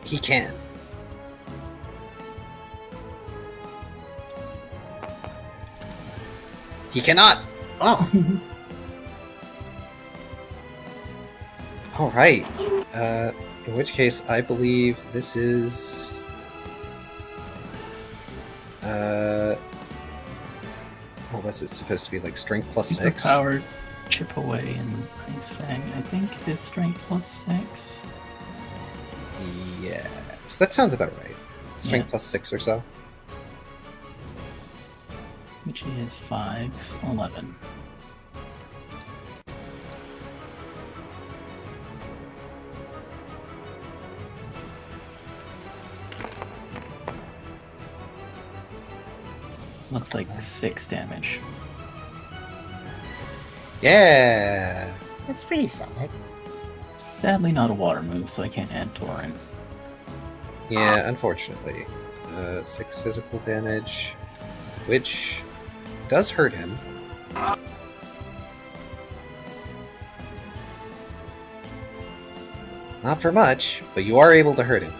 He can. He cannot! Oh! Alright. In which case, I believe this is... what was it supposed to be, like strength plus 6? Power, chip away, and Ice Fang. I think it is strength plus 6. Yes, that sounds about right. Strength plus 6 or so. Which is 5, 11. Looks like 6 damage. Yeah! That's pretty solid. Sadly not a water move, so I can't add Torrent. Yeah, unfortunately. 6 physical damage, which does hurt him. Not for much, but you are able to hurt him.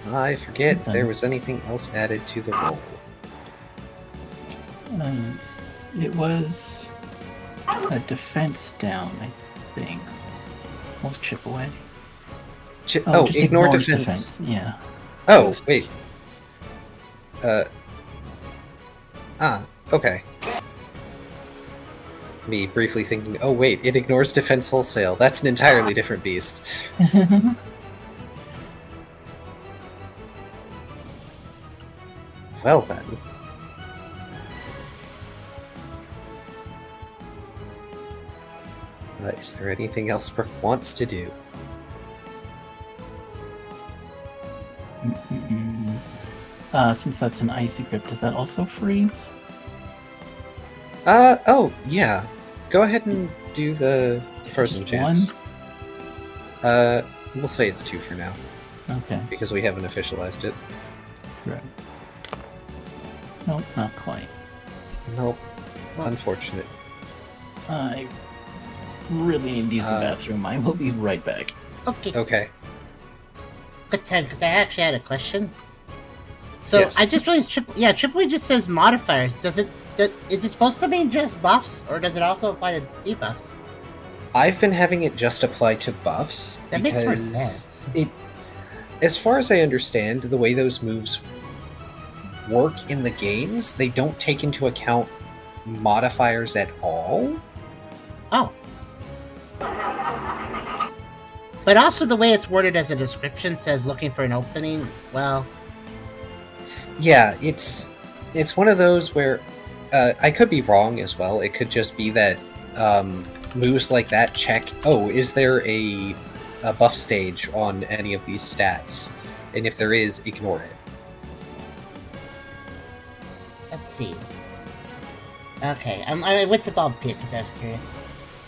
I forget if there was anything else added to the roll. It was a defense down, I think. What was chip away? Just ignore defense. Yeah. Oh, wait. Okay. Me briefly thinking, oh wait, it ignores defense wholesale. That's an entirely different beast. Well then. Is there anything else Brooke wants to do? Since that's an icy grip, does that also freeze? Oh, yeah. Go ahead and do the frozen chance. 1? We'll say it's 2 for now. Okay. Because we haven't officialized it. Right. Nope, not quite. Nope. Unfortunate. I really need to use the bathroom. I will be right back. Okay. Okay. Good time, because I actually had a question. So Yes. I just realized Triple E just says modifiers. Is it supposed to mean just buffs, or does it also apply to debuffs? I've been having it just apply to buffs. That makes more because sense. As far as I understand, the way those moves work in the games, they don't take into account modifiers at all. Oh. But also the way it's worded as a description says looking for an opening, well... Yeah, it's one of those where I could be wrong as well. It could just be that moves like that check, oh, is there a buff stage on any of these stats? And if there is, ignore it. Let's see. Okay, I went to Bob Pitt because I was curious.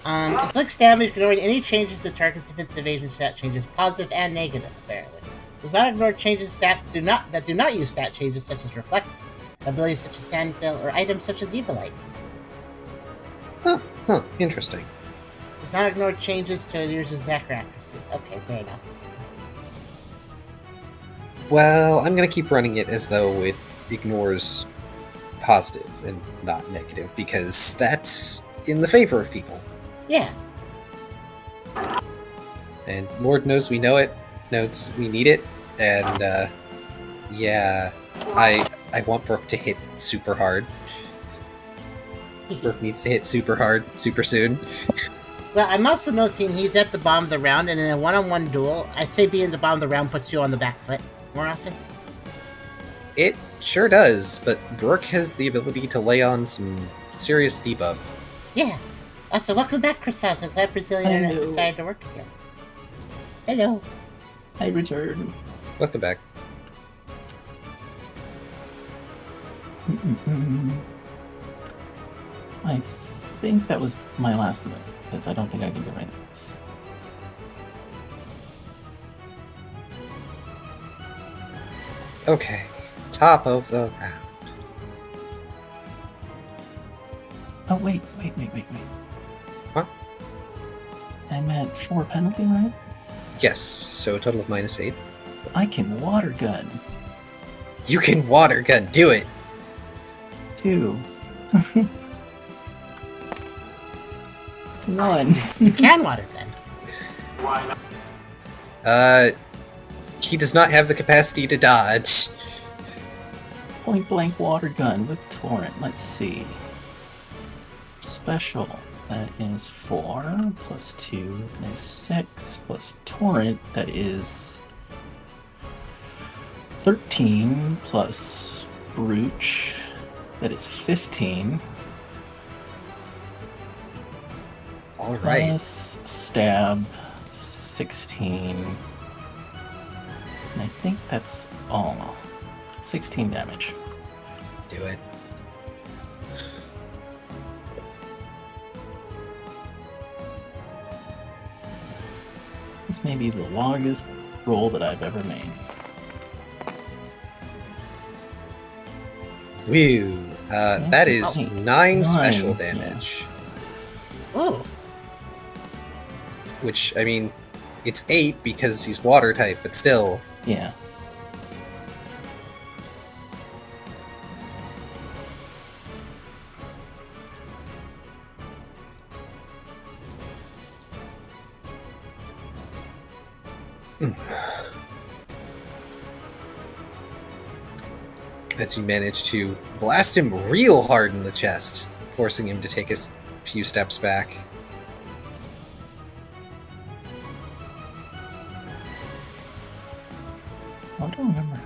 Inflicts damage ignoring any changes to target's defense evasion stat changes, positive and negative, apparently. Does not ignore changes that do not use stat changes such as Reflect, abilities such as Sandfill, or items such as Evilite. Huh, interesting. Does not ignore changes to user's attack or accuracy. Okay, fair enough. Well, I'm gonna keep running it as though it ignores positive and not negative, because that's in the favor of people. Yeah. And Lord knows we know it, knows we need it, and yeah, I want Brooke to hit super hard. Brooke needs to hit super hard, super soon. Well, I'm also noticing he's at the bottom of the round, and in a one-on-one duel, I'd say being at the bottom of the round puts you on the back foot more often. It sure does, but Brooke has the ability to lay on some serious debuff. Yeah. Also, welcome back, Karserus. I'm glad Brazilian Internet Hello. decided to work again. Hello. I return. Welcome back. I think that was my last of it, because I don't think I can do anything else. Okay, top of the round. Oh, wait. Huh? I'm at 4 penalty, right? Yes, so a total of -8. I can water gun. You can water gun, do it! 2. 1. You can water gun. He does not have the capacity to dodge. Point blank water gun with torrent. Let's see. Special. That is 4 plus 2 is 6 plus torrent. That is 13 plus brooch. That is 15. All right. Plus stab 16. And I think that's all. 16 damage. Do it. This may be the longest roll that I've ever made. Woo. That is Oh, 9 special 9, damage. Oh. Which, I mean, it's 8 because he's water type, but still. Yeah. As you manage to blast him real hard in the chest, forcing him to take a few steps back. I don't remember.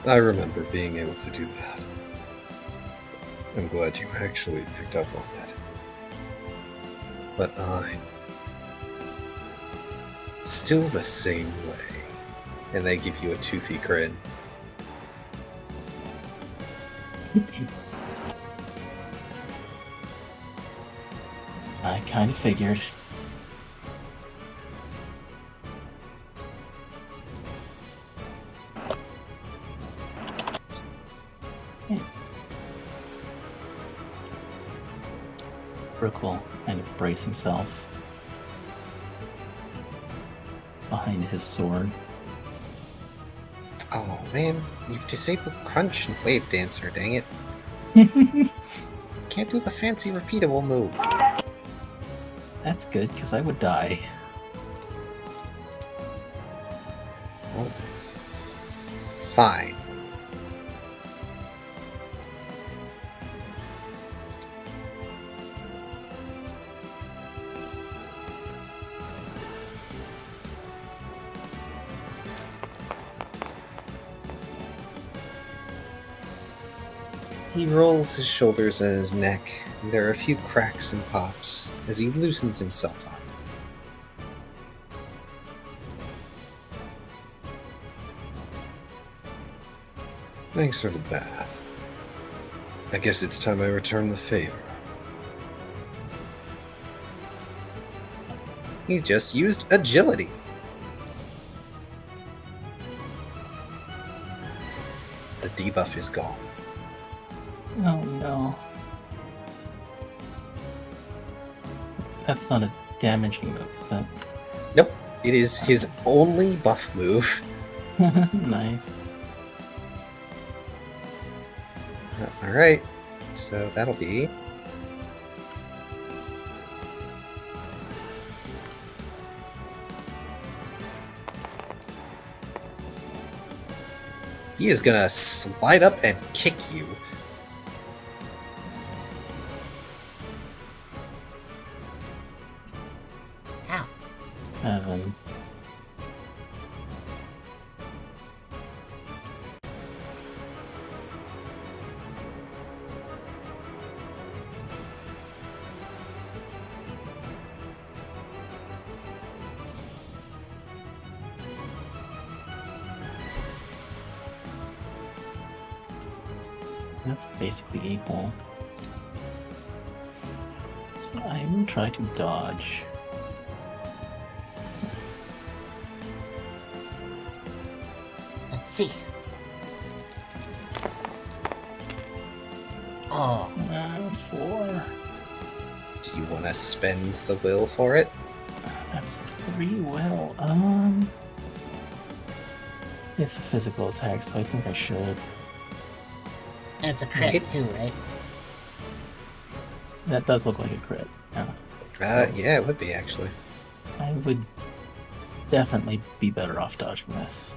I remember being able to do that. I'm glad you actually picked up on that. But I'm still the same way. And they give you a toothy grin. I kind of figured. Yeah. Brooke will kind of brace himself behind his sword. Oh man, you've disabled Crunch and Wave Dancer, dang it. Can't do the fancy repeatable move. That's good, because I would die. Well, fine. He rolls his shoulders and his neck, and there are a few cracks and pops as he loosens himself up. Thanks for the bath. I guess it's time I return the favor. He's just used agility. The debuff is gone. Oh no. That's not a damaging move, is that? Nope. It is his only buff move. Nice. Alright. So that'll be... He is gonna slide up and kick you. Ow. 7. That's basically equal. So I will try to dodge. Let's see. Oh, 4. Do you want to spend the will for it? That's 3 will. It's a physical attack, so I think I should. and it's a crit too, right? That does look like a crit. Yeah. Yeah, it would be actually. I would definitely be better off dodging this.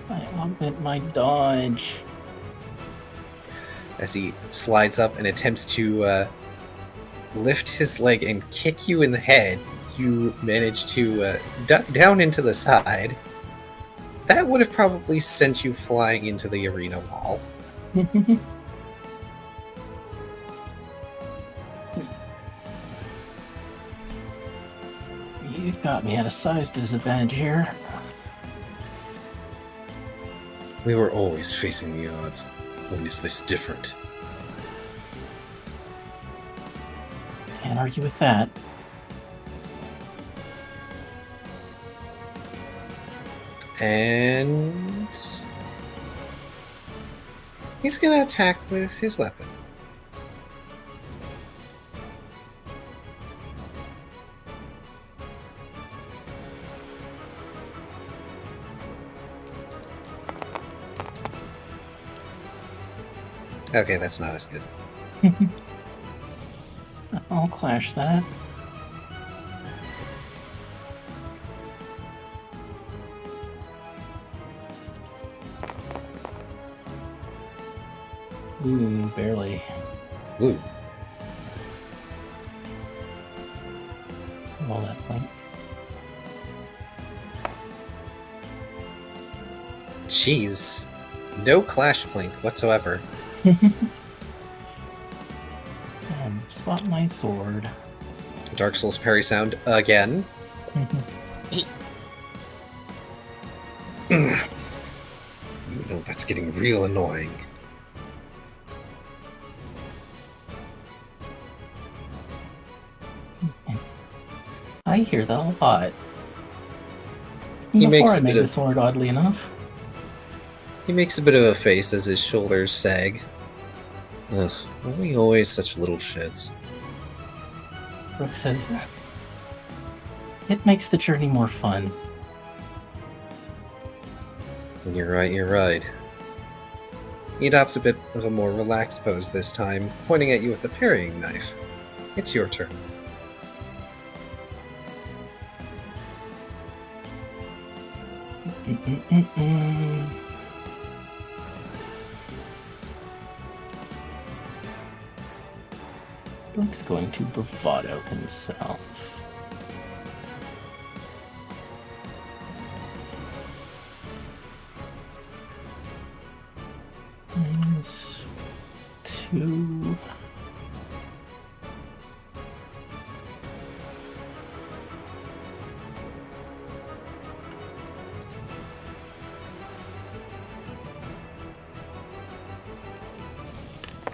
I augment my dodge. As he slides up and attempts to lift his leg and kick you in the head, you manage to duck down into the side. That would have probably sent you flying into the arena wall. You've got me at a size disadvantage here. We were always facing the odds. When is this different? Can't argue with that. And he's gonna attack with his weapon. Okay, that's not as good. I'll clash that. Ooh, barely. Ooh. Roll that point. Jeez. No clash blink whatsoever. Swap my sword. Dark Souls parry sound again. You know that's getting real annoying. I hear that a lot. He Before makes I a made bit the of- sword, oddly enough. He makes a bit of a face as his shoulders sag. Ugh, are we always such little shits? Brooke says, it makes the journey more fun. You're right, you're right. He adopts a bit of a more relaxed pose this time, pointing at you with the parrying knife. It's your turn. Brooke's going to bravado himself. -2.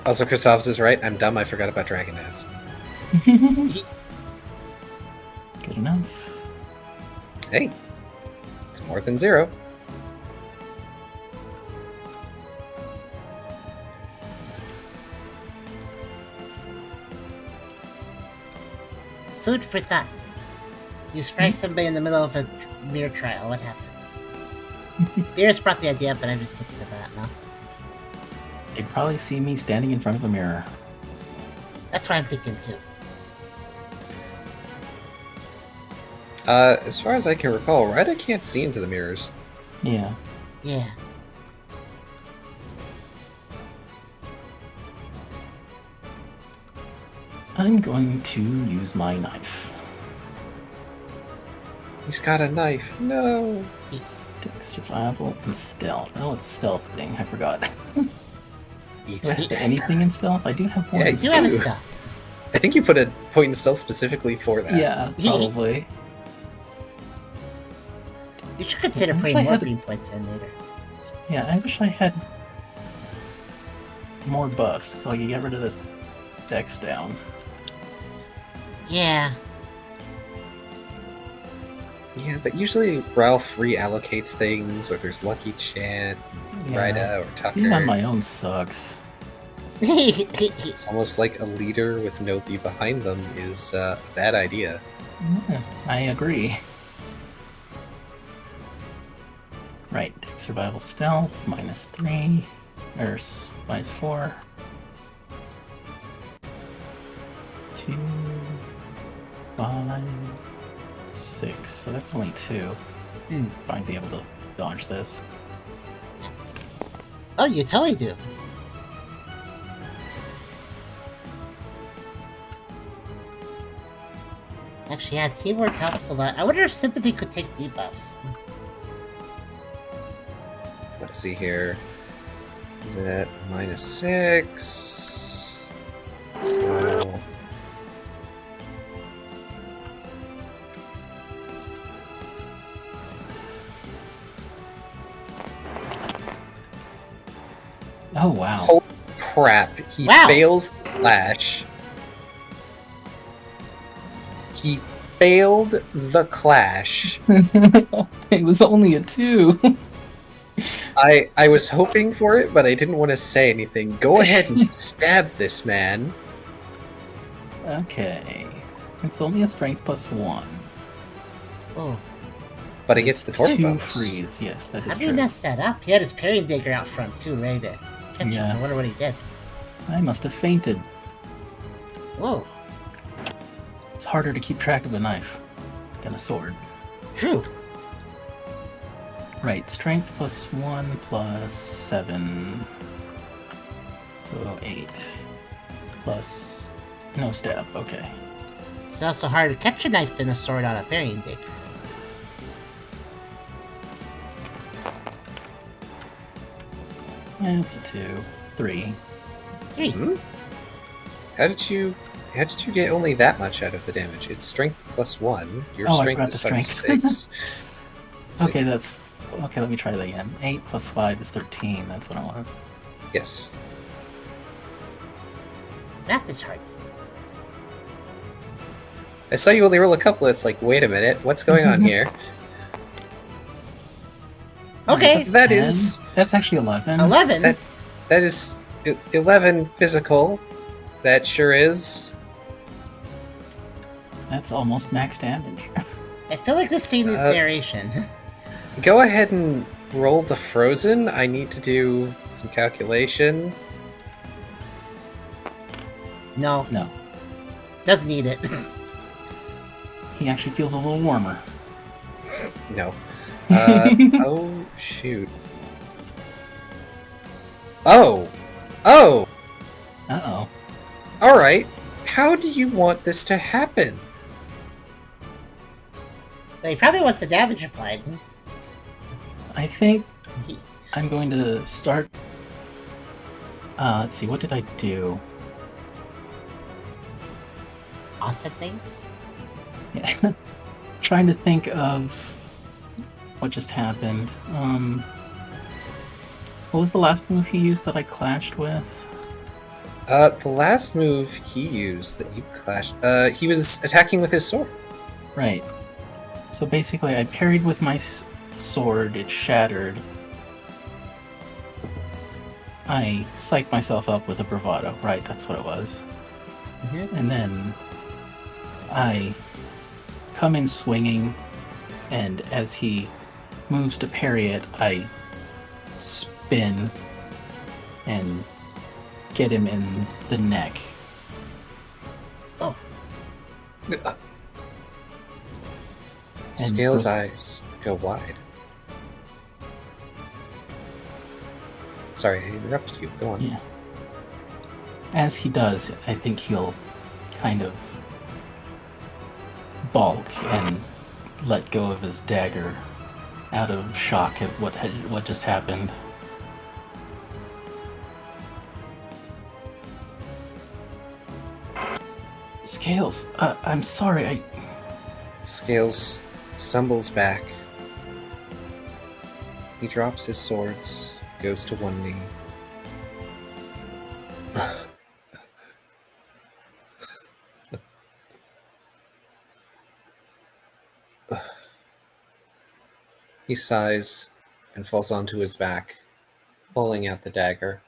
Also, Christophs is right. I'm dumb. I forgot about Dragon Dance. Good enough. Hey, it's more than 0. Food for thought. You strike somebody in the middle of a mirror trial. What happens? Beerus brought the idea, but I'm just thinking about it now. They'd probably see me standing in front of a mirror. That's what I'm thinking too. As far as I can recall, Ryda can't see into the mirrors. Yeah. Yeah. I'm going to use my knife. He's got a knife. No. Dex, survival, and stealth. Oh, it's a stealth thing. I forgot. Eats Do I it. have anything in stealth? I do have one. Yeah, You do have a stuff. I think you put a point in stealth specifically for that. Yeah, probably. You should consider I wish putting I more had- green points in later. Yeah, I wish I had more buffs so I could get rid of this dex down. Yeah. Yeah, but usually Ralph reallocates things, or there's Lucky Chant, Yeah. Ryda, or Tucker. Being on my own sucks. It's almost like a leader with no B behind them is a bad idea. Yeah, I agree. Right, dex, survival, stealth, -3, or -4. 2, 5, 6. So that's only 2. Hmm. If I'd be able to dodge this. Oh, you totally do. Actually, yeah, teamwork helps a lot. I wonder if sympathy could take debuffs. Let's see here. Is it at -6? So... Oh, wow. Holy crap. He Wow. fails the clash. He failed the clash. It was only a 2. I was hoping for it, but I didn't want to say anything. Go ahead and stab this man. Okay. It's only a strength +1. Oh, But it gets the torque 2 bonus. freeze, yes, that how is did he true. mess that up? He had his parrying dagger out front too, ready to catch Yeah. it, so I wonder what he did. I must have fainted. Whoa, It's harder to keep track of a knife than a sword. true. Right, strength +1 +7. So 8. Plus no stab, okay. It's also harder to catch a knife than a sword on a parrying dagger. Yeah, it's a 2. 3. 3. Hmm? How did you get only that much out of the damage? It's strength +1. Your Oh, I strength forgot is the fucking strength. 6. Okay, that's... Okay, let me try that again. 8 plus 5 is 13, that's what I was. Yes. Math is hard. I saw you only roll a couple. It's like, wait a minute, what's going on here? Okay, That's That 10. is- That's actually 11. 11. That is 11 physical. That sure is. That's almost max damage. I feel like this scene needs narration. Go ahead and roll the frozen. I need to do some calculation. No, No. doesn't need it. He actually feels a little warmer. No. Oh, shoot. Oh! Oh! Uh-oh. Alright. How do you want this to happen? So he probably wants the damage applied. I think I'm going to start... let's see, what did I do? Awesome things. Yeah. Trying to think of what just happened. What was the last move he used that I clashed with? The last move he used that you clashed, he was attacking with his sword. Right. So basically, I parried with my sword, it shattered. I psyched myself up with a bravado. Right, that's what it was. Mhm. And then I come in swinging, and as he moves to parry it, I spin and get him in the neck. Oh. Scale's eyes go wide. Sorry, I interrupted you. Go on. Yeah. As he does, I think he'll kind of balk and let go of his dagger out of shock at what just happened. Scales, I'm sorry, Scales stumbles back. He drops his swords, goes to one knee. He sighs and falls onto his back, pulling out the dagger.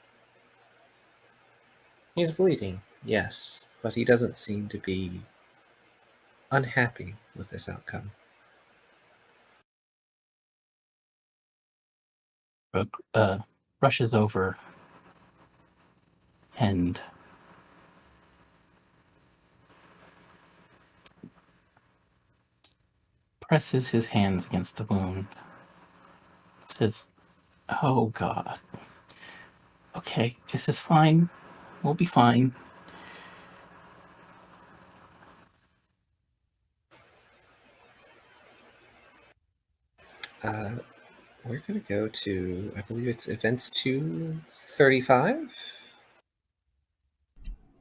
He's bleeding, yes, but he doesn't seem to be unhappy with this outcome. Brooke rushes over and presses his hands against the wound. Says, "Oh God. Okay, this is fine. We'll be fine." We're going to go to, I believe it's events 235?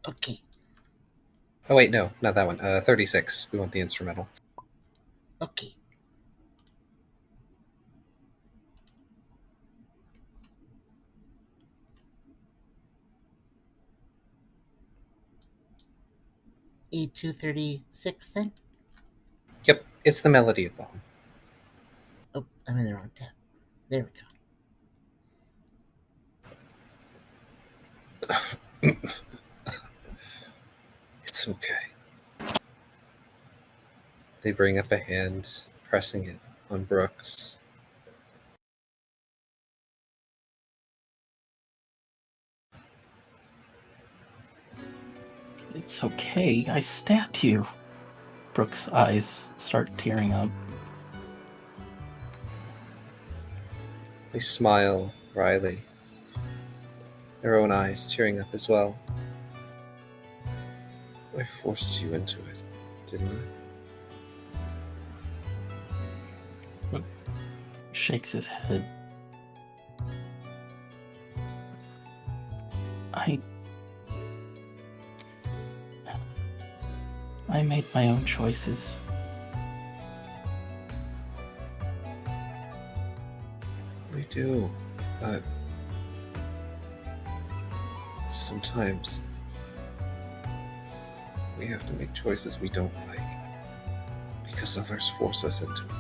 Okay. Oh wait, no, not that one. 36. We want the instrumental. Okay. E236 then? Yep, it's the Melody of Balm. Oh, I'm in the wrong tab. There we go. It's okay. They bring up a hand, pressing it on Brooks. It's okay. I stabbed you. Brooke's eyes start tearing up. They smile wryly, their own eyes tearing up as well. I forced you into it, didn't I? Shakes his head. I made my own choices. We do, but sometimes we have to make choices we don't like because others force us into it.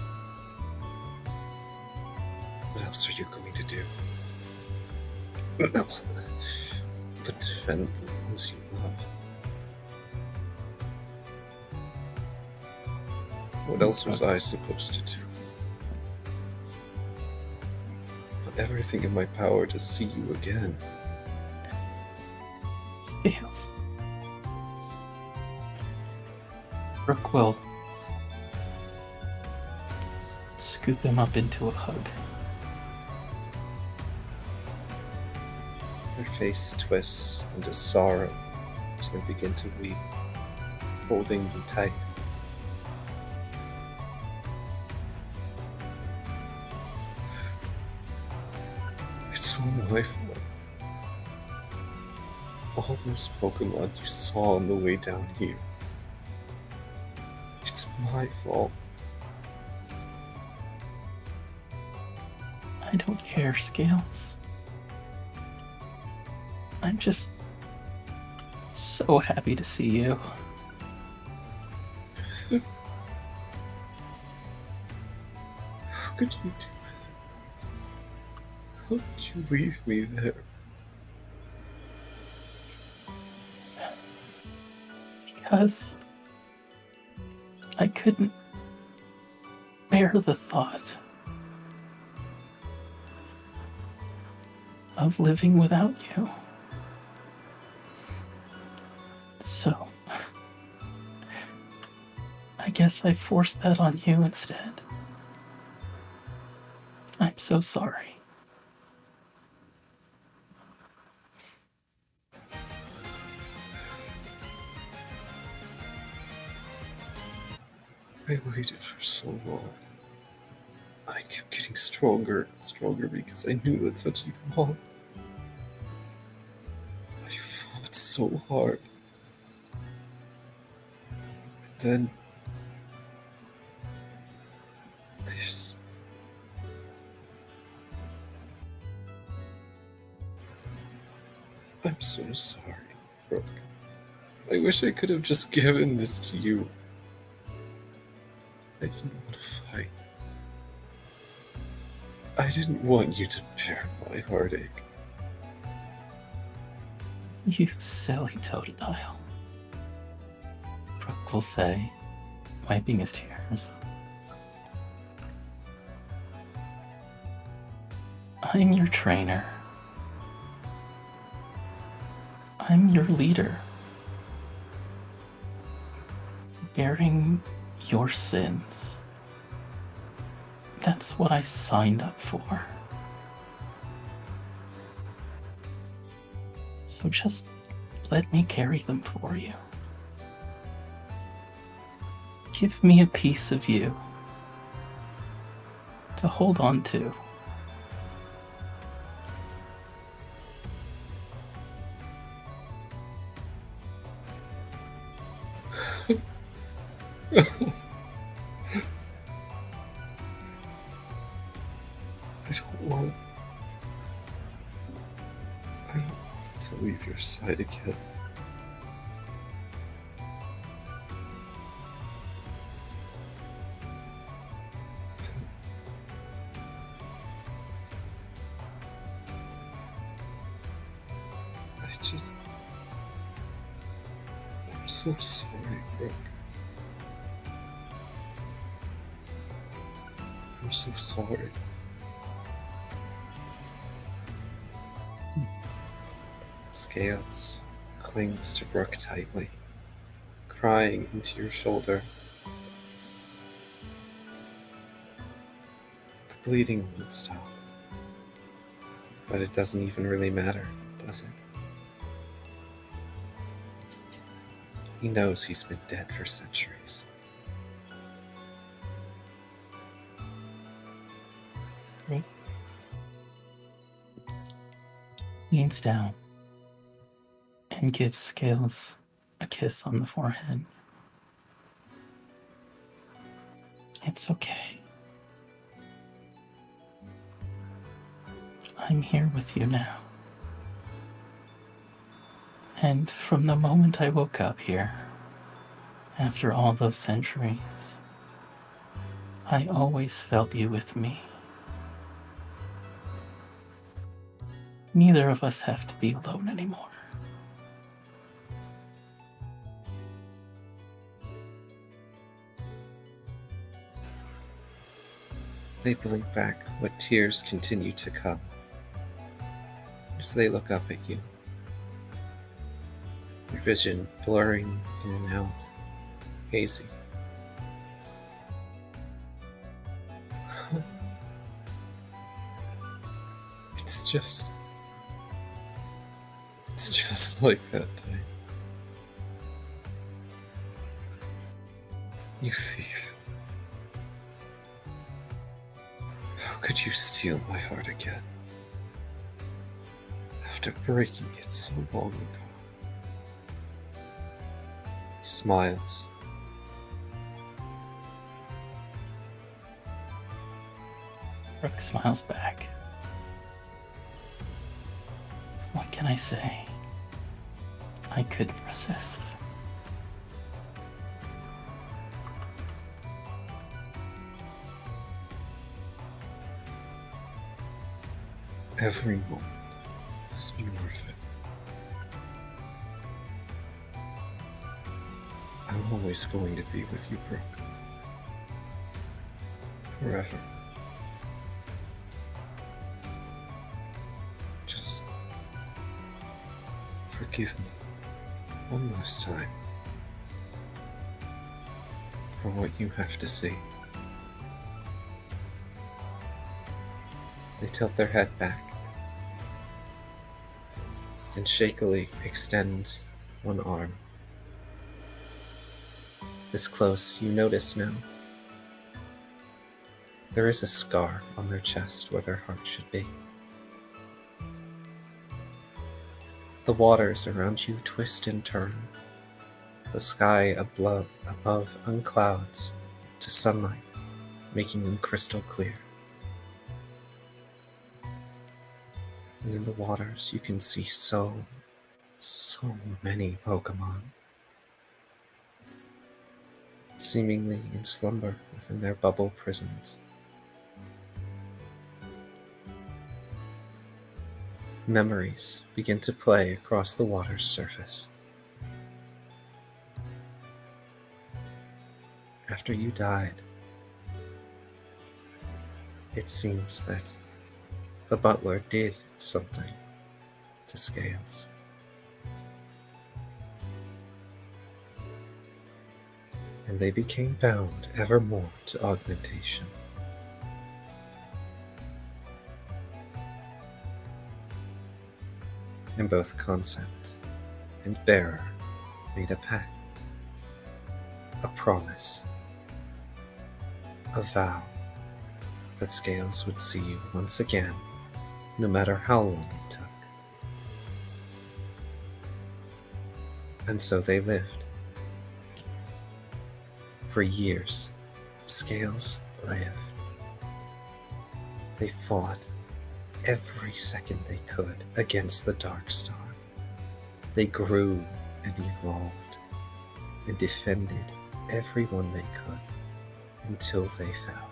What else are you going to do? But defend the ones you love. What else was I supposed to do? But everything in my power to see you again. Scales. Brooke will scoop him up into a hug. Their face twists into sorrow as they begin to weep, holding you tight. It's all my fault. All those Pokemon you saw on the way down here. It's my fault. I don't care, Scales. I'm just so happy to see you. How could you do that? How could you leave me there? Because I couldn't bear the thought of living without you. So, I guess I forced that on you instead. I'm so sorry. I waited for so long. I kept getting stronger and stronger because I knew that's what you'd want. I fought so hard. And then this. I'm so sorry, Brooke. I wish I could have just given this to you. I didn't want to fight. I didn't want you to bear my heartache. You silly Totodile, Brooke will say, wiping his tears. I'm your trainer. I'm your leader. Bearing your sins. That's what I signed up for. So just let me carry them for you. Give me a piece of you to hold on to. I don't want to leave your side again. I'm so sorry, Brooke. I'm so sorry. Scales clings to Brooke tightly, crying into your shoulder. The bleeding won't stop. But it doesn't even really matter, does it? He knows he's been dead for centuries. Brooke leans down and gives Scales a kiss on the forehead. It's okay. I'm here with you now. And from the moment I woke up here, after all those centuries, I always felt you with me. Neither of us have to be alone anymore. They blink back, but tears continue to come as they look up at you. Your vision blurring in and out, hazy. It's just like that day. You thief. How could you steal my heart again? After breaking it so long ago. He smiles. Brooke smiles back. What can I say? I couldn't resist. Every moment has been worth it. I'm always going to be with you, Brooke. forever. Just forgive me one last time for what you have to see. They tilt their head back and shakily extend one arm. This close, you notice now there is a scar on their chest where their heart should be. The waters around you twist and turn. The sky above unclouds to sunlight, making them crystal clear. And in the waters you can see so many Pokemon, seemingly in slumber within their bubble prisons. Memories begin to play across the water's surface. After you died, it seems that the butler did something to Scales. And they became bound evermore to augmentation. And both Concept and Bearer made a pact, a promise, a vow that Scales would see you once again, no matter how long it took. And so they lived. For years, Scales lived. They fought every second they could against the Dark Star. They grew and evolved and defended everyone they could until they fell.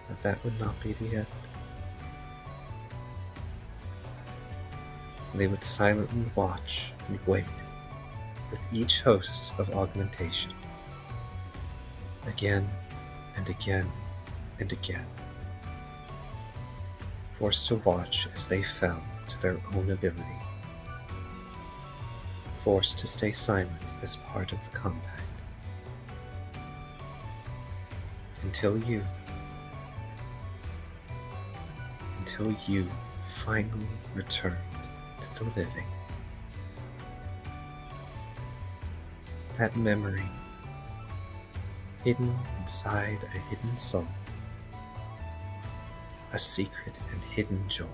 But that would not be the end. They would silently watch and wait with each host of augmentation, again and again and again, forced to watch as they fell to their own ability, forced to stay silent as part of the compact, until you finally returned to the living. That memory, hidden inside a hidden soul, a secret and hidden joy.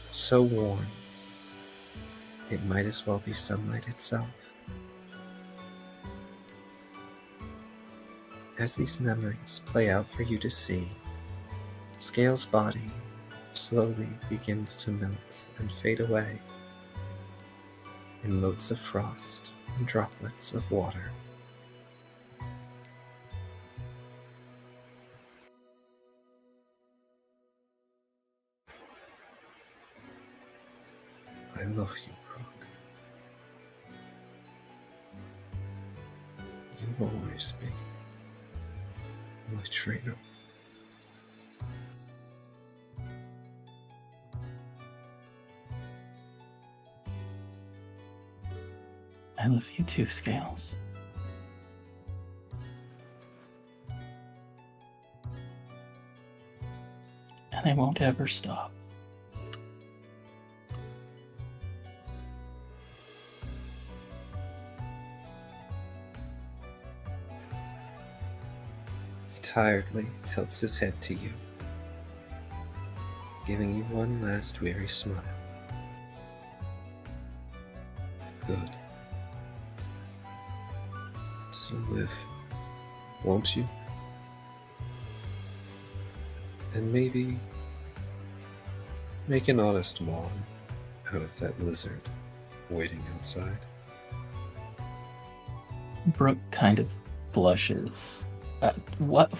So warm, it might as well be sunlight itself. As these memories play out for you to see, Scales' body slowly begins to melt and fade away in motes of frost and droplets of water. I love you, Brooke. You'll always be my trainer. I love you too, Scales. And I won't ever stop. He tiredly tilts his head to you, giving you one last weary smile. Good. So live, won't you? And maybe make an honest mom out of that lizard waiting outside. Brooke kind of blushes. What?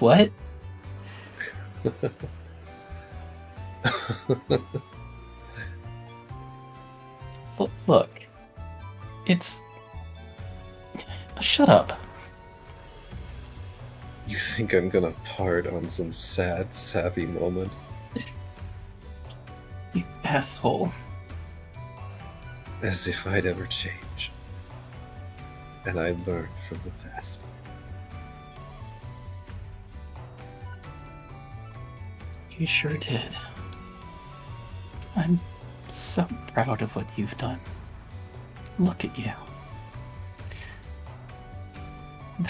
Look, Shut up. You think I'm gonna part on some sad, sappy moment? You asshole. As if I'd ever change. And I learned from the past. You sure did. I'm so proud of what you've done. Look at you.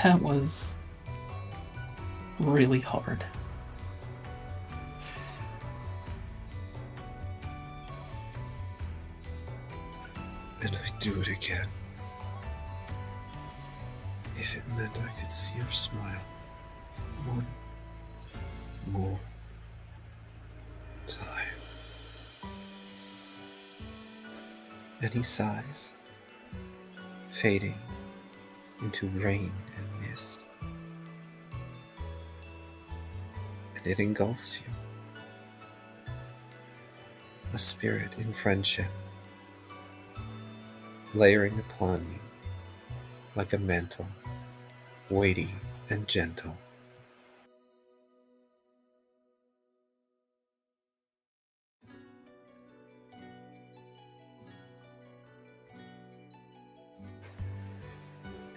That was really hard. And I'd do it again. If it meant I could see your smile one more time. And he sighs, fading into rain and mist. And it engulfs you. A spirit in friendship, layering upon you like a mantle, weighty and gentle.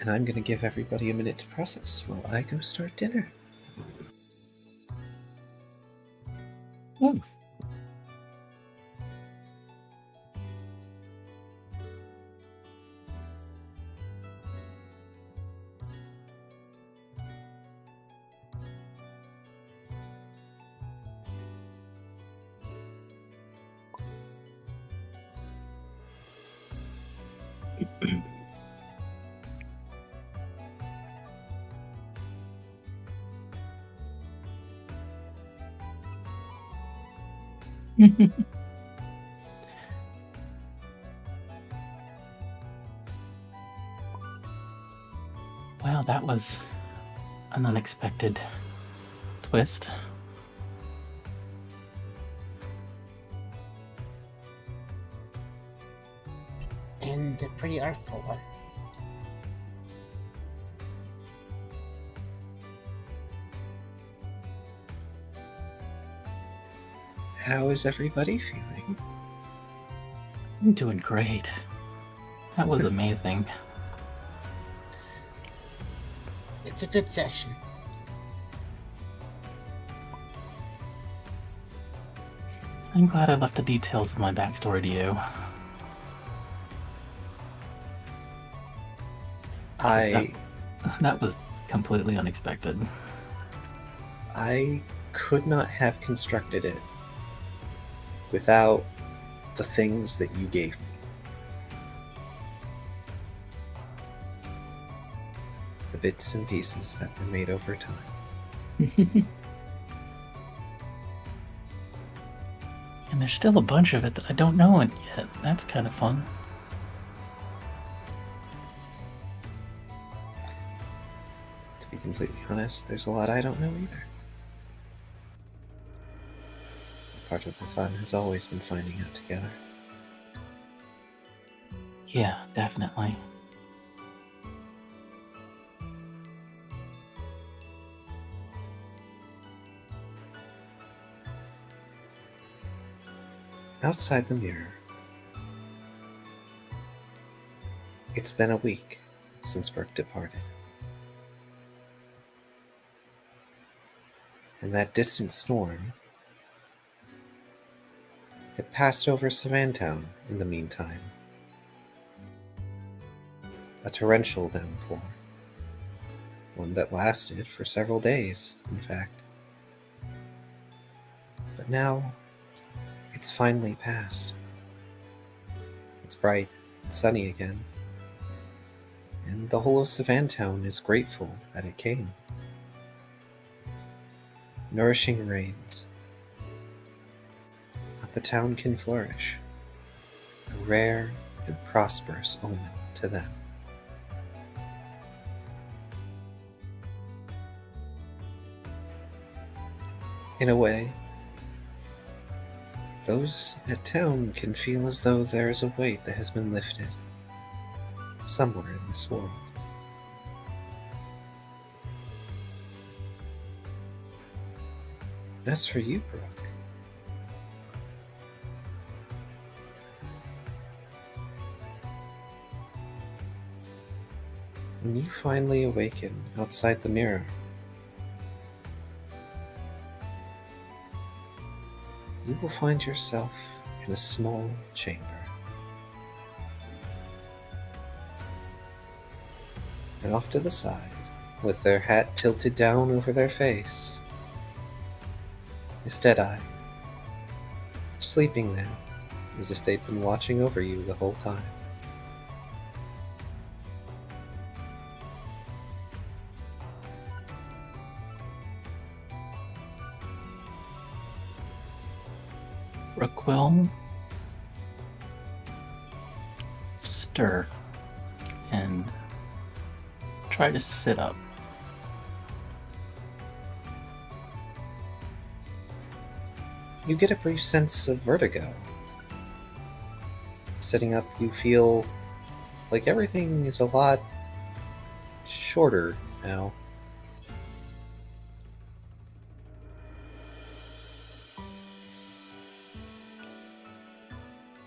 And I'm going to give everybody a minute to process while I go start dinner. Oh. Well, that was an unexpected twist. And a pretty artful one. How is everybody feeling? I'm doing great. That was amazing. It's a good session. I'm glad I left the details of my backstory to you. That was completely unexpected. I could not have constructed it without the things that you gave me. The bits and pieces that were made over time. And there's still a bunch of it that I don't know it yet. That's kind of fun. To be completely honest, there's a lot I don't know either. Part of the fun has always been finding out together. Yeah, definitely. Outside the mirror, it's been a week since Brooke departed. And that distant storm had passed over Savantown in the meantime. A torrential downpour, one that lasted for several days, in fact. But now, it's finally passed. It's bright and sunny again, and the whole of Savantown is grateful that it came. Nourishing rains, that the town can flourish, a rare and prosperous omen to them. In a way, those at town can feel as though there is a weight that has been lifted somewhere in this world. As for you, Brooke, when you finally awaken outside the mirror, you will find yourself in a small chamber. And off to the side, with their hat tilted down over their face, is Deadeye, sleeping there as if they'd been watching over you the whole time. Brooke will stir and try to sit up. You get a brief sense of vertigo. Sitting up, you feel like everything is a lot shorter now.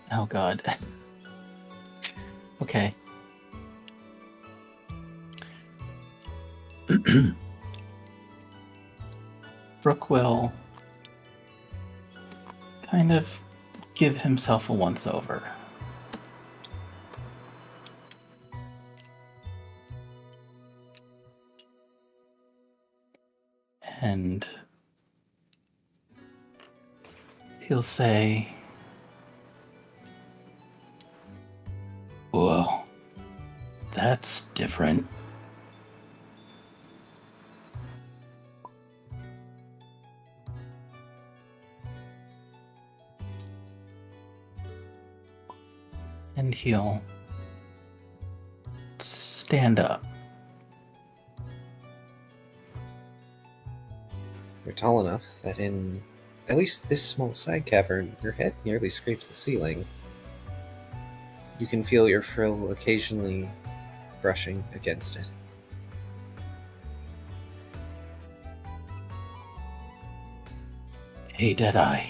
Oh god. Okay. Brooke will kind of give himself a once-over. And he'll say, "Whoa, that's different." And he'll stand up. You're tall enough that in at least this small side cavern, your head nearly scrapes the ceiling. You can feel your frill occasionally brushing against it. Hey, Deadeye.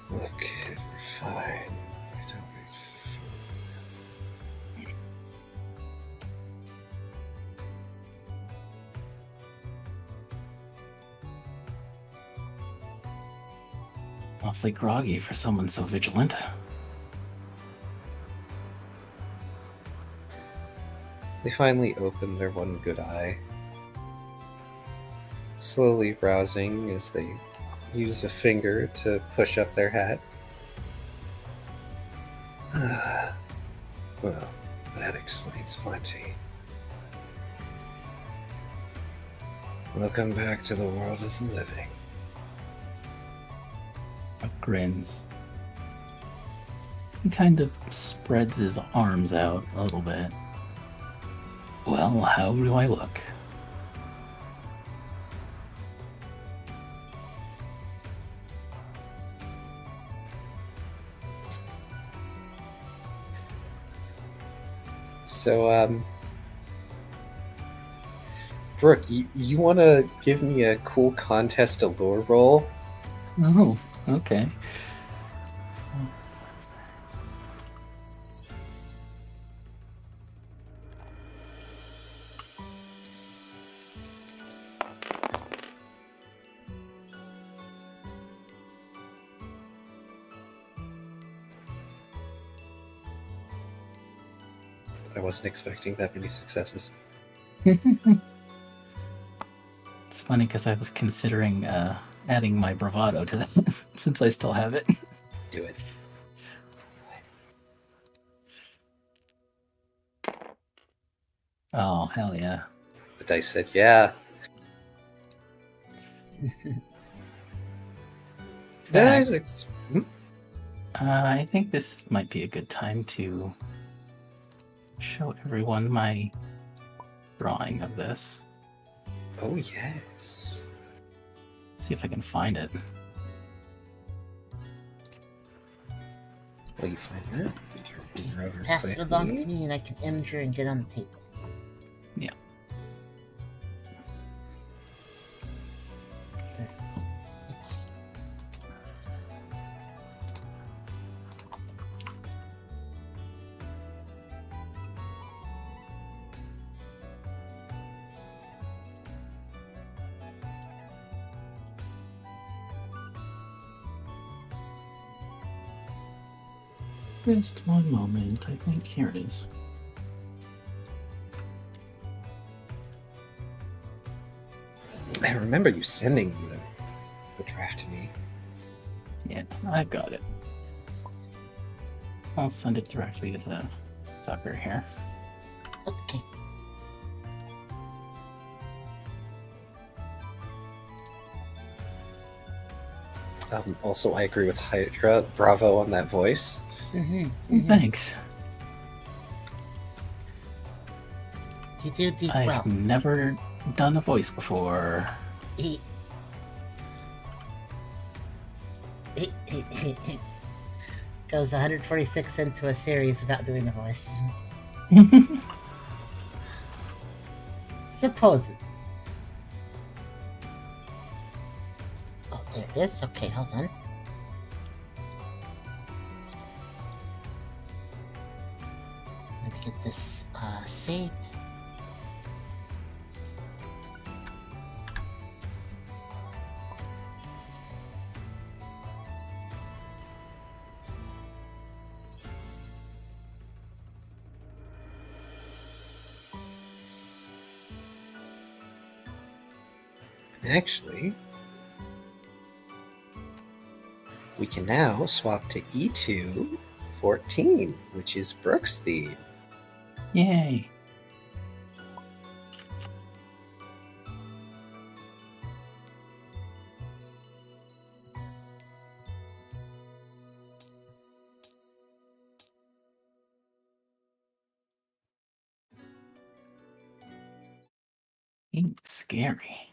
Look, we're fine. We don't need food. Awfully groggy for someone so vigilant. They finally open their one good eye, slowly browsing as they use a finger to push up their hat. Well, that explains plenty. Welcome back to the world of the living. Brooke grins. He kind of spreads his arms out a little bit. Well, how do I look? So, Brooke, you want to give me a cool contest allure roll? Oh, okay. I wasn't expecting that many successes. It's funny because I was considering adding my bravado to that since I still have it. Do it. Oh, hell yeah. The dice said, yeah. I think this might be a good time to show everyone my drawing of this. Oh, yes. See if I can find it. Will you find that? Pass it along to me and I can image her and get on the table. Yeah. Just one moment. I think here it is. I remember you sending me the draft to me. Yeah, I've got it. I'll send it directly to Tucker here. Okay. Also, I agree with Hydra. Bravo on that voice. Thanks. You do I've well. never done a voice before. He goes 146 into a series without doing a voice. Suppose it. Oh, there it is. Okay, hold on. Let me get this saved. Actually, we can now swap to E2 14, which is Brooke's theme. Yay. Scary.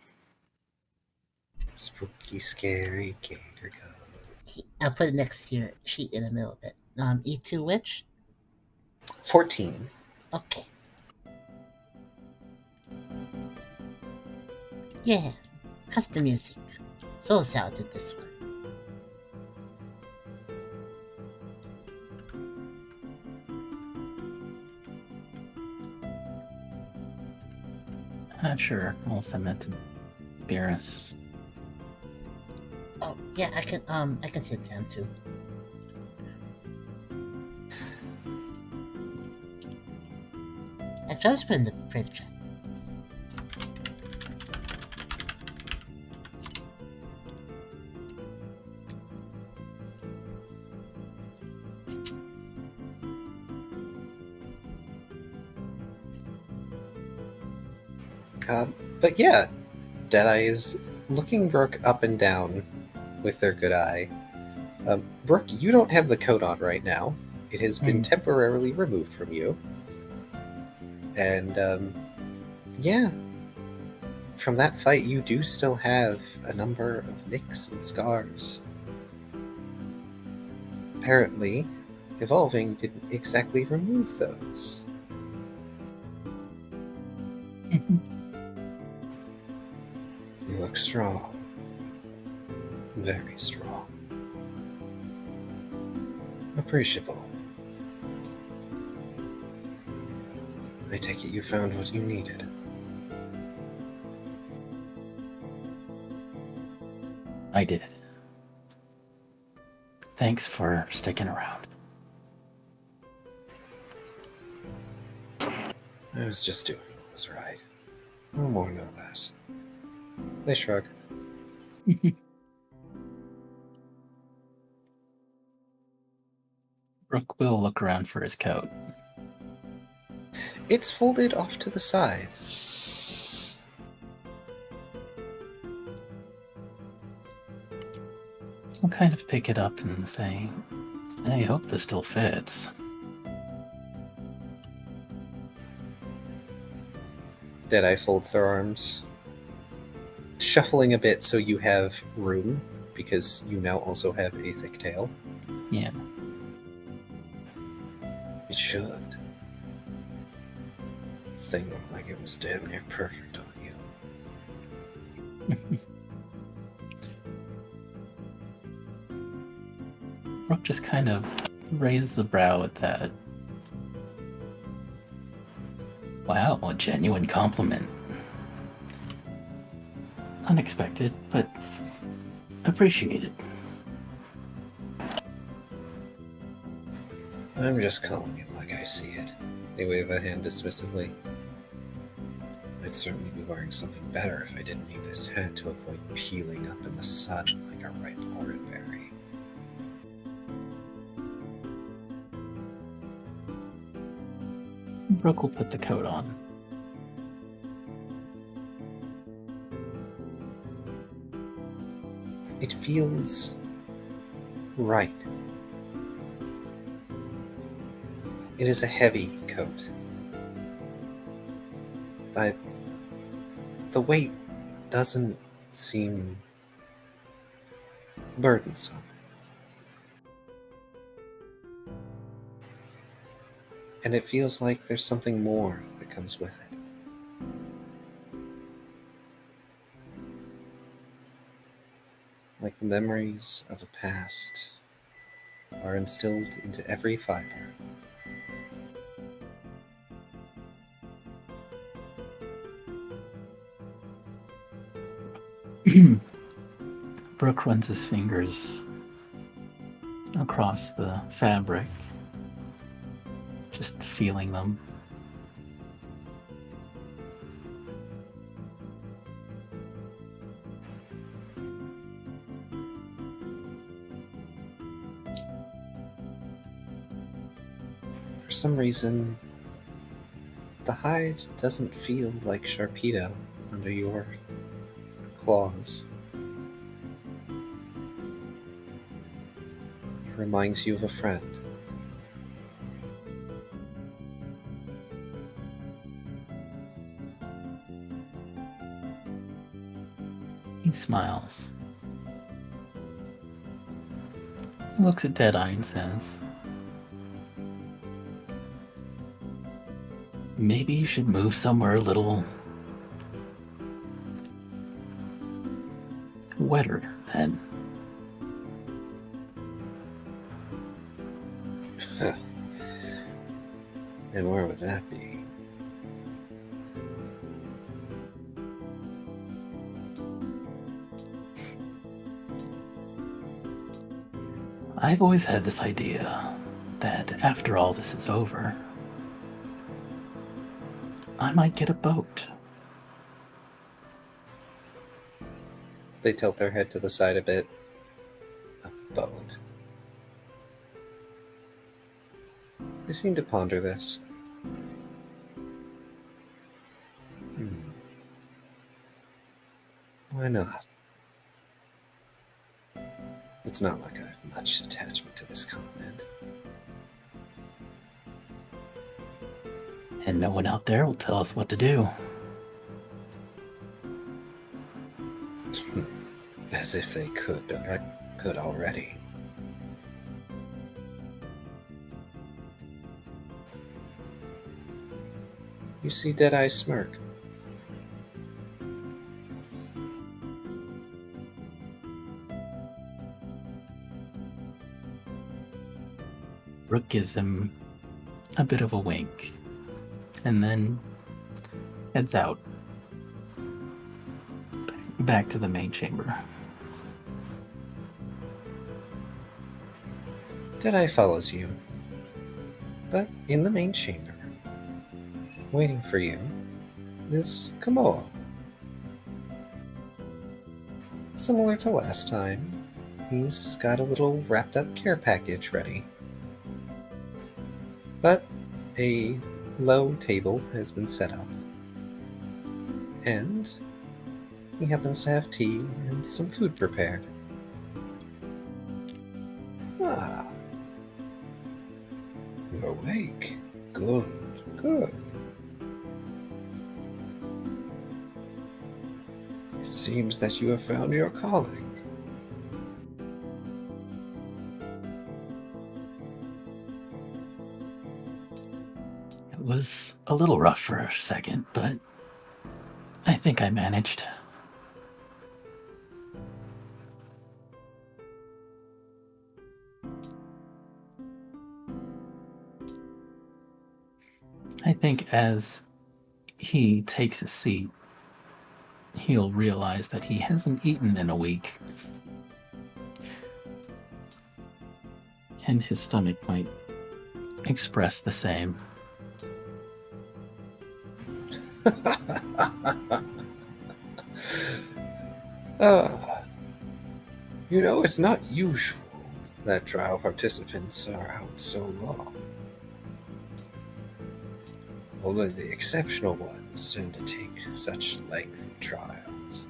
Spooky, scary gator go. I'll put it next to your sheet in the middle of it. E2 which? 14. Okay. Yeah. Custom music. SolusOwl did this one. Sure. I'll send that to Beerus. Oh, yeah, I can sit down too. Actually, I'll just put in the brave chat. But yeah, Deadeye is looking Brooke up and down with their good eye. Brooke, you don't have the coat on right now. It has been temporarily removed from you. And, yeah. From that fight, you do still have a number of nicks and scars. Apparently, evolving didn't exactly remove those. You look strong. Very strong. Appreciable. I take it you found what you needed. I did. Thanks for sticking around. I was just doing what was right. No more, no less. They shrug. Brooke will look around for his coat. It's folded off to the side. I'll kind of pick it up and say, I hope this still fits. Deadeye folds their arms, shuffling a bit so you have room, because you now also have a thick tail. Yeah. It should. Thing looked like it was damn near perfect on you. Brooke just kind of raised the brow at that. Wow, a genuine compliment. Unexpected, but appreciated. I'm just calling it like I see it. They wave a hand dismissively. I'd certainly be wearing something better if I didn't need this hat to avoid peeling up in the sun like a ripe oranberry. Brooke will put the coat on. It feels right. It is a heavy coat, but the weight doesn't seem burdensome. And it feels like there's something more that comes with it. Like the memories of a past are instilled into every fiber. Brooke runs his fingers across the fabric, just feeling them. For some reason, the hide doesn't feel like Sharpedo under your claws. It reminds you of a friend. He smiles. He looks at Deadeye and says, "Maybe you should move somewhere a little wetter then." And where would that be? I've always had this idea that after all this is over, I might get a boat. They tilt their head to the side a bit. A boat. They seem to ponder this. Why not? It's not like I have much attachment to this continent. And no one out there will tell us what to do. As if they could already. You see Deadeye smirk. Brooke gives him a bit of a wink, and then heads out back to the main chamber. Deadeye follows you, but in the main chamber, waiting for you, is Kamoa. Similar to last time, he's got a little wrapped up care package ready. But a low table has been set up, and he happens to have tea and some food prepared. Ah, you're awake. Good, good. It seems that you have found your calling. It was a little rough for a second, but I think I managed. I think as he takes a seat, he'll realize that he hasn't eaten in a week. And his stomach might express the same. You know, it's not usual that trial participants are out so long. Only the exceptional ones tend to take such lengthy trials.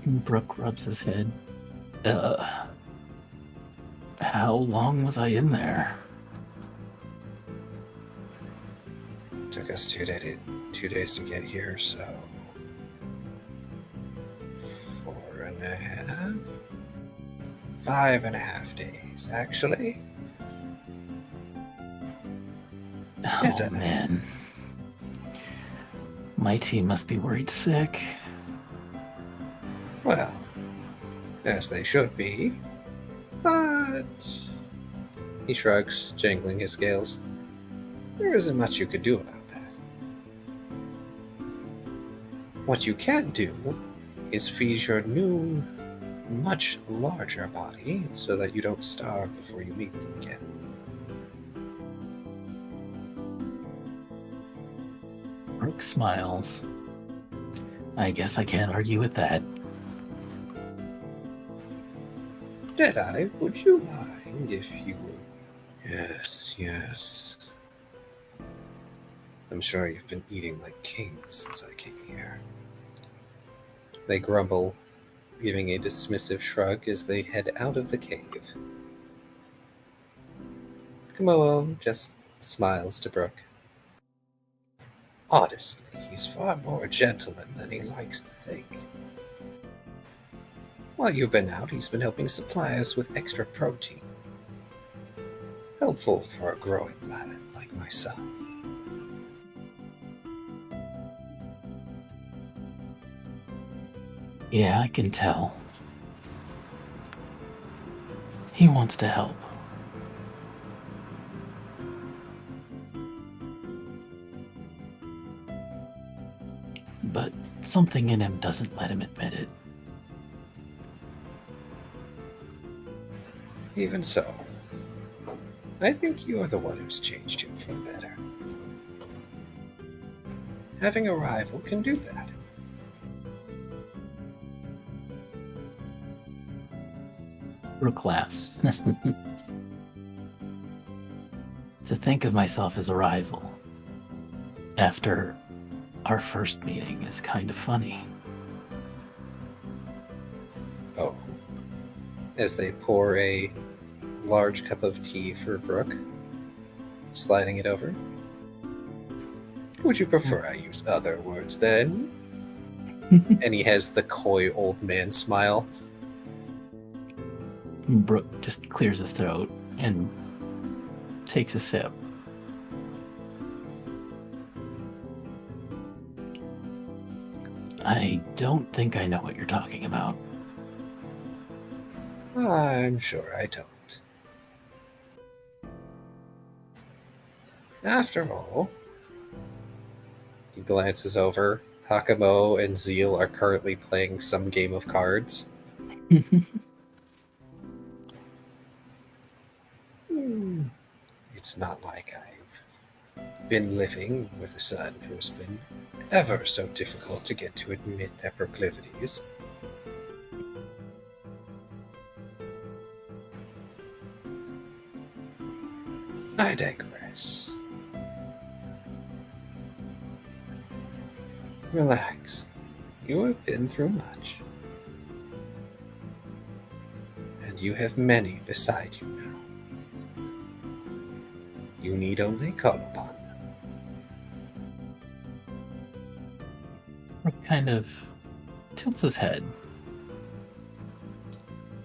Brooke rubs his head. How long was I in there? Took us 2 days to get here, so 4.5, 5.5 days, actually. Oh, man. My team must be worried sick. Well, as they should be, but... He shrugs, jangling his scales. There isn't much you could do about that. What you can do is feed your new, much larger body so that you don't starve before you meet them again. Brooke smiles. I guess I can't argue with that. Deadeye, would you mind if you would... Yes. I'm sure you've been eating like kings since I came here. They grumble, giving a dismissive shrug as they head out of the cave. Komodo just smiles to Brooke. Honestly, he's far more a gentleman than he likes to think. While you've been out, he's been helping supply us with extra protein. Helpful for a growing lad like myself. Yeah, I can tell. He wants to help. But something in him doesn't let him admit it. Even so, I think you're the one who's changed him for the better. Having a rival can do that. Brooke laughs. To think of myself as a rival after our first meeting is kind of funny. Oh. As they pour a large cup of tea for Brooke, sliding it over. Would you prefer I use other words then? And he has the coy old man smile. Brooke just clears his throat and takes a sip. I don't think I know what you're talking about. I'm sure I don't. After all, he glances over. Hakamo and Zeal are currently playing some game of cards. It's not like I've been living with a son who's been ever so difficult to get to admit their proclivities. I digress. Relax. You have been through much. And you have many beside you now. You need only call upon them. Brooke kind of tilts his head.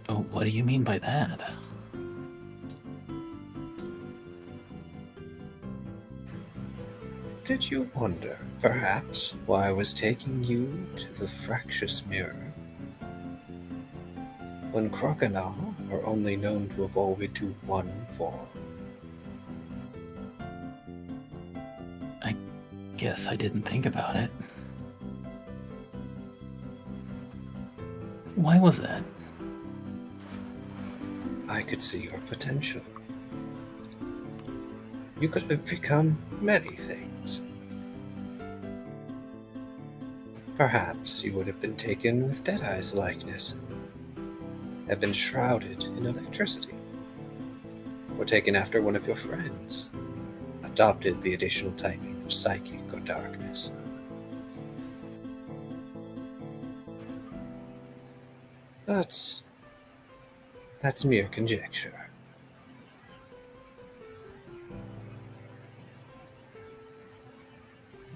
Oh, what do you mean by that? Did you wonder, perhaps, why I was taking you to the fractious mirror? When crocodile are only known to evolve into one form. I guess I didn't think about it. Why was that? I could see your potential. You could have become many things. Perhaps you would have been taken with Deadeye's likeness, have been shrouded in electricity, or taken after one of your friends, adopted the additional typing of psychic or darkness. But that's mere conjecture.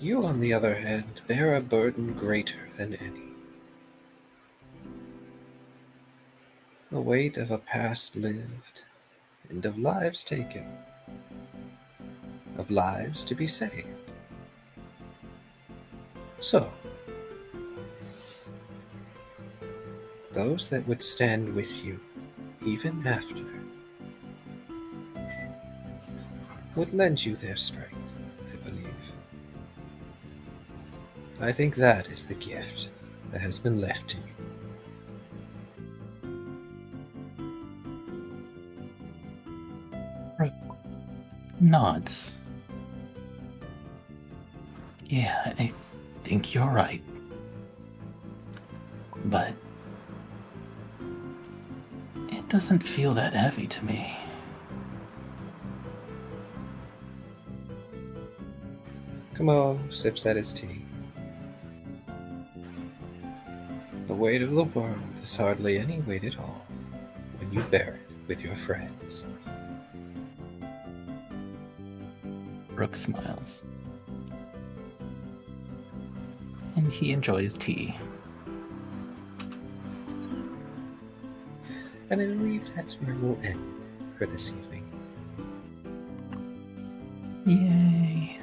You, on the other hand, bear a burden greater than any. The weight of a past lived, and of lives taken, of lives to be saved. So, those that would stand with you, even after, would lend you their strength, I believe. I think that is the gift that has been left to you. Nods. Yeah, I think you're right. But it doesn't feel that heavy to me. Kamo sips at his tea. The weight of the world is hardly any weight at all when you bear it with your friends. Brooke smiles. And he enjoys tea. And I believe that's where we'll end for this evening. Yay.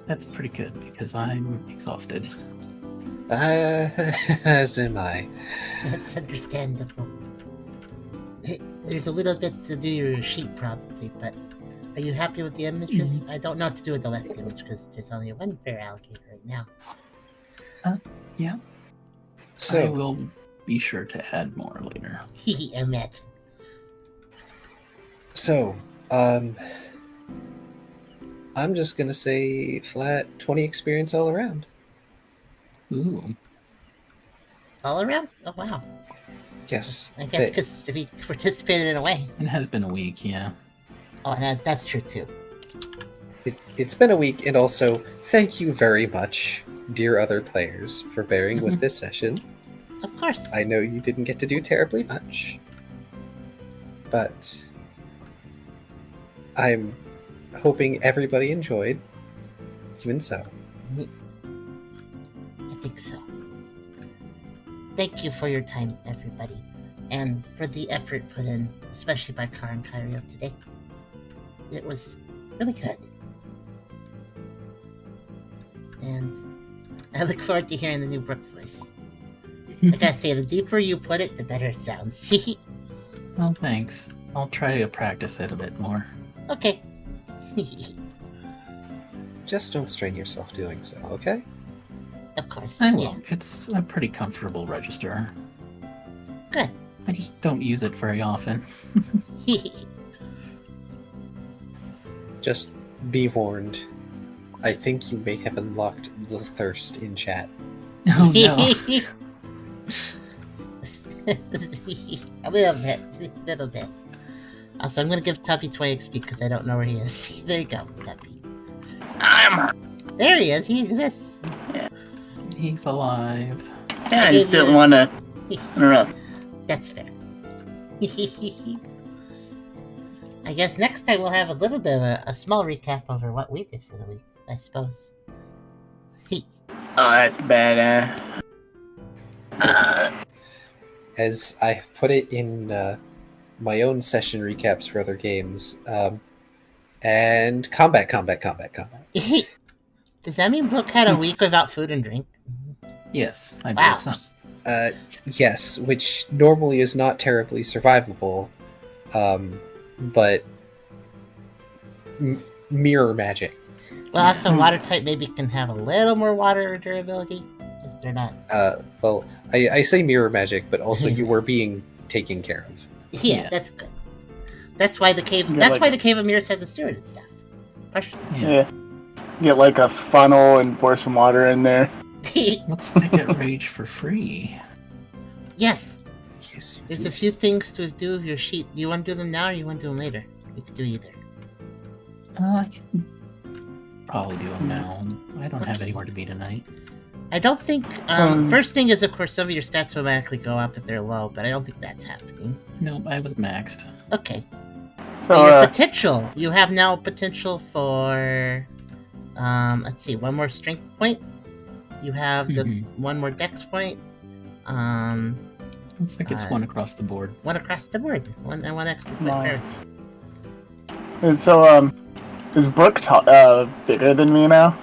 That's pretty good because I'm exhausted. As am I. That's understandable. There's a little bit to do your sheet probably, but are you happy with the images? I don't know what to do with the left image because there's only one fair alligator right now. Yeah. So I will be sure to add more later. Imagine. So, I'm just gonna say flat 20 experience all around. Ooh. All around? Oh, wow. Yes. I guess because we participated in a way. It has been a week, yeah. Oh, and that's true too. It's been a week, and also thank you very much, dear other players, for bearing with this session. Of course. I know you didn't get to do terribly much, but I'm hoping everybody enjoyed. Even so. I think so. Thank you for your time, everybody, and for the effort put in, especially by Kar and Kyrio today. It was really good. And I look forward to hearing the new Brooke voice. I gotta say, the deeper you put it, the better it sounds. Well, thanks. I'll try to practice it a bit more. Okay. Just don't strain yourself doing so, okay? Of course. I will. It's a pretty comfortable register. Good. I just don't use it very often. Just be warned. I think you may have unlocked the thirst in chat. Oh no. A little bit. Also, I'm gonna give Tubby 20 XP because I don't know where he is. There you go, Tubby. There he is. He exists. He's alive. Yeah, I just didn't want to interrupt. That's fair. I guess next time we'll have a little bit of a small recap over what we did for the week, I suppose. Oh, that's bad. As I put it in my own session recaps for other games, and combat. Does that mean Brooke had a week without food and drink? Yes, I Wow. believe so. Yes, which normally is not terribly survivable, but mirror magic. Well, also, water type maybe can have a little more water durability if they're not. Well, I say mirror magic, but also you were being taken care of. Yeah, that's good. That's why the cave. Yeah, That's like- why the Cave of Mirrors has a steward and stuff. Partially. Yeah. Get like a funnel and pour some water in there. Looks like I get rage for free. Yes. Yes, you There's do. a few things to do with your sheet. Do you want to do them now or you want to do them later? You could do either. I can probably do them now. I don't have anywhere to be tonight. I don't think. First thing is, of course, some of your stats automatically go up if they're low, but I don't think that's happening. No, I was maxed. Okay. So, Your potential. You have now potential for. Let's see, one more strength point. You have the one more dex point. Looks like it's one across the board. One across the board. One extra point. nice. And so, is Brooke bigger than me now?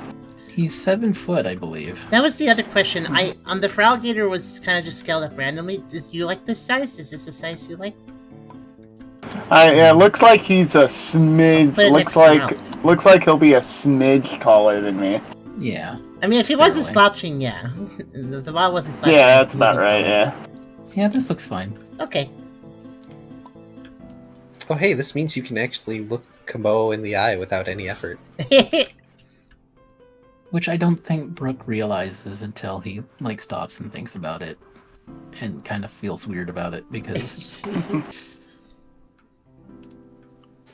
He's 7 foot, I believe. That was the other question. On the Feraligatr was kind of just scaled up randomly. Do you like this size? Is this a size you like? Yeah, looks like he's a smidge. Put it next to Ralph. Looks like he'll be a smidge taller than me. Yeah. I mean, if he wasn't Fairly. slouching, yeah. The ball wasn't slouching. Yeah, that's about right. Yeah. Yeah, this looks fine. Okay. Oh, hey, this means you can actually look Kamo in the eye without any effort. Which I don't think Brooke realizes until he stops and thinks about it, and kind of feels weird about it because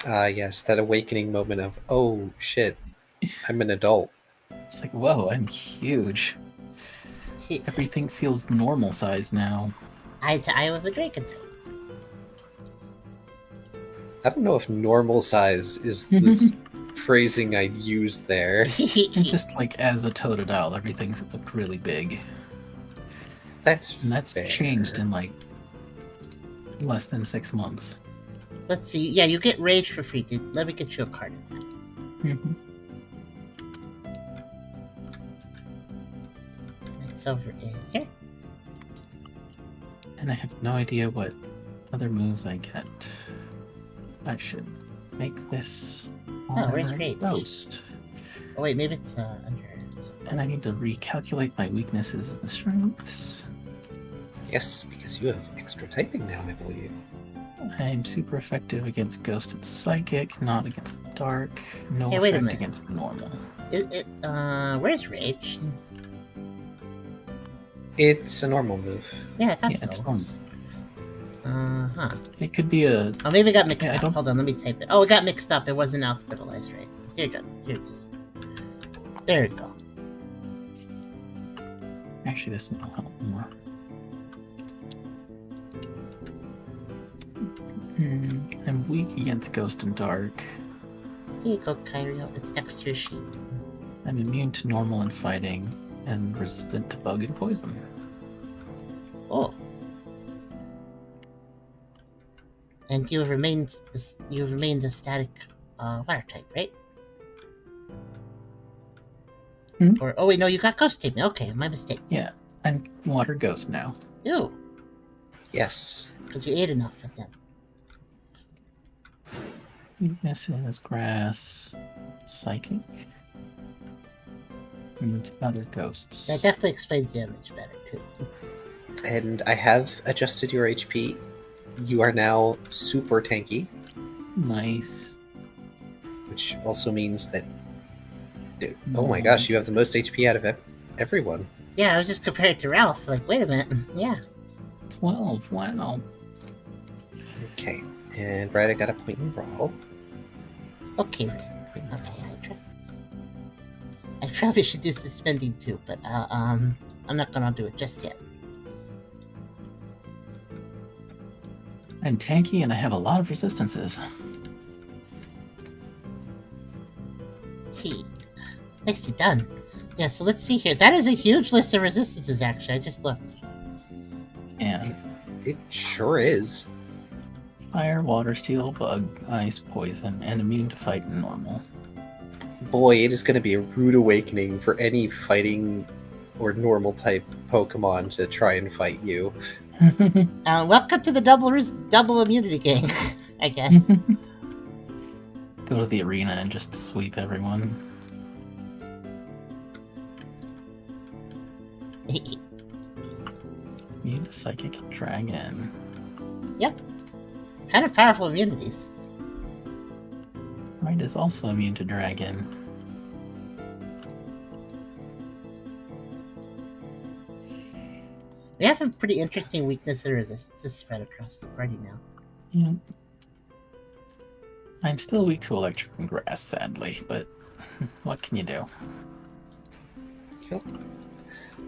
Yes, that awakening moment of, oh shit, I'm an adult. it's like, whoa, I'm huge. Everything feels normal size now. Eye to eye with a dragon type. I don't know if normal size is this phrasing I'd use there. And just as a Totodile, everything's looked really big. That's And that's fair. changed in less than 6 months. Let's see. Yeah, you get rage for free, dude. Let me get you a card. Mhm. It's over in here. And I have no idea what other moves I get. I should make this where's armor rage? ghost. Oh wait, maybe it's under. And I need to recalculate my weaknesses and strengths. Yes, because you have extra typing now, I believe. I'm super effective against ghost and psychic, not against the dark. No Hey, wait a effect minute. against normal. Where's rage? It's a normal move. Yeah, I thought Yeah, it's so. normal. Huh. It could be a. Oh, maybe it got mixed Yeah, I up. don't- Hold on, let me type it. Oh, it got mixed up. It wasn't alphabetalized right. Here you go. Here it is. There you go. Actually, this will help more. I'm weak against ghost and dark. Here you go, Kyrio. It's next to your sheet. I'm immune to normal and fighting, and resistant to bug and poison. Oh. And you've remained a static water type, right? Hmm? Or oh wait, no, you got ghost type. Okay, my mistake. Yeah, I'm water ghost now. Ew, Yes. because you ate enough of them. Weaknesses, grass, psychic, and other ghosts. That definitely explains the damage better too. And I have adjusted your HP. You are now super tanky, Nice. which also means that... Dude, oh my gosh, you have the most HP out of everyone. Yeah, I was just comparing it to Ralph. Like, wait a minute. Yeah. 12, wow. Okay, and right, I got a point in Brawl. Okay, Red. Okay, I probably should do suspending too, but I'm not gonna do it just yet. I'm tanky and I have a lot of resistances. Hey, nicely done. Yeah, so let's see here. That is a huge list of resistances, actually. I just looked. Yeah. It sure is. Fire, water, steel, bug, ice, poison, and immune to fight and normal. Boy, it is going to be a rude awakening for any fighting or normal type Pokemon to try and fight you. Welcome to the double immunity gang, I guess. Go to the arena and just sweep everyone. Immune to psychic and dragon. Yep. Kind of powerful immunities. Ride is also immune to dragon. We have a pretty interesting weakness and resistance spread across the party now. Yeah. I'm still weak to electric and grass, sadly, but what can you do? Yep.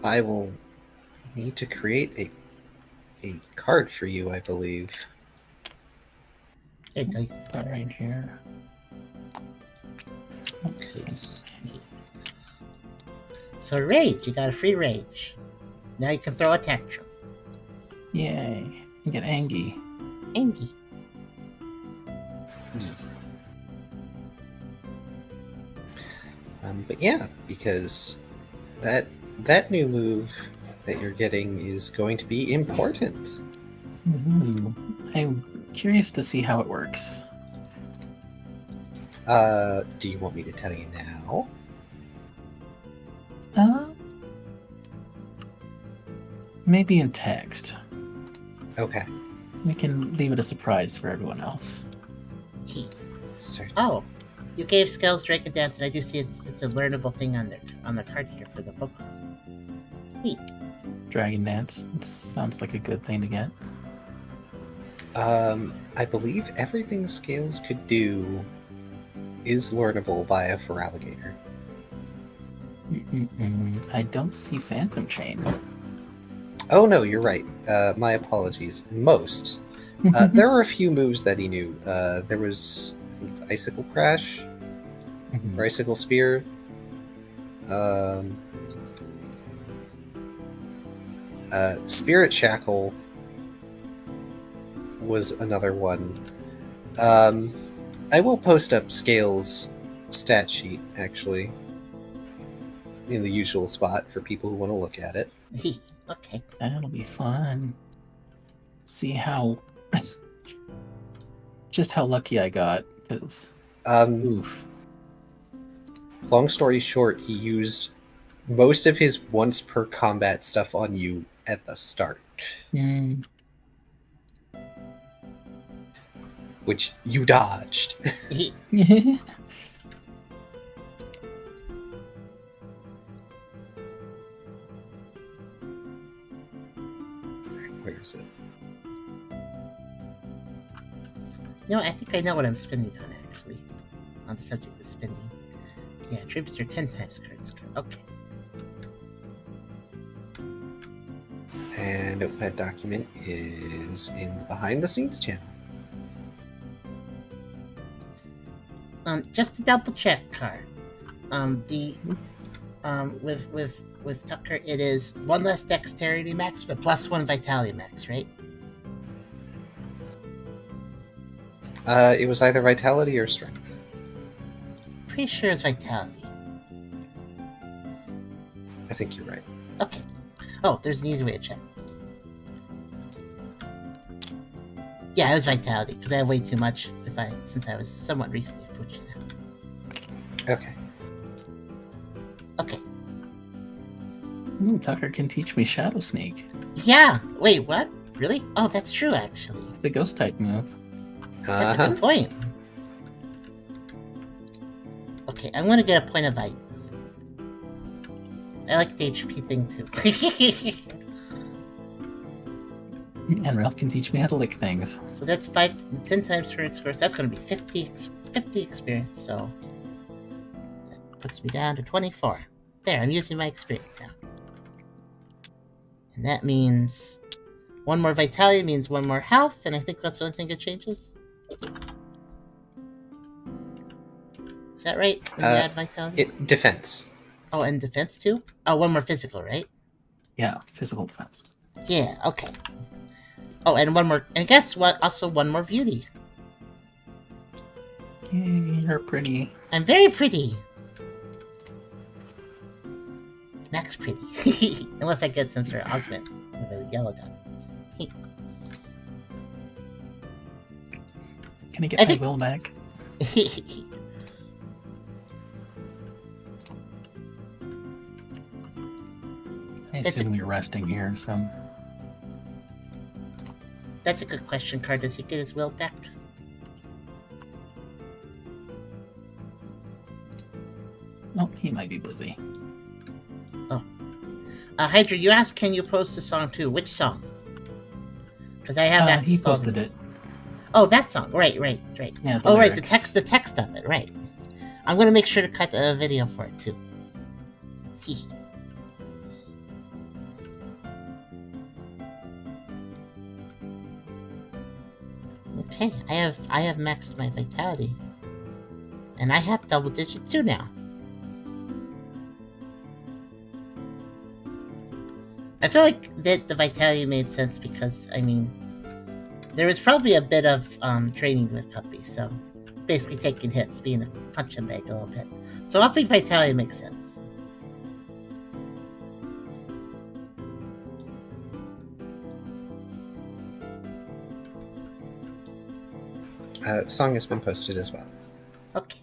I will need to create a card for you, I believe. There you go. That right here. Because So rage, you got a free rage. Now you can throw a tantrum. Yay. You get Angie. Angie. But yeah, because that new move that you're getting is going to be important. Ooh. I'm curious to see how it works. Do you want me to tell you now? Maybe in text. Okay. We can leave it a surprise for everyone else. Certainly. Oh, you gave Scales Drake a dance, and I do see it's a learnable thing on the card here for the book. Neat. Dragon Dance. It sounds like a good thing to get. I believe everything Scales could do is learnable by a Feraligator. I don't see Phantom Chain. Oh no, you're right. My apologies. Most. There are a few moves that he knew. There was, I think it's Icicle Crash, or Icicle Spear. Spirit Shackle was another one. I will post up Scales' stat sheet, actually, in the usual spot for people who want to look at it. Okay. That'll be fun. See how... just how lucky I got, because... oof. Long story short, he used most of his once per combat stuff on you at the start. Which you dodged. Where is it? No, I think I know what I'm spending on, actually. On the subject of spending. Yeah, tributes are 10 times cards. Okay. And Notepad document is in the behind the scenes channel. Just to double check, Car. With Tucker, it is 1 less dexterity max, but plus 1 vitality max, right? It was either vitality or strength. Pretty sure it's vitality. I think you're right. Okay. Oh, there's an easy way to check. Yeah, it was vitality, because I have way too much since I was somewhat recently approaching that. Okay. Okay. Ooh, Tucker can teach me Shadow Sneak. Yeah! Wait, what? Really? Oh, that's true, actually. It's a ghost type move. That's a good point. Okay, I'm gonna get a point of light. I like the HP thing, too. And Ralph can teach me how to lick things. So that's 10 times turn score, so that's gonna be 50 experience, so... That puts me down to 24. There, I'm using my experience now. And that means... 1 more vitality means 1 more health, and I think that's the only thing it changes. Is that right? When you add vitality? Defense. Oh, and defense too? Oh, 1 more physical, right? Yeah, physical defense. Yeah, okay. Oh, and 1 more... And guess what? Also 1 more beauty. Yay, you're pretty. I'm very pretty. Max pretty. Unless I get some sort of augment with a yellow dot. Can I get my will back? I assume you're resting here, so... That's a good question, Card. Does he get his will back? might be busy. Hydra, you asked, can you post the song too? Which song? Because I have access He to all posted the- it. Oh, that song. Right. Yeah, Oh, right, the lyrics. text of it, right. I'm gonna make sure to cut a video for it too. Okay, I have maxed my vitality. And I have double digit too now. I feel like that the vitality made sense because, I mean, there was probably a bit of training with Puppy, so basically taking hits, being a punching bag a little bit. So upping vitality makes sense. Song has been posted as well. Okay.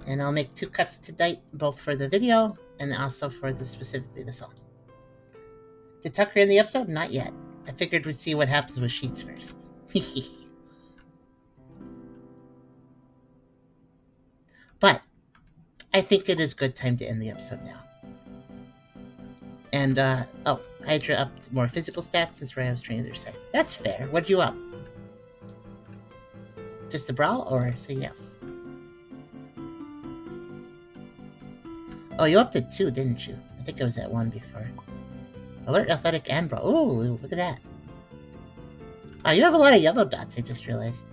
And I'll make 2 cuts tonight, both for the video and also for specifically the song. Did Tucker in the episode? Not yet. I figured we'd see what happens with Sheets first. But I think it is good time to end the episode now. And Hydra upped more physical stats since Ray was training their scythe. That's fair. What'd you up? Just the brawl or something else? Oh, you upped it 2, didn't you? I think I was at 1 before. Alert, athletic, and brawl. Ooh, look at that. Oh, you have a lot of yellow dots, I just realized.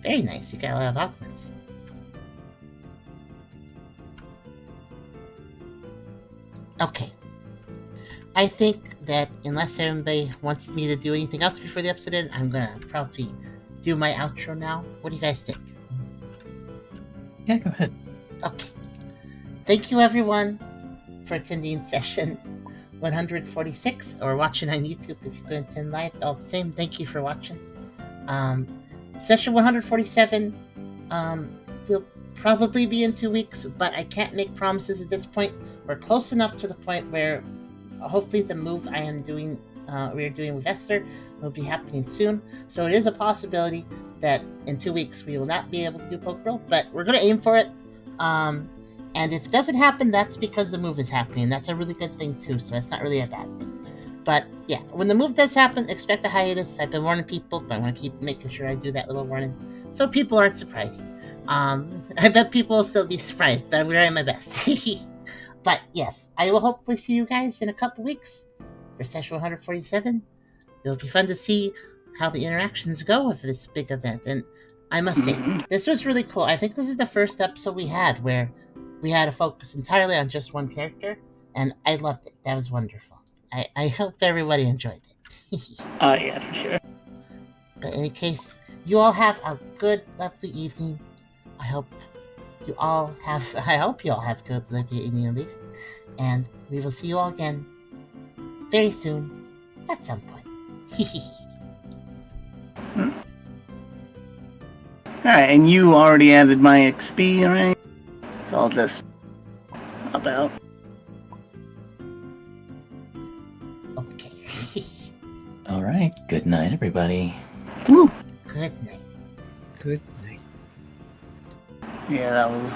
Very nice, you got a lot of augments. Okay. I think that unless everybody wants me to do anything else before the episode ends, I'm gonna probably do my outro now. What do you guys think? Yeah, go ahead. Okay. Thank you everyone for attending session 146 or watching on YouTube if you couldn't attend live. All the same, thank you for watching. Session 147 will probably be in 2 weeks, but I can't make promises at this point. We're close enough to the point where hopefully the move I am doing, we're doing with Esther will be happening soon. So it is a possibility that in 2 weeks we will not be able to do Pokerole, but we're going to aim for it. And if it doesn't happen, that's because the move is happening. That's a really good thing too, so it's not really a bad thing. But yeah, when the move does happen, expect a hiatus. I've been warning people, but I'm going to keep making sure I do that little warning so people aren't surprised. I bet people will still be surprised, but I'm trying my best. But yes, I will hopefully see you guys in a couple weeks for session 147. It'll be fun to see how the interactions go with this big event. And I must say, this was really cool. I think this is the first episode we had where we had to focus entirely on just one character, and I loved it. That was wonderful. I hope everybody enjoyed it. Oh, yeah, for sure. But in any case, you all have a good, lovely evening. I hope you all have good, lovely evening at least. And we will see you all again very soon at some point. Alright, and you already added my XP, right? So I'll just hop out. Okay. All right. Good night, everybody. Woo! Good night. Good night. Yeah, that was